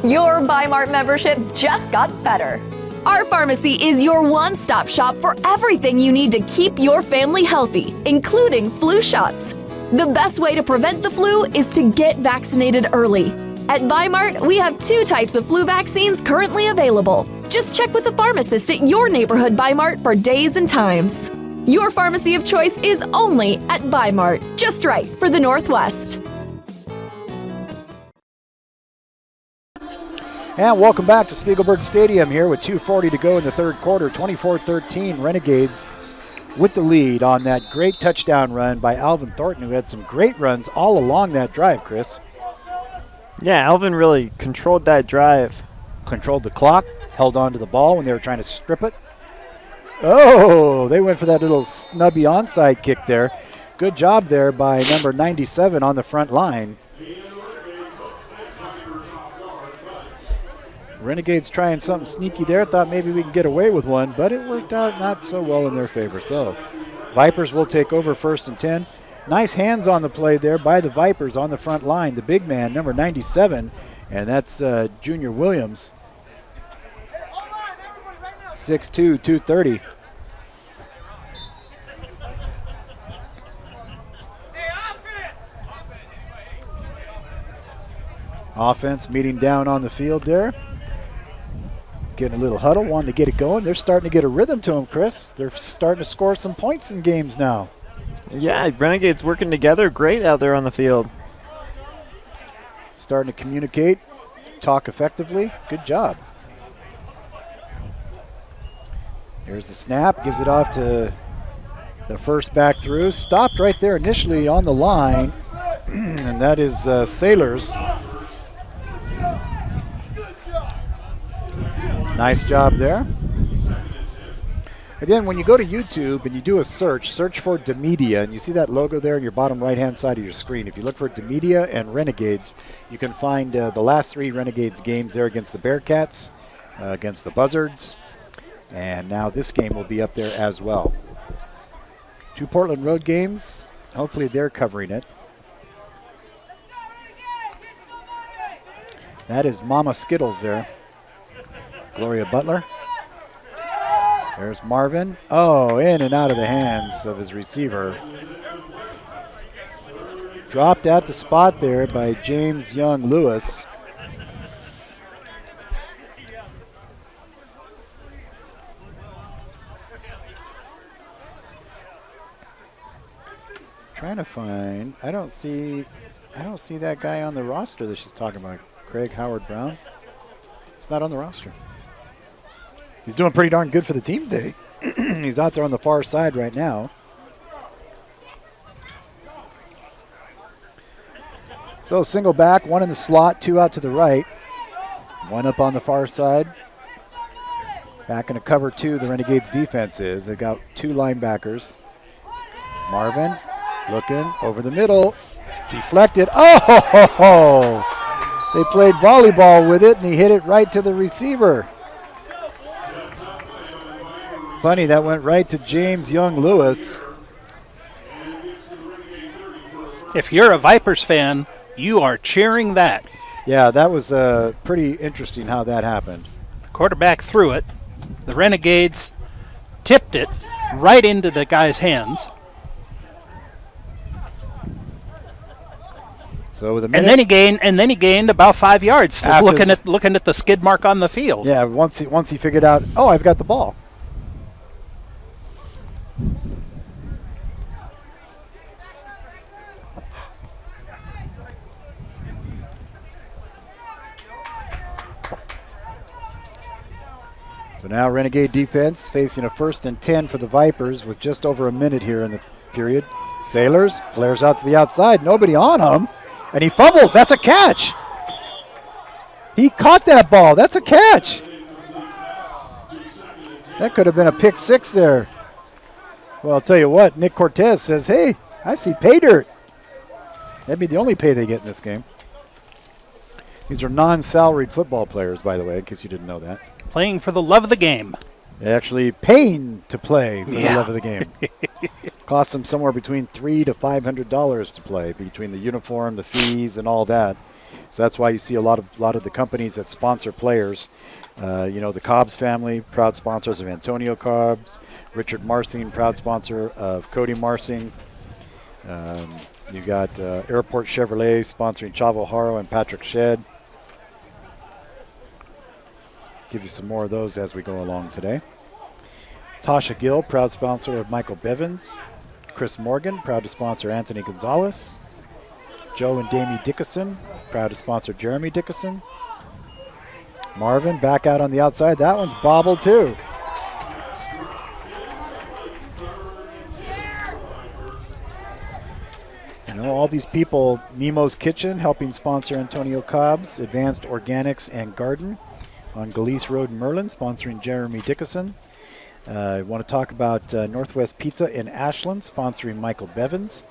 Your Bi-Mart membership just got better. Our pharmacy is your one-stop shop for everything you need to keep your family healthy, including flu shots. The best way to prevent the flu is to get vaccinated early. At Bi-Mart, we have 2 types of flu vaccines currently available. Just check with the pharmacist at your neighborhood Bi-Mart for days and times. Your pharmacy of choice is only at Bi-Mart, just right for the Northwest. And welcome back to Spiegelberg Stadium here with 2:40 to go in the third quarter. 24-13 Renegades with the lead on that great touchdown run by Alvin Thornton, who had some great runs all along that drive, Chris. Yeah, Alvin really controlled that drive. Controlled the clock, held on to the ball when they were trying to strip it. Oh, they went for that little snubby onside kick there. Good job there by number 97 on the front line. Renegades trying something sneaky there. Thought maybe we can get away with one, but it worked out not so well in their favor. So Vipers will take over 1st and 10. Nice hands on the play there by the Vipers on the front line. The big man, number 97, and that's Junior Williams. 6'2", 230. Offense meeting down on the field there. Getting a little huddle, wanting to get it going. They're starting to get a rhythm to them, Chris. They're starting to score some points in games now. Yeah, Renegades working together great out there on the field. Starting to communicate, talk effectively. Good job. Here's the snap, gives it off to the first back through. Stopped right there initially on the line, and that is Sailors. Nice job there. Again, when you go to YouTube and you do a search for DaMedia, and you see that logo there in your bottom right-hand side of your screen. If you look for DaMedia and Renegades, you can find the last 3 Renegades games there against the Bearcats, against the Buzzards, and now this game will be up there as well. 2 Portland road games. Hopefully they're covering it. That is Mama Skittles there. Gloria Butler. There's Marvin. Oh, in and out of the hands of his receiver. Dropped at the spot there by James Young Lewis. Trying to find, I don't see that guy on the roster that she's talking about. Craig Howard Brown. He's not on the roster. He's doing pretty darn good for the team today. He's out there on the far side right now. So single back, 1 in the slot, 2 out to the right. 1 up on the far side. Back in a cover 2, the Renegades defense is. They've got 2 linebackers. Marvin looking over the middle. Deflected. Oh! They played volleyball with it, and he hit it right to the receiver. Funny, that went right to James Young Lewis. If you're a Vipers fan, you are cheering that. Yeah, that was pretty interesting how that happened. Quarterback threw it. The Renegades tipped it right into the guy's hands. So with a minute, and then he gained about 5 yards, looking at the skid mark on the field. Yeah, once he figured out, oh, I've got the ball. So now Renegade defense facing a 1st and 10 for the Vipers with just over a minute here in the period. Sailors flares out to the outside, nobody on him, and he fumbles. That's a catch. He caught that ball. That's a catch. That could have been a pick 6 there. Well, I'll tell you what, Nick Cortez says, hey, I see pay dirt. That'd be the only pay they get in this game. These are non-salaried football players, by the way, in case you didn't know that. Playing for the love of the game. They're actually paying to play for the love of the game. Costs them somewhere between $300 to $500 to play, between the uniform, the fees, and all that. So that's why you see a lot of the companies that sponsor players. The Cobbs family, proud sponsors of Antonio Cobbs. Richard Marsing, proud sponsor of Cody Marsing. You got Airport Chevrolet sponsoring Chavo Haro and Patrick Shedd. Give you some more of those as we go along today. Tasha Gill, proud sponsor of Michael Bevins. Chris Morgan, proud to sponsor Anthony Gonzalez. Joe and Damie Dickinson, proud to sponsor Jeremy Dickinson. Marvin back out on the outside. That one's bobbled too. All these people, Nemo's Kitchen helping sponsor Antonio Cobbs, Advanced Organics and Garden on Galeese Road in Merlin, sponsoring Jeremy Dickinson. I want to talk about Northwest Pizza in Ashland, sponsoring Michael Bevins.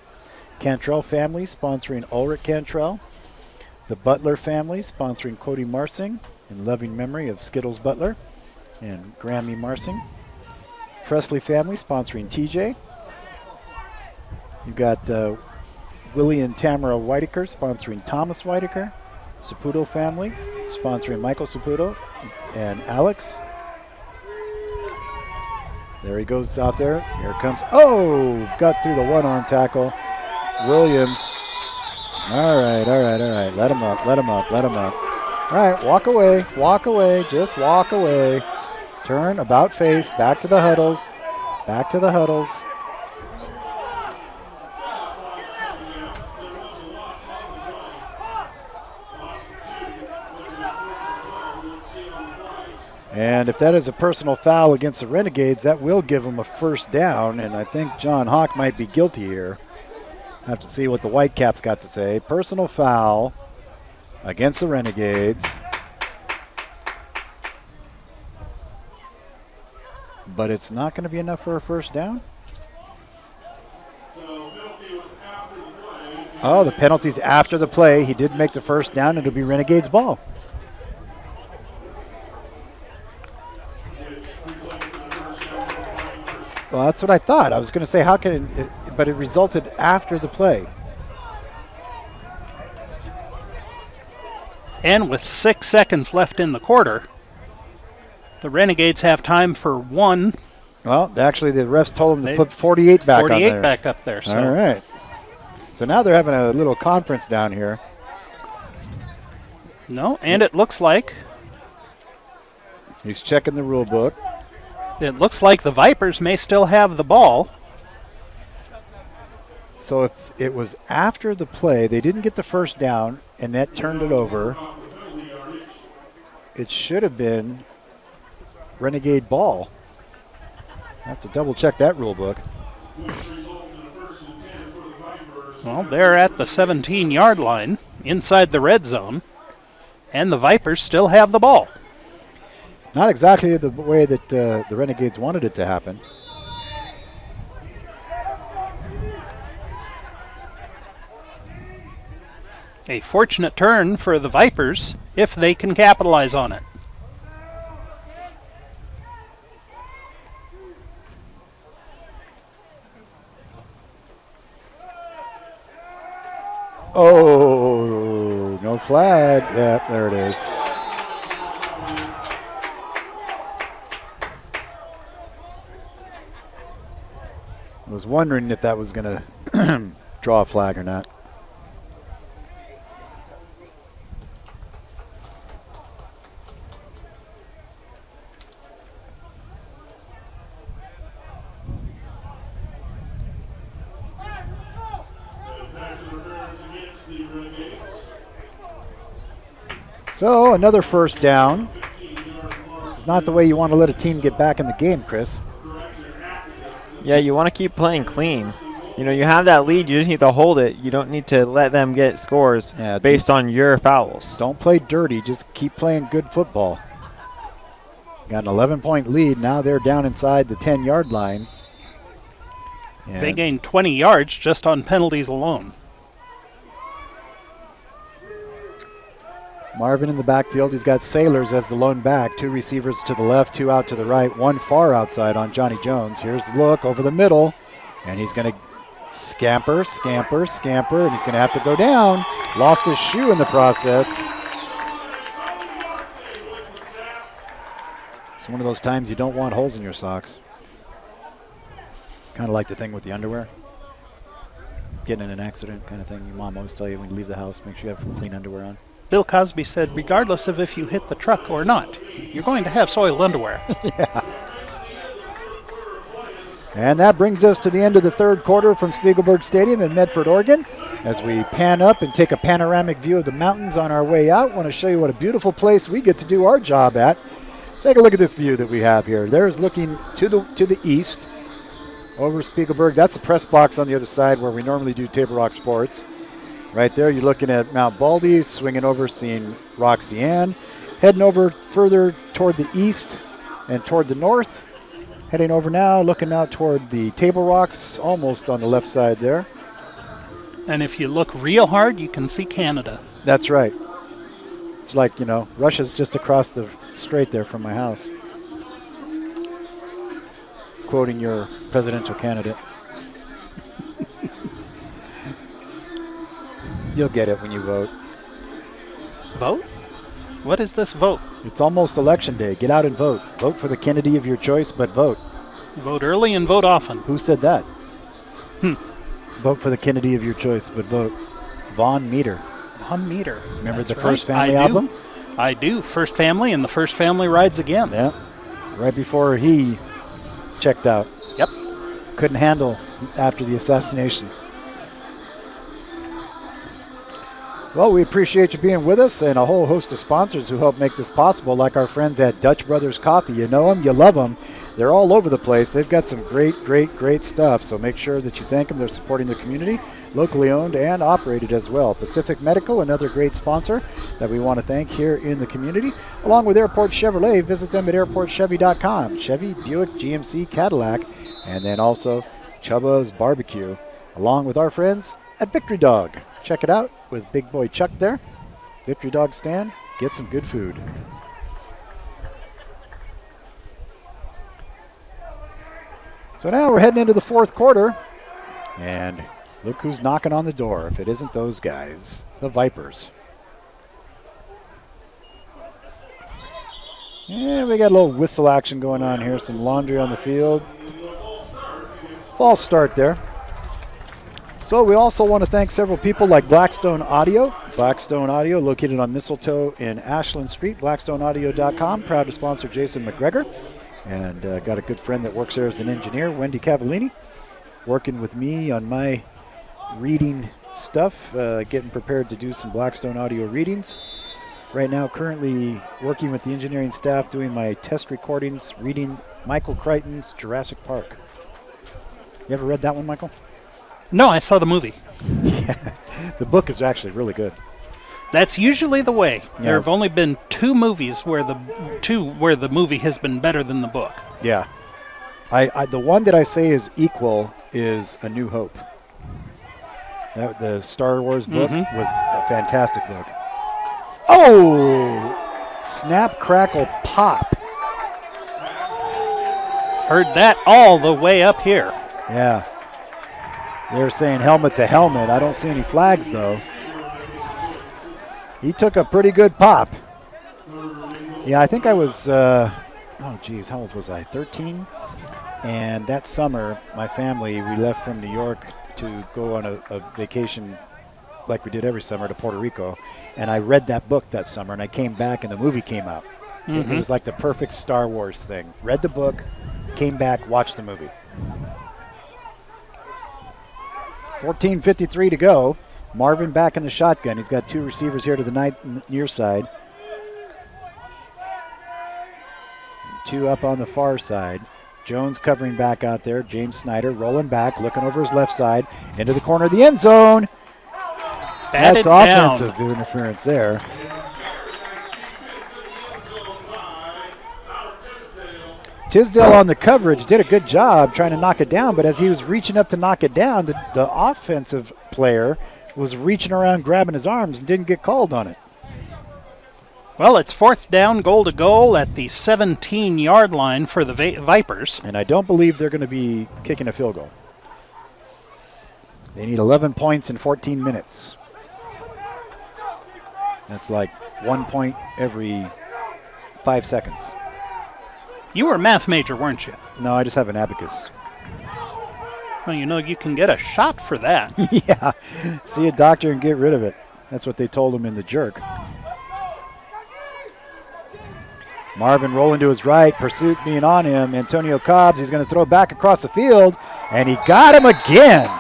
Cantrell family, sponsoring Ulrich Cantrell. The Butler family, sponsoring Cody Marsing, in loving memory of Skittles Butler and Grammy Marsing. Presley family, sponsoring TJ. You've got Willie and Tamara Whitaker, sponsoring Thomas Whitaker. Saputo family, sponsoring Michael Saputo and Alex. There he goes out there. Here it comes. Oh, got through the one-arm tackle. Williams All right. Let him up. All right, walk away, just walk away. Turn, about face, back to the huddles. And if that is a personal foul against the Renegades, that will give them a first down, and I think John Hawk might be guilty here. Have to see what the Whitecaps got to say. Personal foul against the Renegades. But it's not going to be enough for a first down. Oh, the penalty's after the play. He did make the first down. It'll be Renegades ball. Well, that's what I thought. I was going to say, how can it, but it resulted after the play. And with 6 seconds left in the quarter, the Renegades have time for one. Well, actually, the refs told them to put 48 back on there. 48 back up there. So. All right. So now they're having a little conference down here. No, and it looks like he's checking the rule book. It looks like the Vipers may still have the ball. So if it was after the play, they didn't get the first down, and that turned it over. It should have been Renegade ball. I have to double check that rule book. Well, they're at the 17-yard line inside the red zone, and the Vipers still have the ball. Not exactly the way that the Renegades wanted it to happen. A fortunate turn for the Vipers if they can capitalize on it. Oh, no flag. Yep, there it is. I was wondering if that was going to draw a flag or not. So another first down. This is not the way you want to let a team get back in the game, Chris. Yeah, you want to keep playing clean. You know, you have that lead, you just need to hold it. You don't need to let them get scores based on your fouls. Don't play dirty, just keep playing good football. Got an 11-point lead, now they're down inside the 10-yard line. And they gained 20 yards just on penalties alone. Marvin in the backfield, he's got Sailors as the lone back. 2 receivers to the left, 2 out to the right, 1 far outside on Johnny Jones. Here's the look over the middle, and he's going to scamper, and he's going to have to go down. Lost his shoe in the process. It's one of those times you don't want holes in your socks. Kind of like the thing with the underwear. Getting in an accident kind of thing. Your mom always tell you when you leave the house, make sure you have clean underwear on. Bill Cosby said, regardless of if you hit the truck or not, you're going to have soiled underwear. Yeah. And that brings us to the end of the third quarter from Spiegelberg Stadium in Medford, Oregon. As we pan up and take a panoramic view of the mountains on our way out, I want to show you what a beautiful place we get to do our job at. Take a look at this view that we have here. There's looking to the east over Spiegelberg. That's the press box on the other side where we normally do Table Rock Sports. Right there, you're looking at Mount Baldy, swinging over, seeing Roxy Ann. Heading over further toward the east and toward the north. Heading over now, looking out toward the Table Rocks, almost on the left side there. And if you look real hard, you can see Canada. That's right. It's like, you know, Russia's just across the strait there from my house. Quoting your presidential candidate. You'll get it when you vote. Vote? What is this vote? It's almost election day. Get out and vote. Vote for the Kennedy of your choice, but vote. Vote early and vote often. Who said that? Vote for the Kennedy of your choice, but vote. Von Meter. Von Meter. Remember That's the First right. Family album? I do. First Family and the First Family Rides Again. Yeah. Right before he checked out. Yep. Couldn't handle after the assassination. Well, we appreciate you being with us and a whole host of sponsors who help make this possible, like our friends at Dutch Brothers Coffee. You know them, you love them. They're all over the place. They've got some great stuff, so make sure that you thank them. They're supporting their community, locally owned and operated as well. Pacific Medical, another great sponsor that we want to thank here in the community. Along with Airport Chevrolet, visit them at airportchevy.com. Chevy, Buick, GMC, Cadillac, and then also Chubba's Barbecue, along with our friends at Victory Dog. Check it out with Big Boy Chuck there. Victory Dog stand, get some good food. So now we're heading into the fourth quarter, and look who's knocking on the door if it isn't those guys, the Vipers. Yeah, we got a little whistle action going on here, some laundry on the field. False start there. So we also want to thank several people like Blackstone Audio. Blackstone Audio, located on Mistletoe in Ashland Street, blackstoneaudio.com. Proud to sponsor Jason McGregor. And got a good friend that works there as an engineer, Wendy Cavallini, working with me on my reading stuff, getting prepared to do some Blackstone Audio readings. Right now, currently working with the engineering staff, doing my test recordings, reading Michael Crichton's Jurassic Park. You ever read that one, Michael? No, I saw the movie. Yeah, the book is actually really good. That's usually the way. Yeah. There have only been two movies where the movie has been better than the book. Yeah. The one that I say is equal is A New Hope. The Star Wars book was a fantastic book. Oh! Snap, crackle, pop. Heard that all the way up here. Yeah. They're saying helmet to helmet. I don't see any flags, though. He took a pretty good pop. Yeah, I think I was, how old was I? 13? And that summer, my family, we left from New York to go on a vacation like we did every summer to Puerto Rico. And I read that book that summer, and I came back, and the movie came out. It was like the perfect Star Wars thing. Read the book, came back, watched the movie. 14:53 to go. Marvin back in the shotgun. He's got two receivers here to the near side. Two up on the far side. Jones covering back out there. James Snyder rolling back, looking over his left side, into the corner of the end zone. Batted That's offensive interference there. Tisdale on the coverage did a good job trying to knock it down, but as he was reaching up to knock it down, the offensive player was reaching around grabbing his arms and didn't get called on it. Well, it's fourth down, goal to goal at the 17-yard line for the Vipers. And I don't believe they're going to be kicking a field goal. They need 11 points in 14 minutes. That's like 1 point every 5 seconds. You were a math major, weren't you? No, I just have an abacus. Well, you know, you can get a shot for that. Yeah, see a doctor and get rid of it. That's what they told him in The Jerk. Marvin rolling to his right, pursuit being on him. Antonio Cobbs, he's going to throw back across the field, and he got him again.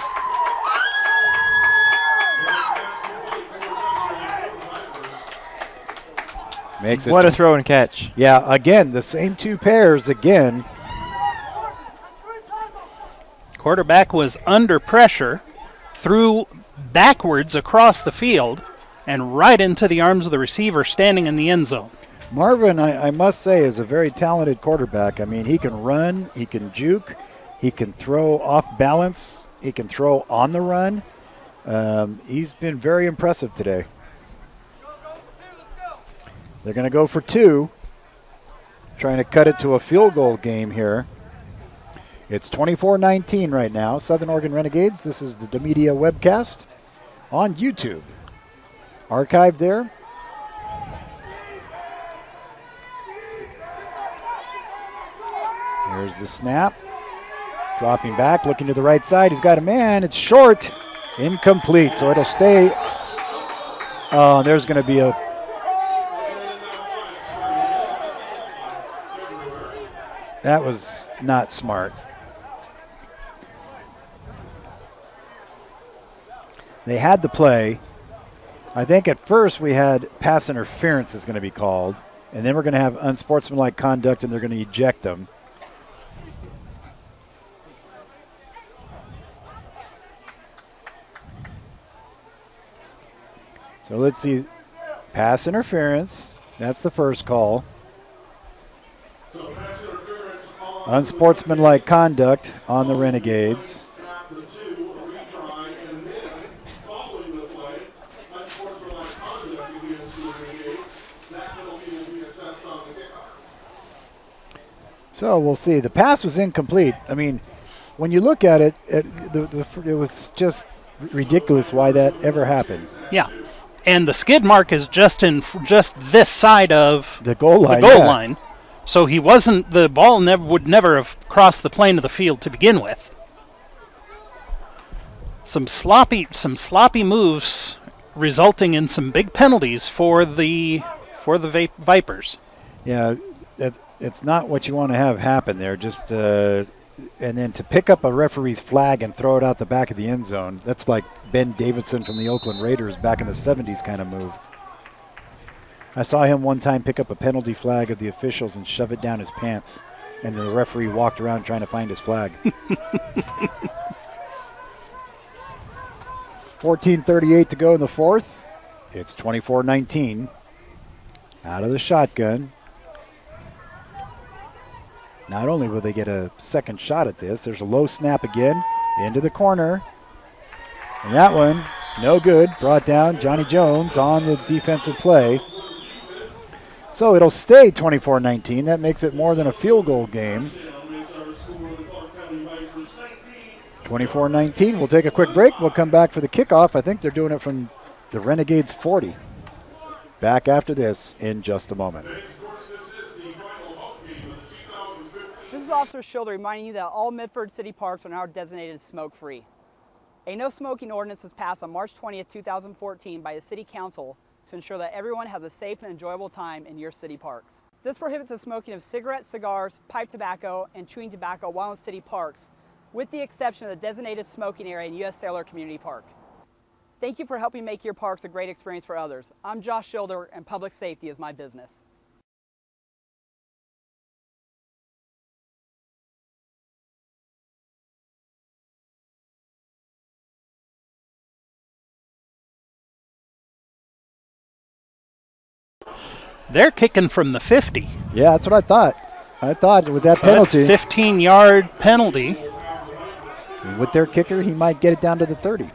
Makes it What a throw and catch. Yeah, again, the same two pairs again. Quarterback was under pressure, threw backwards across the field, and right into the arms of the receiver standing in the end zone. Marvin, I must say, is a very talented quarterback. I mean, he can run, he can juke, he can throw off balance, he can throw on the run. He's been very impressive today. They're going to go for two, trying to cut it to a field goal game here. It's 24-19 right now. Southern Oregon Renegades. This is the DaMedia webcast on YouTube. Archived there. Here's the snap. Dropping back, looking to the right side. He's got a man. It's short. Incomplete. So it'll stay Oh, there's going to be a... That was not smart. They had the play. I think at first we had pass interference is going to be called, and then we're going to have unsportsmanlike conduct, and they're going to eject them. So let's see. Pass interference. That's the first call. Unsportsmanlike conduct on the Renegades. So we'll see. The pass was incomplete. I mean, when you look at it, it was just ridiculous why that ever happened. Yeah. And the skid mark is just this side of the goal line. Line. So he wasn't. The ball would never have crossed the plane of the field to begin with. Some sloppy moves, resulting in some big penalties for the Vipers. Yeah, it's not what you want to have happen there. Just and then to pick up a referee's flag and throw it out the back of the end zone. That's like Ben Davidson from the Oakland Raiders back in the 70s kind of move. I saw him one time pick up a penalty flag of the officials and shove it down his pants, and the referee walked around trying to find his flag. 14:38 to go in the fourth. It's 24-19. Out of the shotgun. Not only will they get a second shot at this, there's a low snap again into the corner. And that one, no good. Brought down Johnny Jones on the defensive play. So it'll stay 24-19. That makes it more than a field goal game. 24-19. We'll take a quick break. We'll come back for the kickoff. I think they're doing it from the Renegades 40. Back after this in just a moment. This is Officer Schilder reminding you that all Medford City parks are now designated smoke-free. A no smoking ordinance was passed on March 20th, 2014 by the City Council to ensure that everyone has a safe and enjoyable time in your city parks. This prohibits the smoking of cigarettes, cigars, pipe tobacco, and chewing tobacco while in city parks, with the exception of the designated smoking area in U.S. Sailor Community Park. Thank you for helping make your parks a great experience for others. I'm Josh Schilder, and public safety is my business. They're kicking from the 50. Yeah, that's what I thought. I thought with that penalty. That's 15-yard penalty. With their kicker, he might get it down to the 30.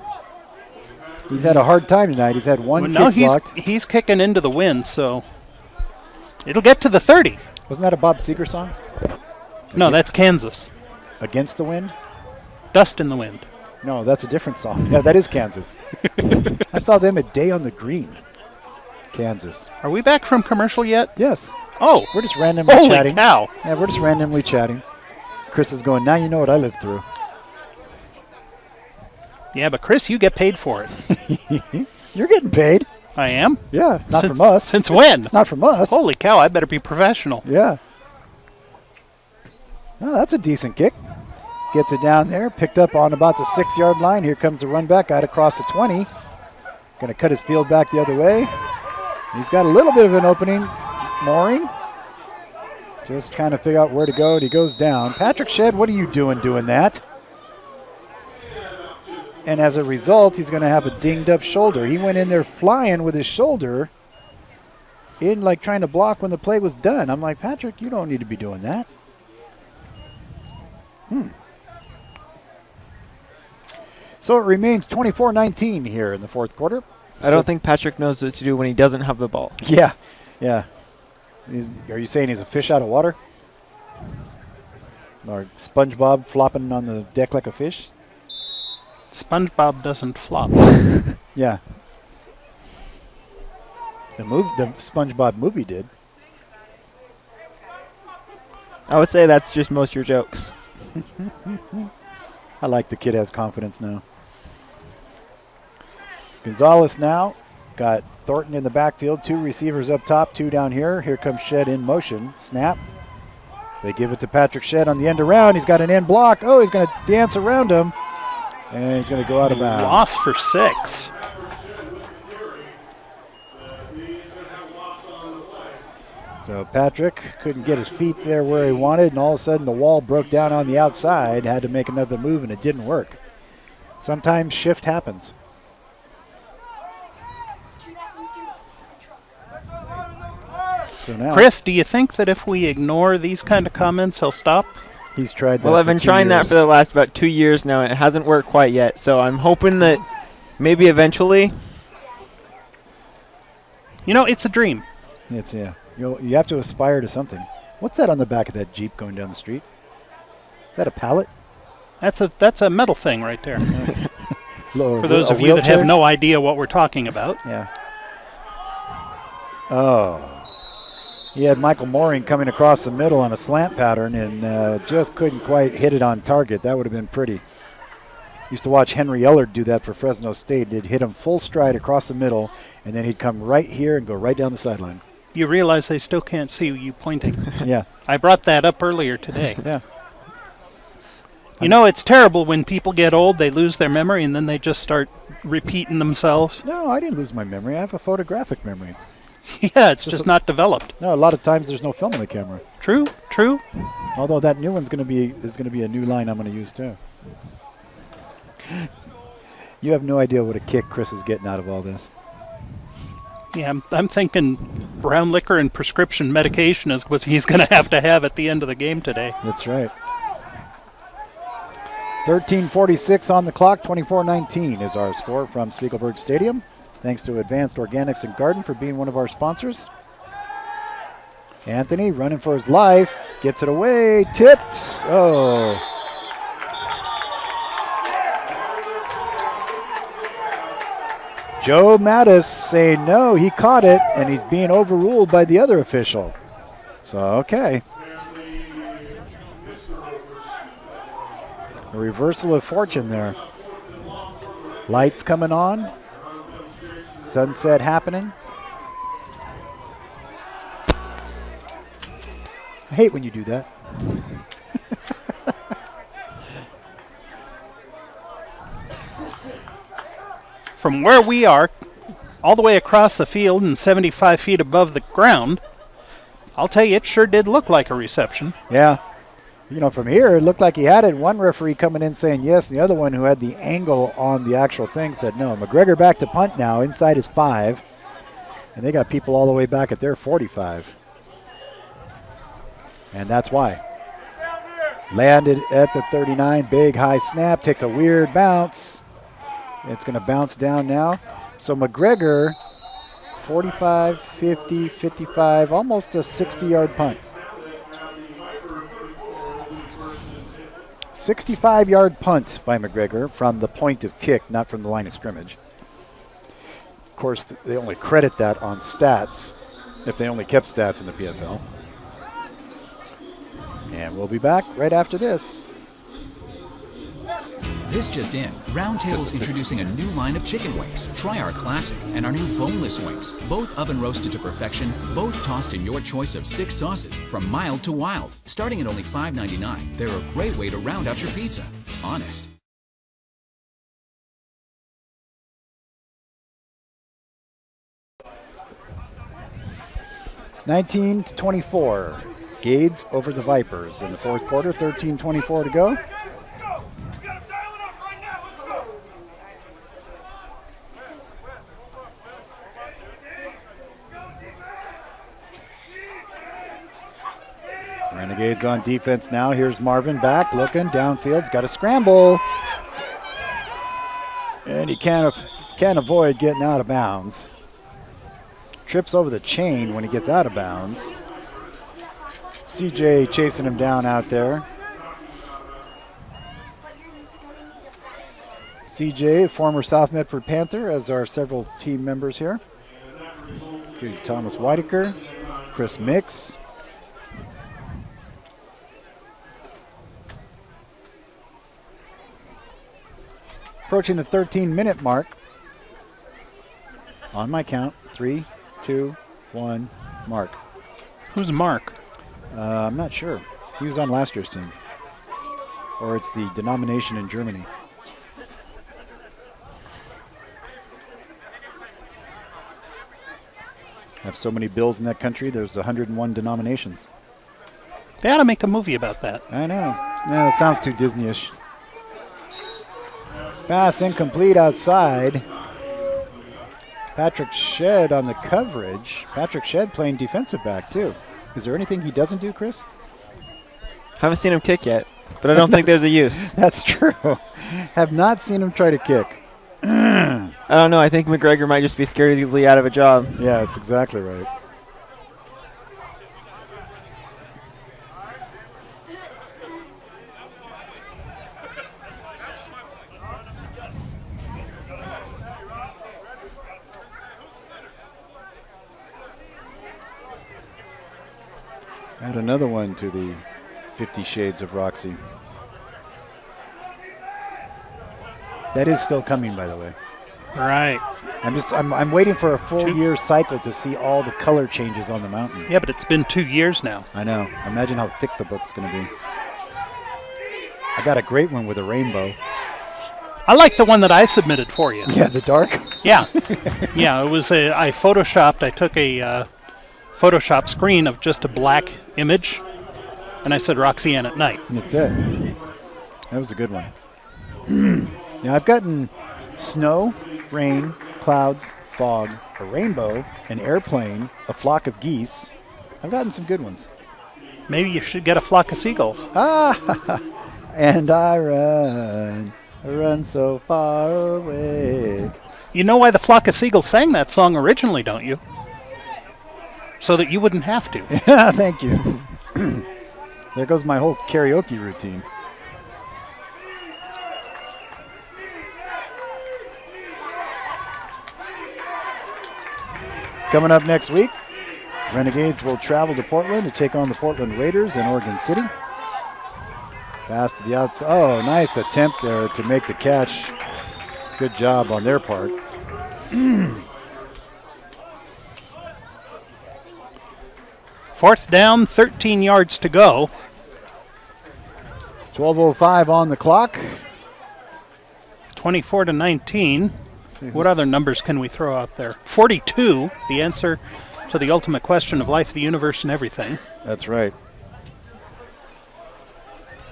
He's had a hard time tonight. He's had one kick blocked. He's kicking into the wind, so it'll get to the 30. Wasn't that a Bob Seger song? No, that's Kansas. Against the Wind? Dust in the Wind. No, that's a different song. Yeah, that is Kansas. I saw them at Day on the Green. Kansas. Are we back from commercial yet? Yes. Oh. We're just randomly chatting. Holy cow. Yeah, we're just randomly chatting. Chris is going, now you know what I lived through. Yeah, but Chris, you get paid for it. You're getting paid. I am? Yeah, not from us. Since when? Not from us. Holy cow, I better be professional. Yeah. Oh, that's a decent kick. Gets it down there, picked up on about the 6-yard line. Here comes the run back out across the 20. Going to cut his field back the other way. He's got a little bit of an opening. Mooring. Just trying to figure out where to go, and he goes down. Patrick Shedd, what are you doing that? And as a result, he's going to have a dinged up shoulder. He went in there flying with his shoulder in, like trying to block when the play was done. I'm like, Patrick, you don't need to be doing that. So it remains 24-19 here in the fourth quarter. I don't think Patrick knows what to do when he doesn't have the ball. Yeah. Are you saying he's a fish out of water? Or SpongeBob flopping on the deck like a fish? SpongeBob doesn't flop. Yeah. The SpongeBob movie did. I would say that's just most of your jokes. I like the kid has confidence now. Gonzalez now got Thornton in the backfield. 2 receivers up top, 2 down here. Here comes Shedd in motion. Snap. They give it to Patrick Shedd on the end around. He's got an end block. Oh, he's going to dance around him. And he's going to go out of bounds. Loss for 6. So Patrick couldn't get his feet there where he wanted, and all of a sudden the wall broke down on the outside. Had to make another move, and it didn't work. Sometimes shift happens. So now, Chris, do you think that if we ignore these kind of comments, he'll stop? He's tried that. Well, I've been trying that for the last about 2 years now, and it hasn't worked quite yet. So I'm hoping that maybe eventually. You know, it's a dream. It's you have to aspire to something. What's that on the back of that Jeep going down the street? Is that a pallet? That's a metal thing right there. For those of you that wheelchair? have no idea what we're talking about. Yeah. Oh. He had Michael Mooring coming across the middle on a slant pattern and just couldn't quite hit it on target. That would have been pretty. Used to watch Henry Ellard do that for Fresno State. He'd hit him full stride across the middle, and then he'd come right here and go right down the sideline. You realize they still can't see you pointing. Yeah. I brought that up earlier today. Yeah. You know, it's terrible when people get old, they lose their memory, and then they just start repeating themselves. No, I didn't lose my memory. I have a photographic memory. Yeah, it's just not developed. No, a lot of times there's no film on the camera. True, true. Although that new one's going to be a new line I'm going to use too. You have no idea what a kick Chris is getting out of all this. Yeah, I'm thinking brown liquor and prescription medication is what he's going to have at the end of the game today. That's right. 13:46 on the clock, 24-19 is our score from Spiegelberg Stadium. Thanks to Advanced Organics and Garden for being one of our sponsors. Anthony running for his life, gets it away, tipped. Oh. Joe Mattis saying no, he caught it, and he's being overruled by the other official. So, okay. A reversal of fortune there. Lights coming on. Sunset happening. I hate when you do that. From where we are, all the way across the field and 75 feet above the ground, I'll tell you, it sure did look like a reception. Yeah. You know, from here, it looked like he had it. One referee coming in saying yes, and the other one who had the angle on the actual thing said no. McGregor back to punt now, inside his 5. And they got people all the way back at their 45. And that's why. Landed at the 39, big high snap, takes a weird bounce. It's going to bounce down now. So McGregor, 45, 50, 55, almost a 60-yard punt. 65-yard punt by McGregor from the point of kick, not from the line of scrimmage. Of course, they only credit that on stats, if they only kept stats in the PFL. And we'll be back right after this. This just in, Roundtable's introducing a new line of chicken wings. Try our classic and our new boneless wings. Both oven roasted to perfection, both tossed in your choice of 6 sauces, from mild to wild. Starting at only $5.99, they're a great way to round out your pizza. Honest. (19-24). Gades over the Vipers in the fourth quarter. 13:24 to go. Renegades on defense now. Here's Marvin back, looking downfield's got a scramble, and he can't avoid getting out of bounds. Trips over the chain when he gets out of bounds. CJ chasing him down out there. CJ, former South Medford Panther, as are several team members here. Okay, Thomas Whitaker, Chris Mix. Approaching the 13-minute mark. On my count, 3, 2, 1, Mark. Who's Mark? I'm not sure. He was on last year's team. Or it's the denomination in Germany. Have so many bills in that country, there's 101 denominations. They ought to make a movie about that. I know. No, it sounds too Disney-ish. Pass incomplete outside. Patrick Shedd on the coverage. Patrick Shedd playing defensive back, too. Is there anything he doesn't do, Chris? Haven't seen him kick yet, but I don't think there's a use. That's true. Have not seen him try to kick. I don't know. I think McGregor might just be scared to be out of a job. Yeah, that's exactly right. Add another one to the 50 Shades of Roxy. That is still coming, by the way. Right. I'm waiting for a full year cycle to see all the color changes on the mountain. Yeah, but it's been 2 years now. I know. Imagine how thick the book's going to be. I got a great one with a rainbow. I like the one that I submitted for you. Yeah, the dark? Yeah. Yeah, it was I took a Photoshop screen of just a black image, and I said Roxanne at night. That's it. That was a good one. Now, I've gotten snow, rain, clouds, fog, a rainbow, an airplane, a flock of geese. I've gotten some good ones. Maybe you should get a flock of seagulls. Ah! And I run so far away. You know why the flock of seagulls sang that song originally, don't you? So that you wouldn't have to. Yeah, thank you. There goes my whole karaoke routine. Coming up next week, Renegades will travel to Portland to take on the Portland Raiders in Oregon City. Pass to the outside. Oh, nice attempt there to make the catch. Good job on their part. 4th down, 13 yards to go. 12:05 on the clock. 24-19. What other numbers can we throw out there? 42, the answer to the ultimate question of life, the universe, and everything. That's right.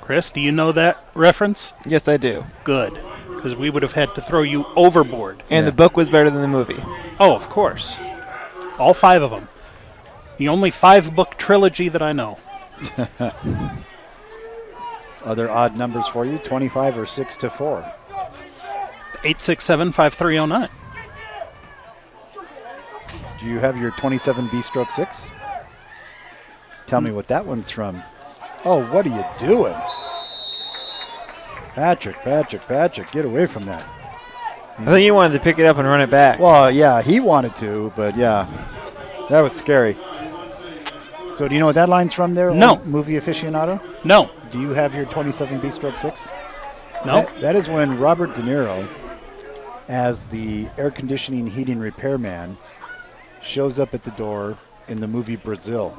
Chris, do you know that reference? Yes, I do. Good, because we would have had to throw you overboard. And the book was better than the movie. Oh, of course. All 5 of them. The only 5-book trilogy that I know. Other odd numbers for you, 25 or 6 to 4. 867-5309. Do you have your 27B stroke 6? Tell me what that one's from. Oh, what are you doing? Patrick, get away from that. I think you wanted to pick it up and run it back. Well, yeah, he wanted to, but yeah, that was scary. So do you know what that line's from there? No. Movie aficionado? No. Do you have your 27B stroke 6? No. That is when Robert De Niro, as the air conditioning heating repairman, shows up at the door in the movie Brazil,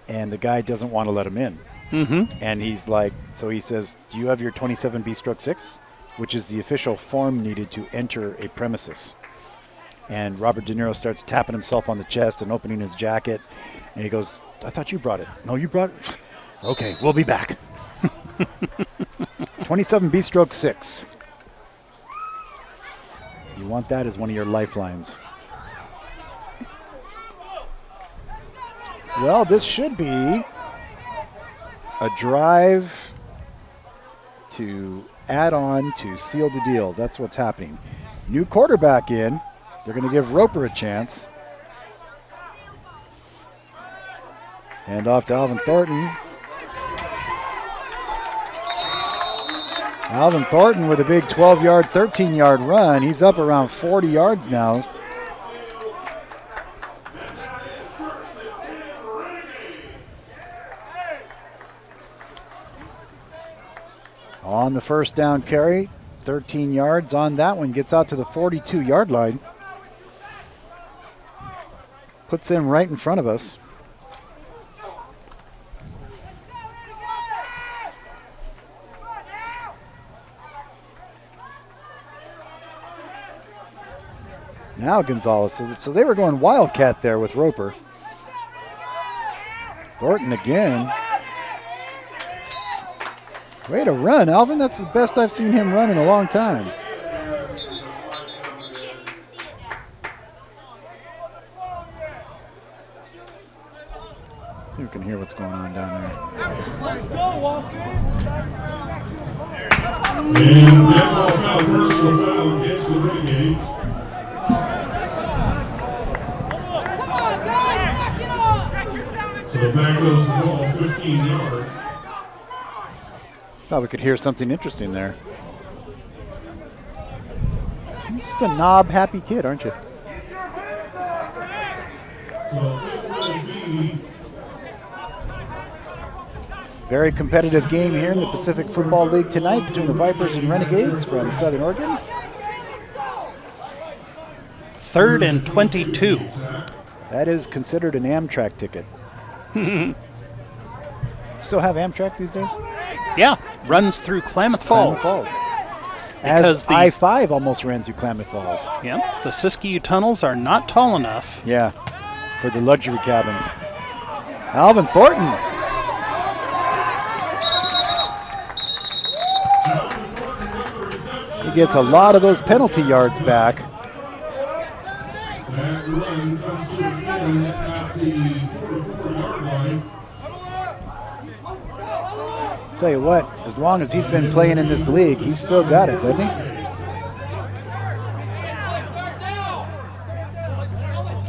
and the guy doesn't want to let him in. Mm-hmm. And he's like, so he says, do you have your 27B stroke 6? Which is the official form needed to enter a premises. And Robert De Niro starts tapping himself on the chest and opening his jacket. And he goes, I thought you brought it. No, you brought it? Okay, we'll be back. 27B stroke 6. You want that as one of your lifelines. Well, this should be a drive to add on to seal the deal. That's what's happening. New quarterback in. They're going to give Roper a chance. Hand off to Alvin Thornton. Alvin Thornton with a big 12-yard, 13-yard run. He's up around 40 yards now. On the first down carry, 13 yards on that one. Gets out to the 42-yard line. puts them right in front of us. Now Gonzalez. So they were going Wildcat there with Roper. Thornton again. Way to run, Alvin. That's the best I've seen him run in a long time. See if we can hear what's going on down there. Let's go, Walker. And that ball foul, personal foul against the Renegades. So back goes the ball, 15 yards. Thought we could hear something interesting there. You're just a knob happy kid, aren't you? Very competitive game here in the Pacific Football League tonight between the Vipers and Renegades from Southern Oregon. 3rd and 22. That is considered an Amtrak ticket. Still have Amtrak these days? Yeah, runs through Klamath Falls. As I-5 almost ran through Klamath Falls. Yeah, the Siskiyou tunnels are not tall enough. Yeah, for the luxury cabins. Alvin Thornton. He gets a lot of those penalty yards back. That run comes to an end at the 44-yard line. Tell you what, as long as he's been playing in this league, he's still got it, doesn't he?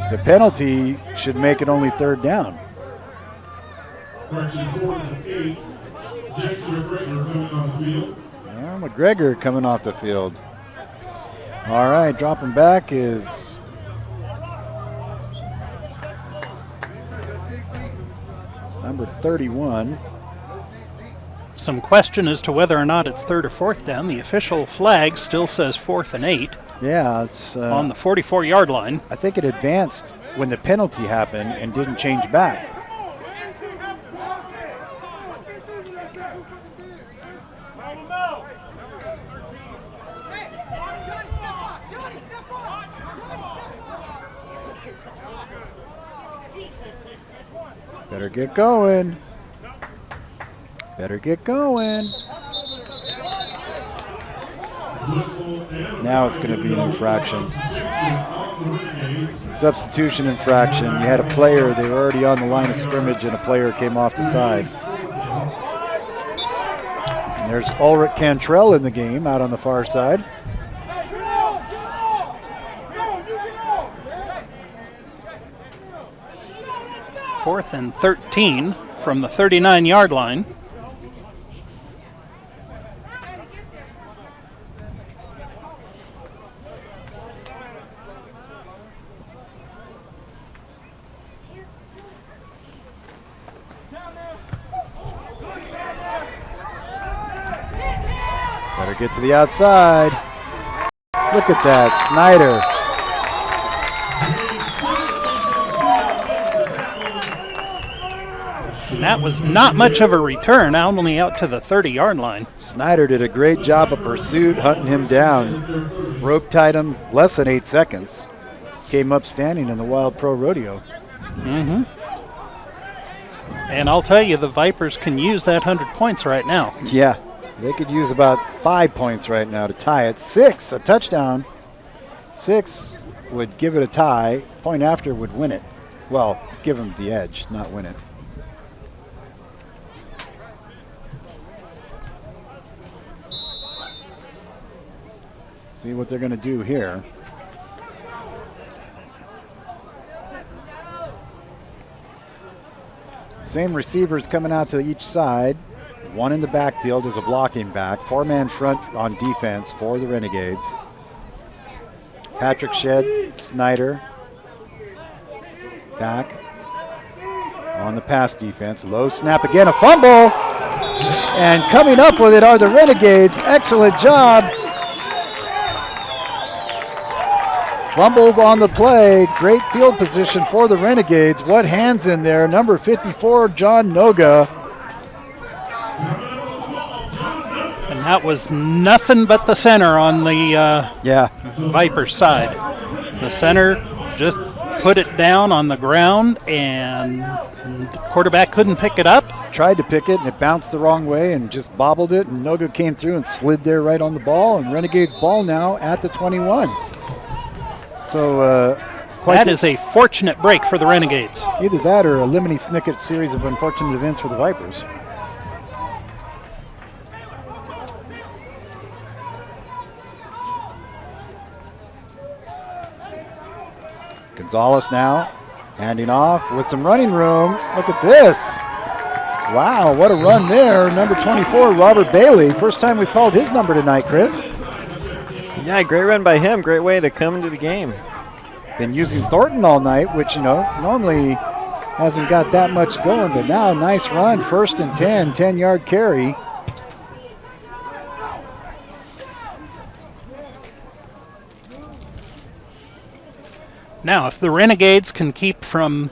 The penalty should make it only 3rd down. Correction, 4th and 8. Jackson McGregor coming on the field. Well, McGregor coming off the field. All right, dropping back is number 31. Some question as to whether or not it's 3rd or 4th down. The official flag still says 4th and 8. Yeah, it's on the 44-yard line. I think it advanced when the penalty happened and didn't change back. Better get going. Better get going. Now it's going to be an infraction. Substitution infraction. You had a player, they were already on the line of scrimmage, and a player came off the side. And there's Ulrich Cantrell in the game out on the far side. Fourth and 13 from the 39-yard line. Better get to the outside. Look at that, Snyder. That was not much of a return, only out to the 30-yard line. Snyder did a great job of pursuit, hunting him down. Rope tied him less than 8 seconds. Came up standing in the Wild Pro Rodeo. Mm-hmm. And I'll tell you, the Vipers can use that 100 points right now. Yeah, they could use about 5 points right now to tie it. 6, a touchdown. 6 would give it a tie. Point after would win it. Well, give them the edge, not win it. See what they're going to do here. Same receivers coming out to each side. One in the backfield is a blocking back. 4-man front on defense for the Renegades. Patrick Shedd, Snyder. Back on the pass defense. Low snap again, a fumble. And coming up with it are the Renegades. Excellent job. Fumbled on the play. Great field position for the Renegades. What hands in there? Number 54, John Noga. And that was nothing but the center on the Vipers side. The center just put it down on the ground, and the quarterback couldn't pick it up. Tried to pick it, and it bounced the wrong way and just bobbled it, and Noga came through and slid there right on the ball, and Renegades ball now at the 21. So that is a fortunate break for the Renegades. Either that or a Lemony Snicket series of unfortunate events for the Vipers. Gonzalez now handing off with some running room. Look at this. Wow, what a run there. Number 24, Robert Bailey. First time we've called his number tonight, Chris. Yeah, great run by him. Great way to come into the game. Been using Thornton all night, which, normally hasn't got that much going, but now nice run. 1st and 10, 10-yard carry. Now, if the Renegades can keep from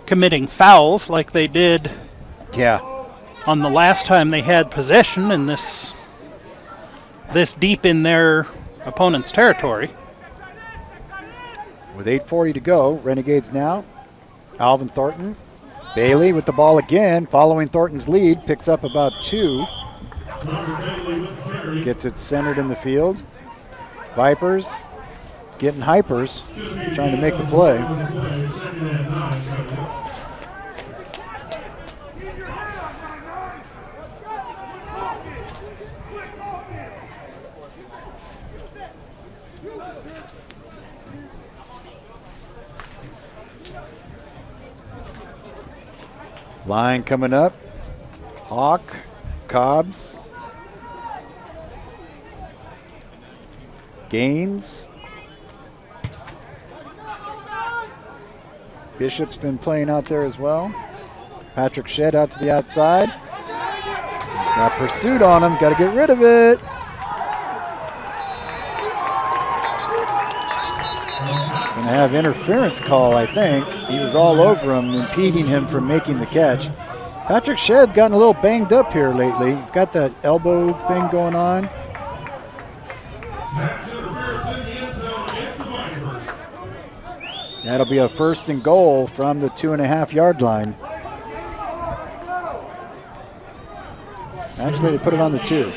committing fouls like they did on the last time they had possession and this deep in their opponent's territory. With 8:40 to go, Renegades now. Alvin Thornton. Bailey with the ball again, following Thornton's lead, picks up about 2. Gets it centered in the field. Vipers getting hypers, trying to make the play. Line coming up. Hawk, Cobbs, Gaines. Bishop's been playing out there as well. Patrick Shedd out to the outside. He's got pursuit on him. Got to get rid of it. Going to have interference call, I think. He was all over him, impeding him from making the catch. Patrick Shedd gotten a little banged up here lately. He's got that elbow thing going on. That'll be a 1st and goal from the 2.5-yard line. Actually, they put it on the 2.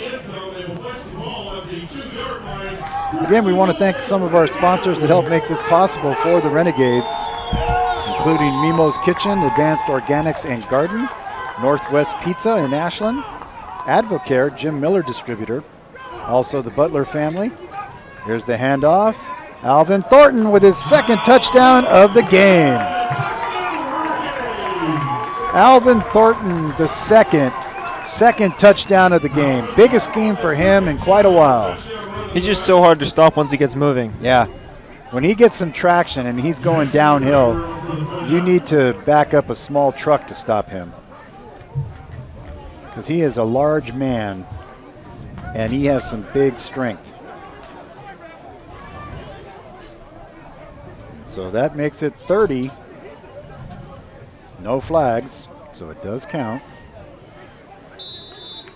Again, we want to thank some of our sponsors that help make this possible for the Renegades, including Mimo's Kitchen, Advanced Organics and Garden, Northwest Pizza in Ashland, Advocare, Jim Miller distributor, also the Butler family. Here's the handoff. Alvin Thornton with his 2nd touchdown of the game. Alvin Thornton, the second touchdown of the game. Biggest game for him in quite a while. He's just so hard to stop once he gets moving. Yeah. When he gets some traction and he's going downhill, you need to back up a small truck to stop him. Because he is a large man and he has some big strength. So that makes it 30. No flags, so it does count.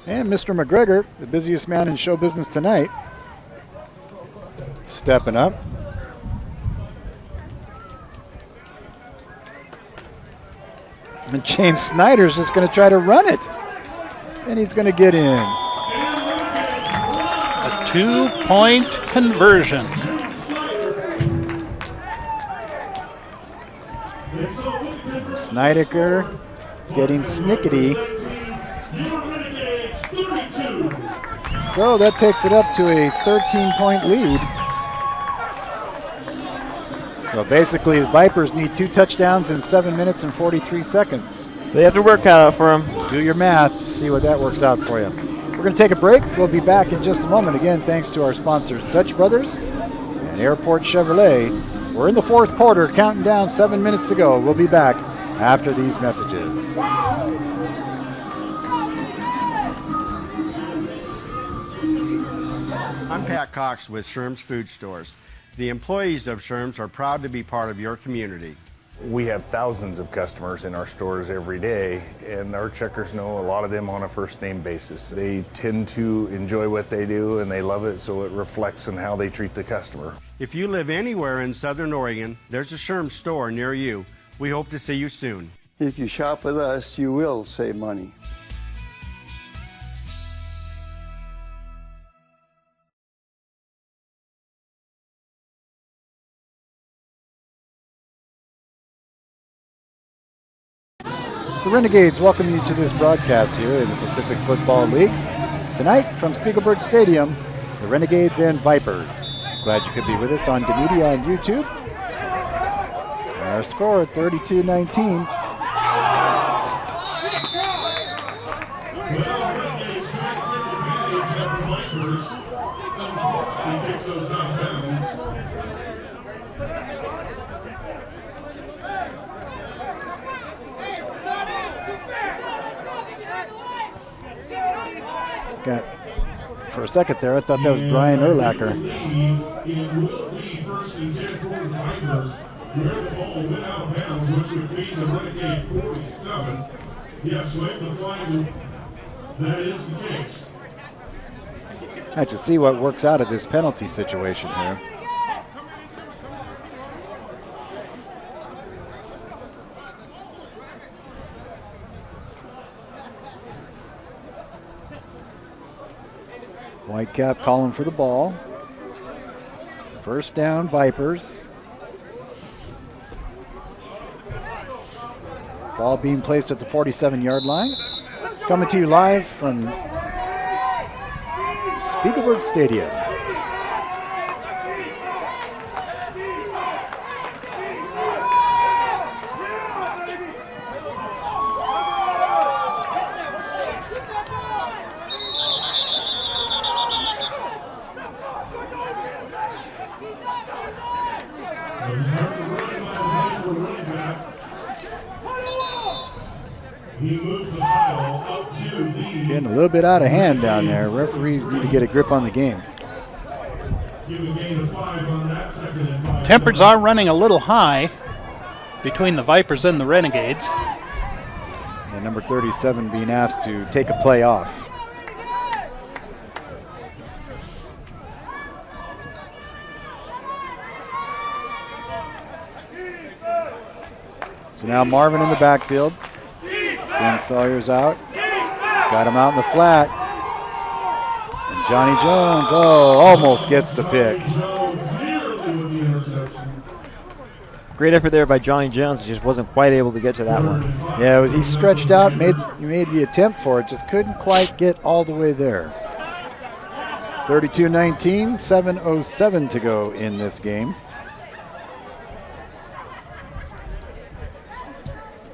And Mr. McGregor, the busiest man in show business tonight, stepping up. And James Snyder's just going to try to run it. And he's going to get in. A 2-point conversion. Snyder getting snickety. So that takes it up to a 13-point lead. So basically, the Vipers need 2 touchdowns in 7 minutes and 43 seconds. They have to work out for them. Do your math, see what that works out for you. We're going to take a break. We'll be back in just a moment. Again, thanks to our sponsors, Dutch Brothers and Airport Chevrolet. We're in the 4th quarter, counting down 7 minutes to go. We'll be back after these messages. I'm Pat Cox with Sherm's Food Stores. The employees of Sherms are proud to be part of your community. We have thousands of customers in our stores every day, and our checkers know a lot of them on a first name basis. They tend to enjoy what they do and they love it, so it reflects in how they treat the customer. If you live anywhere in Southern Oregon, there's a Sherms store near you. We hope to see you soon. If you shop with us, you will save money. The Renegades welcome you to this broadcast here in the Pacific Football League. Tonight from Spiegelberg Stadium, the Renegades and Vipers. Glad you could be with us on DaMedia and YouTube. Our score, 32-19. For a second there, I thought that was Brian Urlacher. I have to see what works out of this penalty situation here. Whitecap calling for the ball. First down, Vipers. Ball being placed at the 47-yard line. Coming to you live from Spiegelberg Stadium. Getting a little bit out of hand down there. Referees need to get a grip on the game. Tempers are running a little high between the Vipers and the Renegades. And number 37 being asked to take a play off. So now Marvin in the backfield. Send Sawyer's out. He's got him out in the flat. And Johnny Jones, almost gets the pick. Great effort there by Johnny Jones. Just wasn't quite able to get to that one. Yeah, he stretched out, made the attempt for it, just couldn't quite get all the way there. 32-19, 7:07 to go in this game.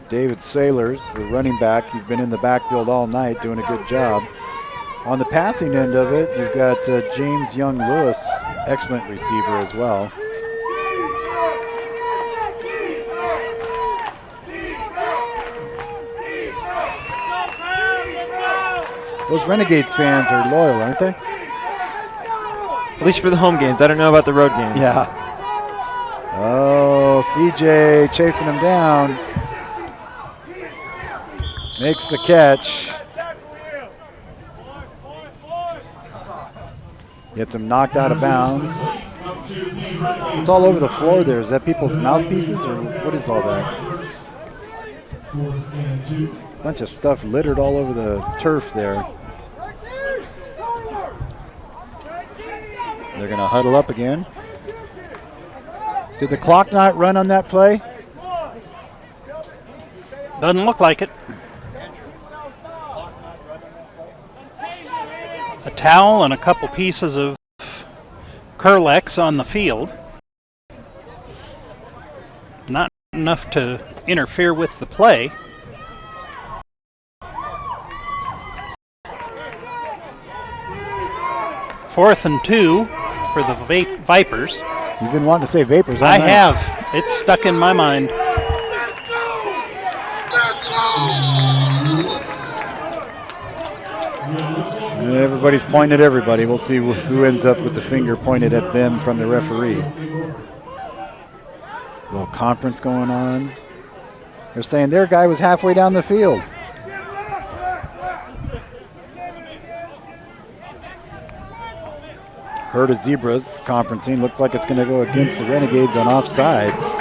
David Sailors, the running back, he's been in the backfield all night doing a good job. On the passing end of it, you've got James Young-Lewis, excellent receiver as well. Those Renegades fans are loyal, aren't they? At least for the home games. I don't know about the road games. Yeah. Oh, CJ chasing him down. Makes the catch. Gets him knocked out of bounds. It's all over the floor there. Is that people's mouthpieces or what is all that? Bunch of stuff littered all over the turf there. They're going to huddle up again. Did the clock not run on that play? Doesn't look like it. A towel and a couple pieces of Curlex on the field. Not enough to interfere with the play. Fourth and 2 for the Vipers. You've been wanting to say Vapors. I have. It's stuck in my mind. Everybody's pointing at everybody. We'll see who ends up with the finger pointed at them from the referee. Little conference going on. They're saying their guy was halfway down the field. Herd of Zebras conferencing. Looks like it's going to go against the Renegades on offsides.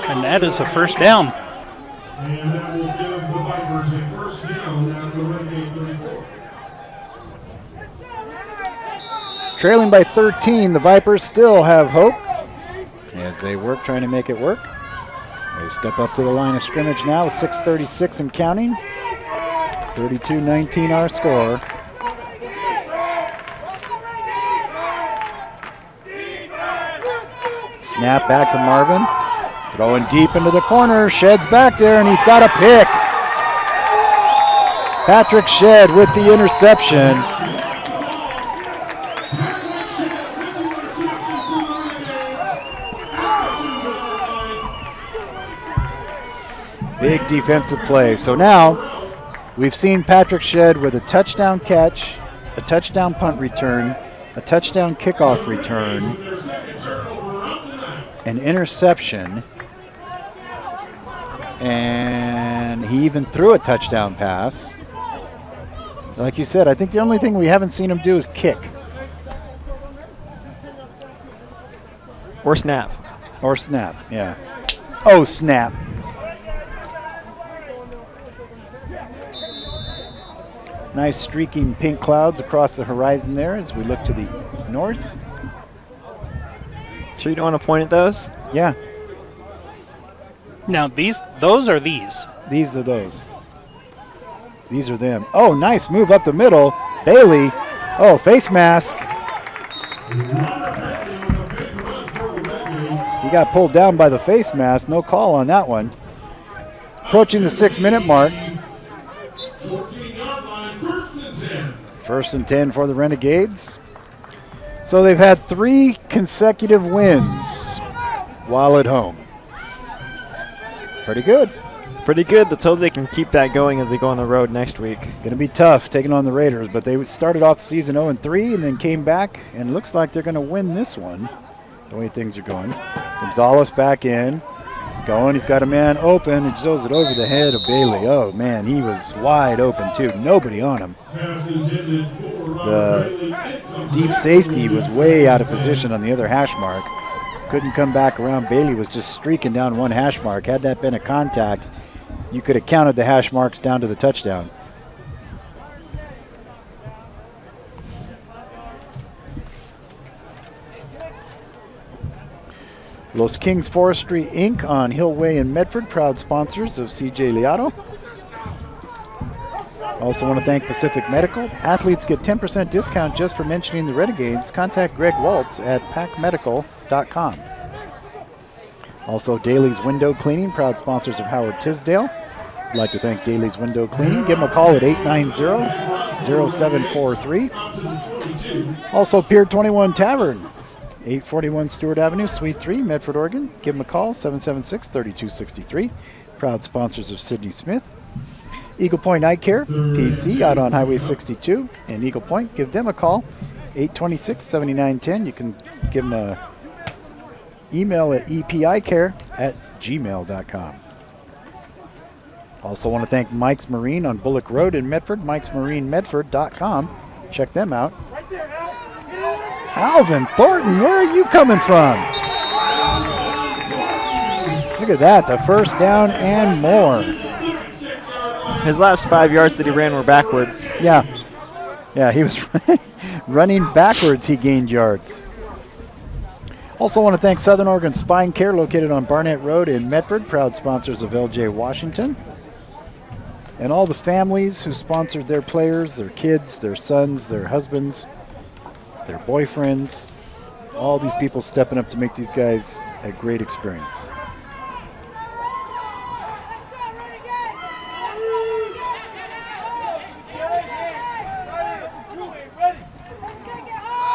And that is a first down. And that will give the Vipers a first down at the Renegade 34. Trailing by 13, the Vipers still have hope as they work, trying to make it work. They step up to the line of scrimmage now with 6:36 and counting. 32-19 our score. Snap back to Marvin. Throwing deep into the corner. Shedd's back there, and he's got a pick. Patrick Shedd with the interception. Big defensive play. So now we've seen Patrick Shedd with a touchdown catch, a touchdown punt return, a touchdown kickoff return, an interception, and he even threw a touchdown pass. Like you said, I think the only thing we haven't seen him do is kick. Or snap. Or snap, yeah. Oh, snap. Nice streaking pink clouds across the horizon there as we look to the north. Sure you don't want to point at those? Yeah. Now those are these. These are those. These are them. Oh, nice move up the middle. Bailey. Oh, face mask. He got pulled down by the face mask. No call on that one. Approaching the 6-minute mark. 14-yard line, 1st and 10. 1st and 10 for the Renegades. So they've had 3 consecutive wins while at home. Pretty good. Pretty good. Let's hope they can keep that going as they go on the road next week. Going to be tough taking on the Raiders, but they started off the season 0-3 and then came back, and looks like they're going to win this one, the way things are going. Gonzalez back in. Going, he's got a man open, and throws it over the head of Bailey. Oh, man, he was wide open, too. Nobody on him. The deep safety was way out of position on the other hash mark. Couldn't come back around. Bailey was just streaking down one hash mark. Had that been a contact, you could have counted the hash marks down to the touchdown. Los Kings Forestry Inc. on Hillway in Medford, proud sponsors of CJ Liato. Also want to thank Pacific Medical. Athletes get 10% discount just for mentioning the Renegades. Contact Greg Waltz at packmedical.com. Also Daly's Window Cleaning, proud sponsors of Howard Tisdale. I'd like to thank Daly's Window Cleaning. Give them a call at 890-0743. Also Pier 21 Tavern, 841 Stewart Avenue, Suite 3, Medford, Oregon. Give them a call, 776-3263. Proud sponsors of Sidney Smith. Eagle Point Eye Care, PC, out on Highway 62 in Eagle Point. Give them a call, 826-7910. You can give them a email at epicare@gmail.com. Also want to thank Mike's Marine on Bullock Road in Medford, mikesmarinemedford.com. Check them out. Alvin Thornton, where are you coming from? Look at that, the first down and more. His last 5 yards that he ran were backwards. Yeah, he was running backwards, he gained yards. Also want to thank Southern Oregon Spine Care, located on Barnett Road in Medford, proud sponsors of LJ Washington. And all the families who sponsored their players, their kids, their sons, their husbands, their boyfriends, all these people stepping up to make these guys a great experience.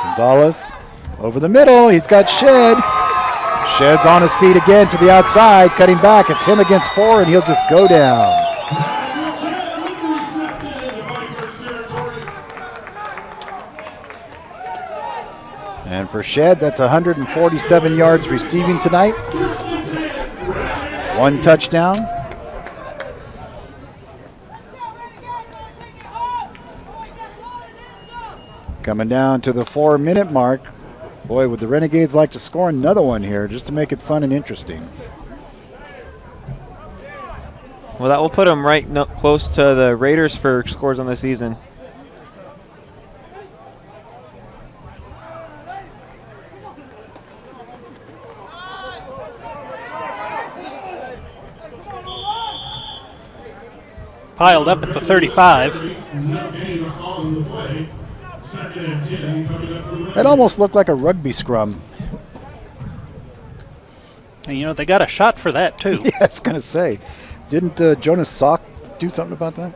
Gonzalez over the middle. He's got Shedd. Shedd's on his feet again to the outside, cutting back. It's him against 4, and he'll just go down. And for Shedd, that's 147 yards receiving tonight. 1 touchdown. Coming down to the 4-minute mark. Boy, would the Renegades like to score another one here just to make it fun and interesting. Well, that will put them right close to the Raiders for scores on the season. Piled up at the 35. That almost looked like a rugby scrum. And you know, they got a shot for that too. Yeah, I was going to say. Didn't Jonas Salk do something about that?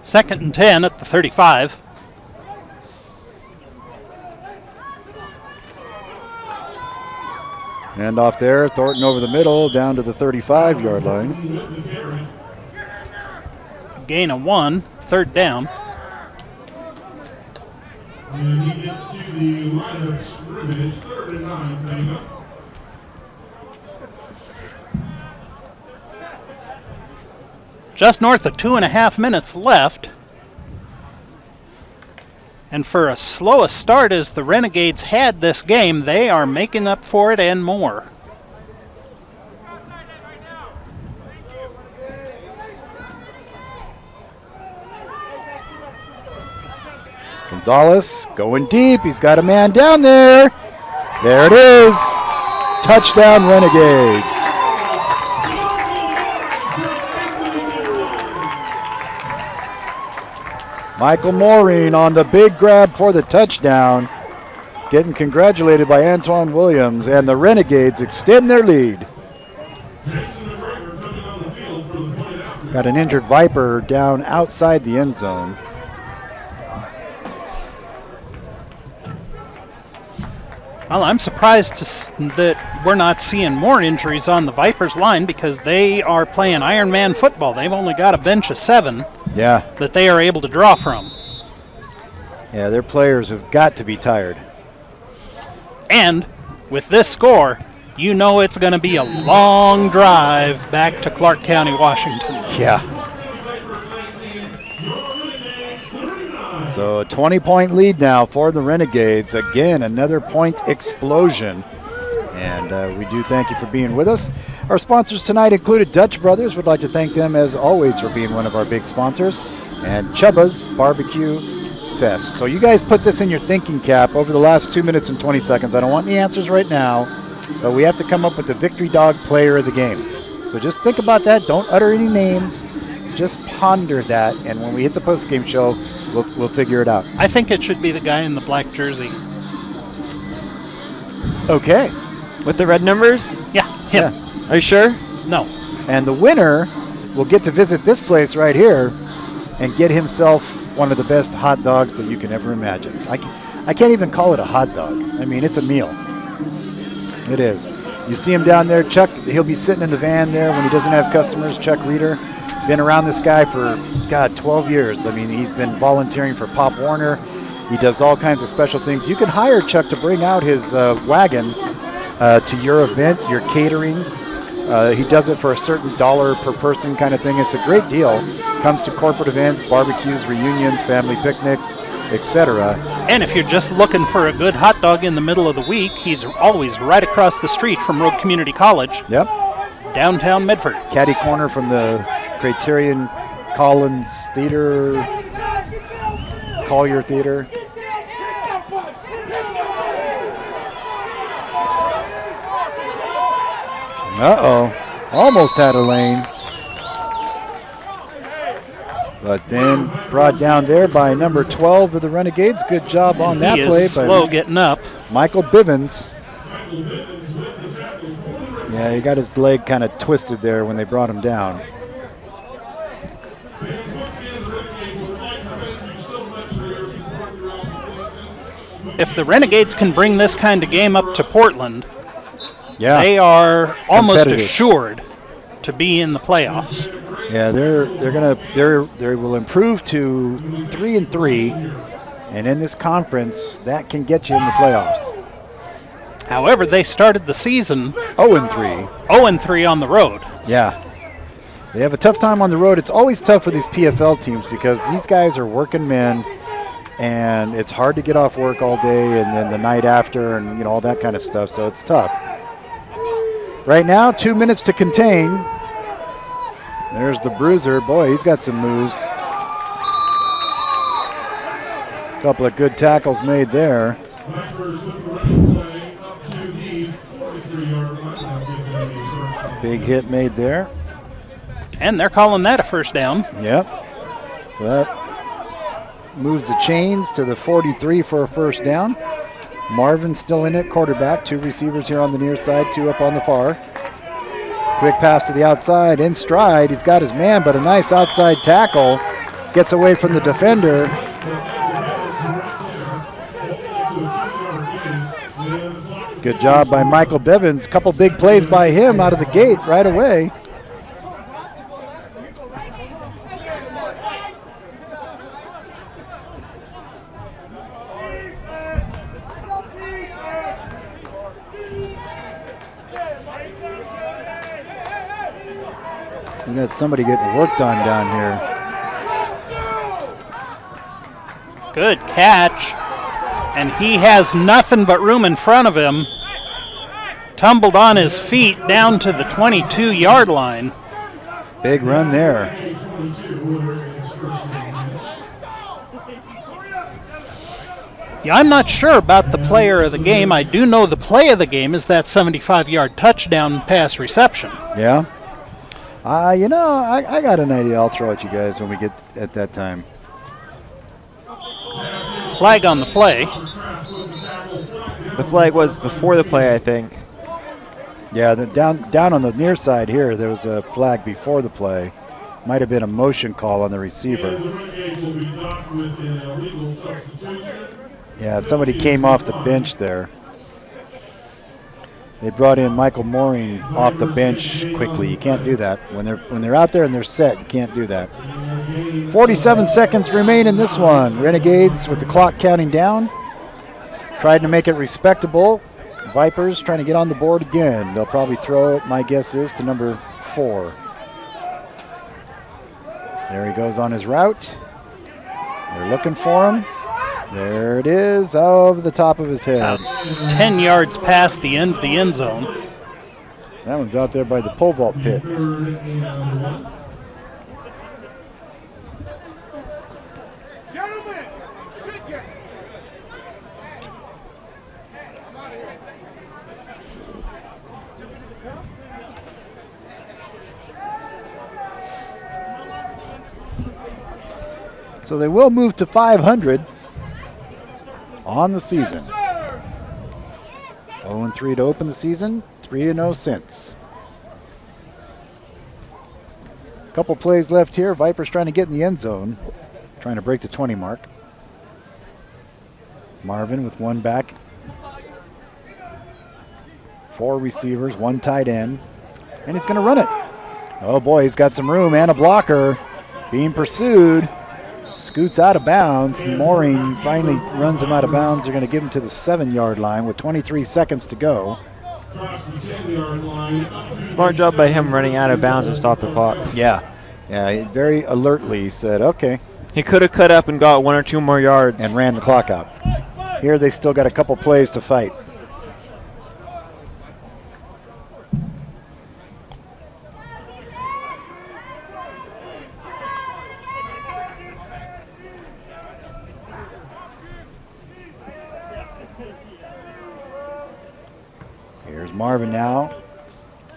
Second and 10 at the 35. And off there, Thornton over the middle, down to the 35-yard line. Gain of 1, third down. And he gets to the line of scrimmage, 3rd and 9 coming up. Just north of 2.5 minutes left. And for as slow a start as the Renegades had this game, they are making up for it and more. Gonzalez going deep. He's got a man down there. There it is. Touchdown, Renegades. Michael Maureen on the big grab for the touchdown. Getting congratulated by Antoine Williams, and the Renegades extend their lead. Got an injured Viper down outside the end zone. Well, I'm surprised that we're not seeing more injuries on the Vipers line because they are playing Iron Man football. They've only got a bench of 7 that they are able to draw from. Yeah, their players have got to be tired. And with this score, you know it's going to be a long drive back to Clark County, Washington. Yeah. So a 20-point lead now for the Renegades. Again, another point explosion. And we do thank you for being with us. Our sponsors tonight included Dutch Brothers. We'd like to thank them, as always, for being one of our big sponsors. And Chubba's Barbecue Fest. So you guys put this in your thinking cap over the last 2 minutes and 20 seconds. I don't want any answers right now, but we have to come up with the Victory Dog player of the game. So just think about that. Don't utter any names. Just ponder that. And when we hit the postgame show, we'll figure it out. I think it should be the guy in the black jersey. Okay. With the red numbers? Yeah, him. Are you sure? No. And the winner will get to visit this place right here and get himself one of the best hot dogs that you can ever imagine. I can't even call it a hot dog. I mean, it's a meal. It is. You see him down there, Chuck, he'll be sitting in the van there when he doesn't have customers. Chuck Reeder, been around this guy for, 12 years. I mean, he's been volunteering for Pop Warner. He does all kinds of special things. You can hire Chuck to bring out his wagon to your event, your catering. He does it for a certain $1 per person kind of thing. It's a great deal. Comes to corporate events, barbecues, reunions, family picnics, etc. And if you're just looking for a good hot dog in the middle of the week, he's always right across the street from Road Community College. Yep. Downtown Medford. Caddy corner from the Criterion Collins Theater, Collier Theater. Uh-oh. Almost had a lane. But then brought down there by number 12 of the Renegades. Good job on that play. He is slow getting up. Michael Bivens. Yeah, he got his leg kind of twisted there when they brought him down. If the Renegades can bring this kind of game up to Portland, they are almost assured to be in the playoffs. Yeah, they will improve to 3-3, and in this conference, that can get you in the playoffs. However, they started the season 0-3. 0-3 on the road. Yeah. They have a tough time on the road. It's always tough for these PFL teams because these guys are working men, and it's hard to get off work all day and then the night after and all that kind of stuff, so it's tough. Right now, 2 minutes to contain. There's the bruiser. Boy, he's got some moves. A couple of good tackles made there. Big hit made there. And they're calling that a first down. Yep. So that moves the chains to the 43 for a first down. Marvin's still in it, quarterback. 2 receivers here on the near side, 2 up on the far. Quick pass to the outside, in stride. He's got his man, but a nice outside tackle. Gets away from the defender. Good job by Michael Bivens. Couple big plays by him out of the gate right away. We got somebody getting worked on down here. Good catch. And he has nothing but room in front of him. Tumbled on his feet down to the 22-yard line. Big run there. Yeah, I'm not sure about the player of the game. I do know the play of the game is that 75-yard touchdown pass reception. Yeah. I got an idea I'll throw at you guys when we get at that time. Flag on the play. The flag was before the play, I think. Yeah, down on the near side here, there was a flag before the play. Might have been a motion call on the receiver. Yeah, somebody came off the bench there. They brought in Michael Mooring off the bench quickly. You can't do that. When they're out there and they're set, you can't do that. 47 seconds remain in this one. Renegades with the clock counting down. Tried to make it respectable. Vipers trying to get on the board again. They'll probably throw it, my guess is, to number 4. There he goes on his route. They're looking for him. There it is, over the top of his head. 10 yards past the end of the end zone. That one's out there by the pole vault pit. So they will move to 500 on the season. 0-3 to open the season, 3-0 since. Couple plays left here. Vipers trying to get in the end zone, trying to break the 20 mark. Marvin with 1 back. 4 receivers, 1 tight end, and he's going to run it. Oh boy, he's got some room and a blocker. Being pursued. Scoots out of bounds. Mooring finally runs him out of bounds. They're going to give him to the 7-yard line with 23 seconds to go. Smart job by him running out of bounds and stop the clock. Yeah, he very alertly said, okay. He could have cut up and got 1 or 2 more yards. And ran the clock out. Here they still got a couple plays to fight. Here's Marvin now,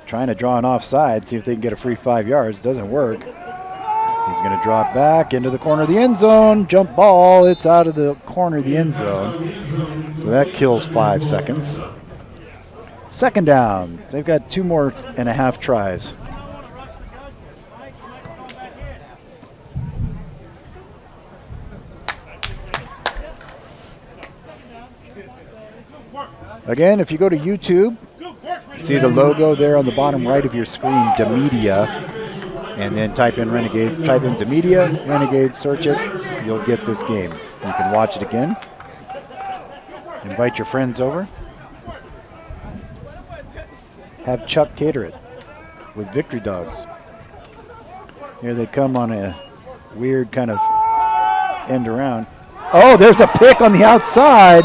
trying to draw an offside, see if they can get a free 5 yards. Doesn't work. He's going to drop back into the corner of the end zone. Jump ball. It's out of the corner of the end zone. So that kills 5 seconds. Second down. They've got 2.5 tries. Again, if you go to YouTube, see the logo there on the bottom right of your screen, DaMedia. and then type in Renegades, type in DaMedia, Renegades, search it, you'll get this game. You can watch it again. Invite your friends over. Have Chuck cater it with Victory Dogs. Here they come on a weird kind of end around. Oh, there's a pick on the outside.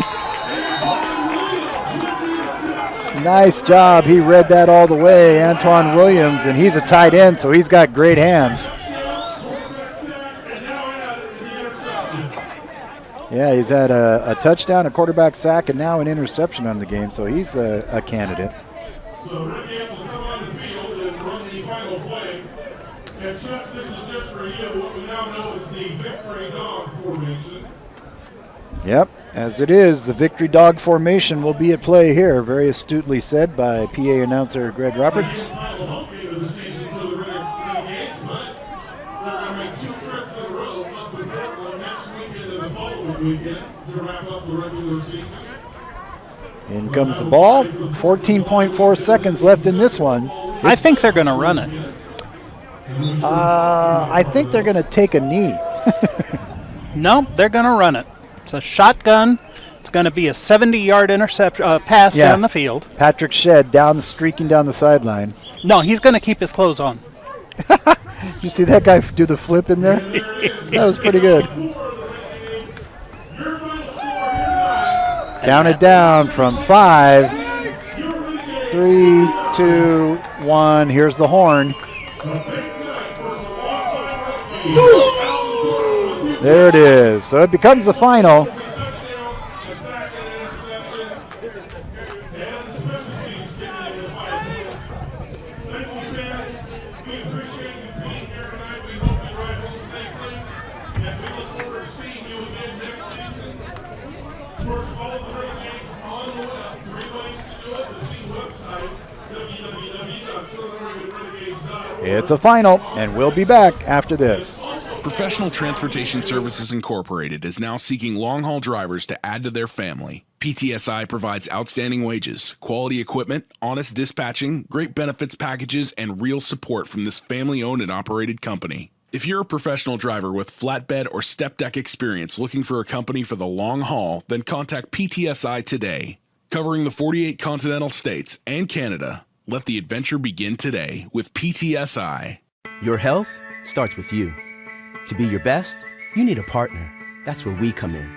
Nice job. He read that all the way, Antoine Williams, and he's a tight end, so he's got great hands. Yeah, he's had a touchdown, a quarterback sack, and now an interception on the game, so he's a candidate. So Renegades will come on the field and run the final play. And Chuck, this is just for you, what we now know is the Victory Dog formation. Yep, as it is, the Victory Dog formation will be at play here, very astutely said by PA announcer Greg Roberts. Final home game of the season for the Renegades, but they're going to make 2 trips in a row up to Portland next weekend and the following weekend to wrap up the regular season. In comes the ball. 14.4 seconds left in this one. I think they're going to run it. I think they're going to take a knee. No, they're going to run it. It's a shotgun. It's going to be a 70-yard pass down the field. Patrick Shedd streaking down the sideline. No, he's going to keep his clothes on. You see that guy do the flip in there? That was pretty good. Count it down from 5, 3, 2, 1. Here's the horn. There it is. So it becomes the final. It's a final, and we'll be back after this. Professional Transportation Services Incorporated is now seeking long-haul drivers to add to their family. PTSI provides outstanding wages, quality equipment, honest dispatching, great benefits packages, and real support from this family-owned and operated company. If you're a professional driver with flatbed or step deck experience looking for a company for the long haul, then contact PTSI today. Covering the 48 continental states and Canada, let the adventure begin today with PTSI. Your health starts with you. To be your best, you need a partner. That's where we come in.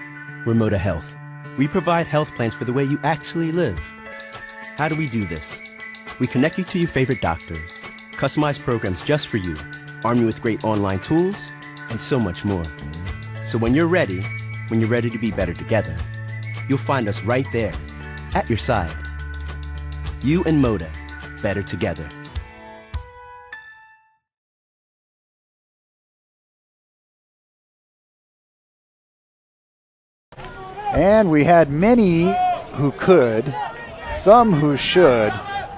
We're Moda Health. We provide health plans for the way you actually live. How do we do this? We connect you to your favorite doctors, customize programs just for you, arm you with great online tools, and so much more. So when you're ready to be better together, you'll find us right there, at your side. You and Moda, better together. And we had many who could, some who should,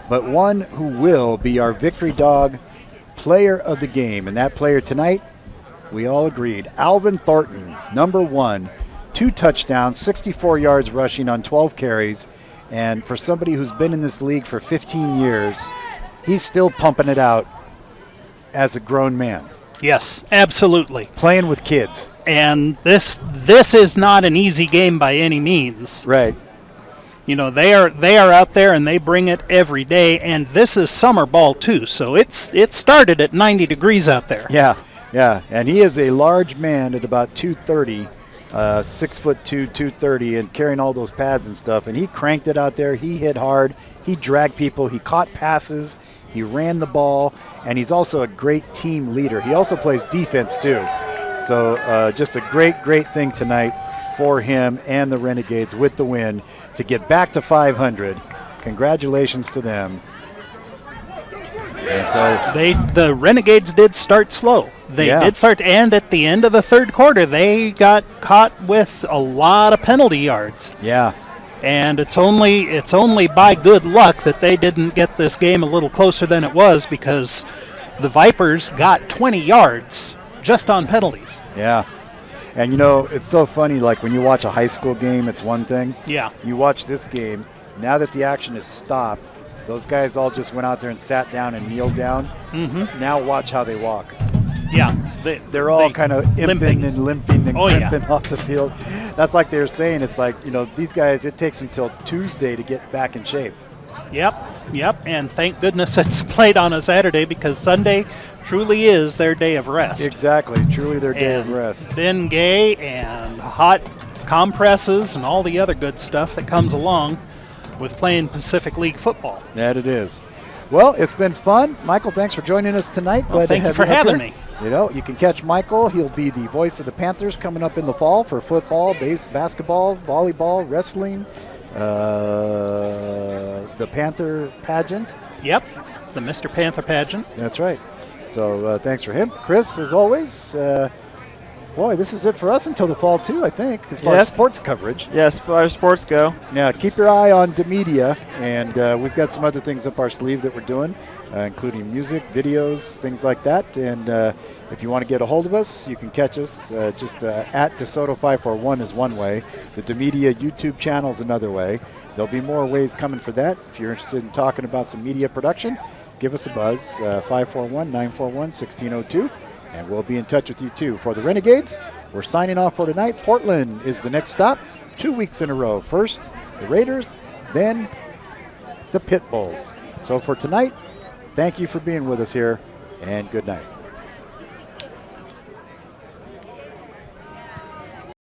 but one who will be our Victory Dog player of the game. And that player tonight, we all agreed, Alvin Thornton, number 1, 2 touchdowns, 64 yards rushing on 12 carries. And for somebody who's been in this league for 15 years, he's still pumping it out as a grown man. Yes, absolutely. Playing with kids. And this is not an easy game by any means. Right. You know, they are out there and they bring it every day, and this is summer ball too, so it started at 90 degrees out there. Yeah, and he is a large man at about 230, 6'2", 230, and carrying all those pads and stuff, and he cranked it out there. He hit hard, he dragged people, he caught passes, he ran the ball, and he's also a great team leader. He also plays defense too. So just a great thing tonight for him and the Renegades with the win to get back to 500. Congratulations to them. And so the Renegades did start slow. They did start, and at the end of the third quarter, they got caught with a lot of penalty yards. Yeah. And it's only by good luck that they didn't get this game a little closer than it was, because the Vipers got 20 yards just on penalties. Yeah. And, you know, it's so funny, like when you watch a high school game, it's one thing. Yeah. You watch this game, now that the action is stopped, Those guys all just went out there and sat down and kneeled down. Mm-hmm. Now watch how they walk. Yeah. They're all kind of limping and crimping off the field. That's like they were saying. It's like, these guys, it takes them till Tuesday to get back in shape. Yep. And thank goodness it's played on a Saturday, because Sunday truly is their day of rest. Exactly. Truly their day of rest. Ben Gay and hot compresses and all the other good stuff that comes along with playing Pacific League football. That it is. Well, it's been fun. Michael, thanks for joining us tonight. Well, thank you for having me. You can catch Michael. He'll be the voice of the Panthers coming up in the fall for football, basketball, volleyball, wrestling, the Panther pageant. Yep, the Mr. Panther pageant. That's right. So thanks for him. Chris, as always, boy, this is it for us until the fall, too, I think, as far as sports coverage. Yes, as far as sports go. Now, keep your eye on DaMedia, and we've got some other things up our sleeve that we're doing, including music, videos, things like that. And if you want to get a hold of us, you can catch us just at DeSoto541 is one way. The DaMedia YouTube channel is another way. There'll be more ways coming for that. If you're interested in talking about some media production, give us a buzz, 541-941-1602. And we'll be in touch with you, too. For the Renegades, we're signing off for tonight. Portland is the next stop, 2 weeks in a row. First, the Raiders, then the Pit Bulls. So for tonight, thank you for being with us here, and good night.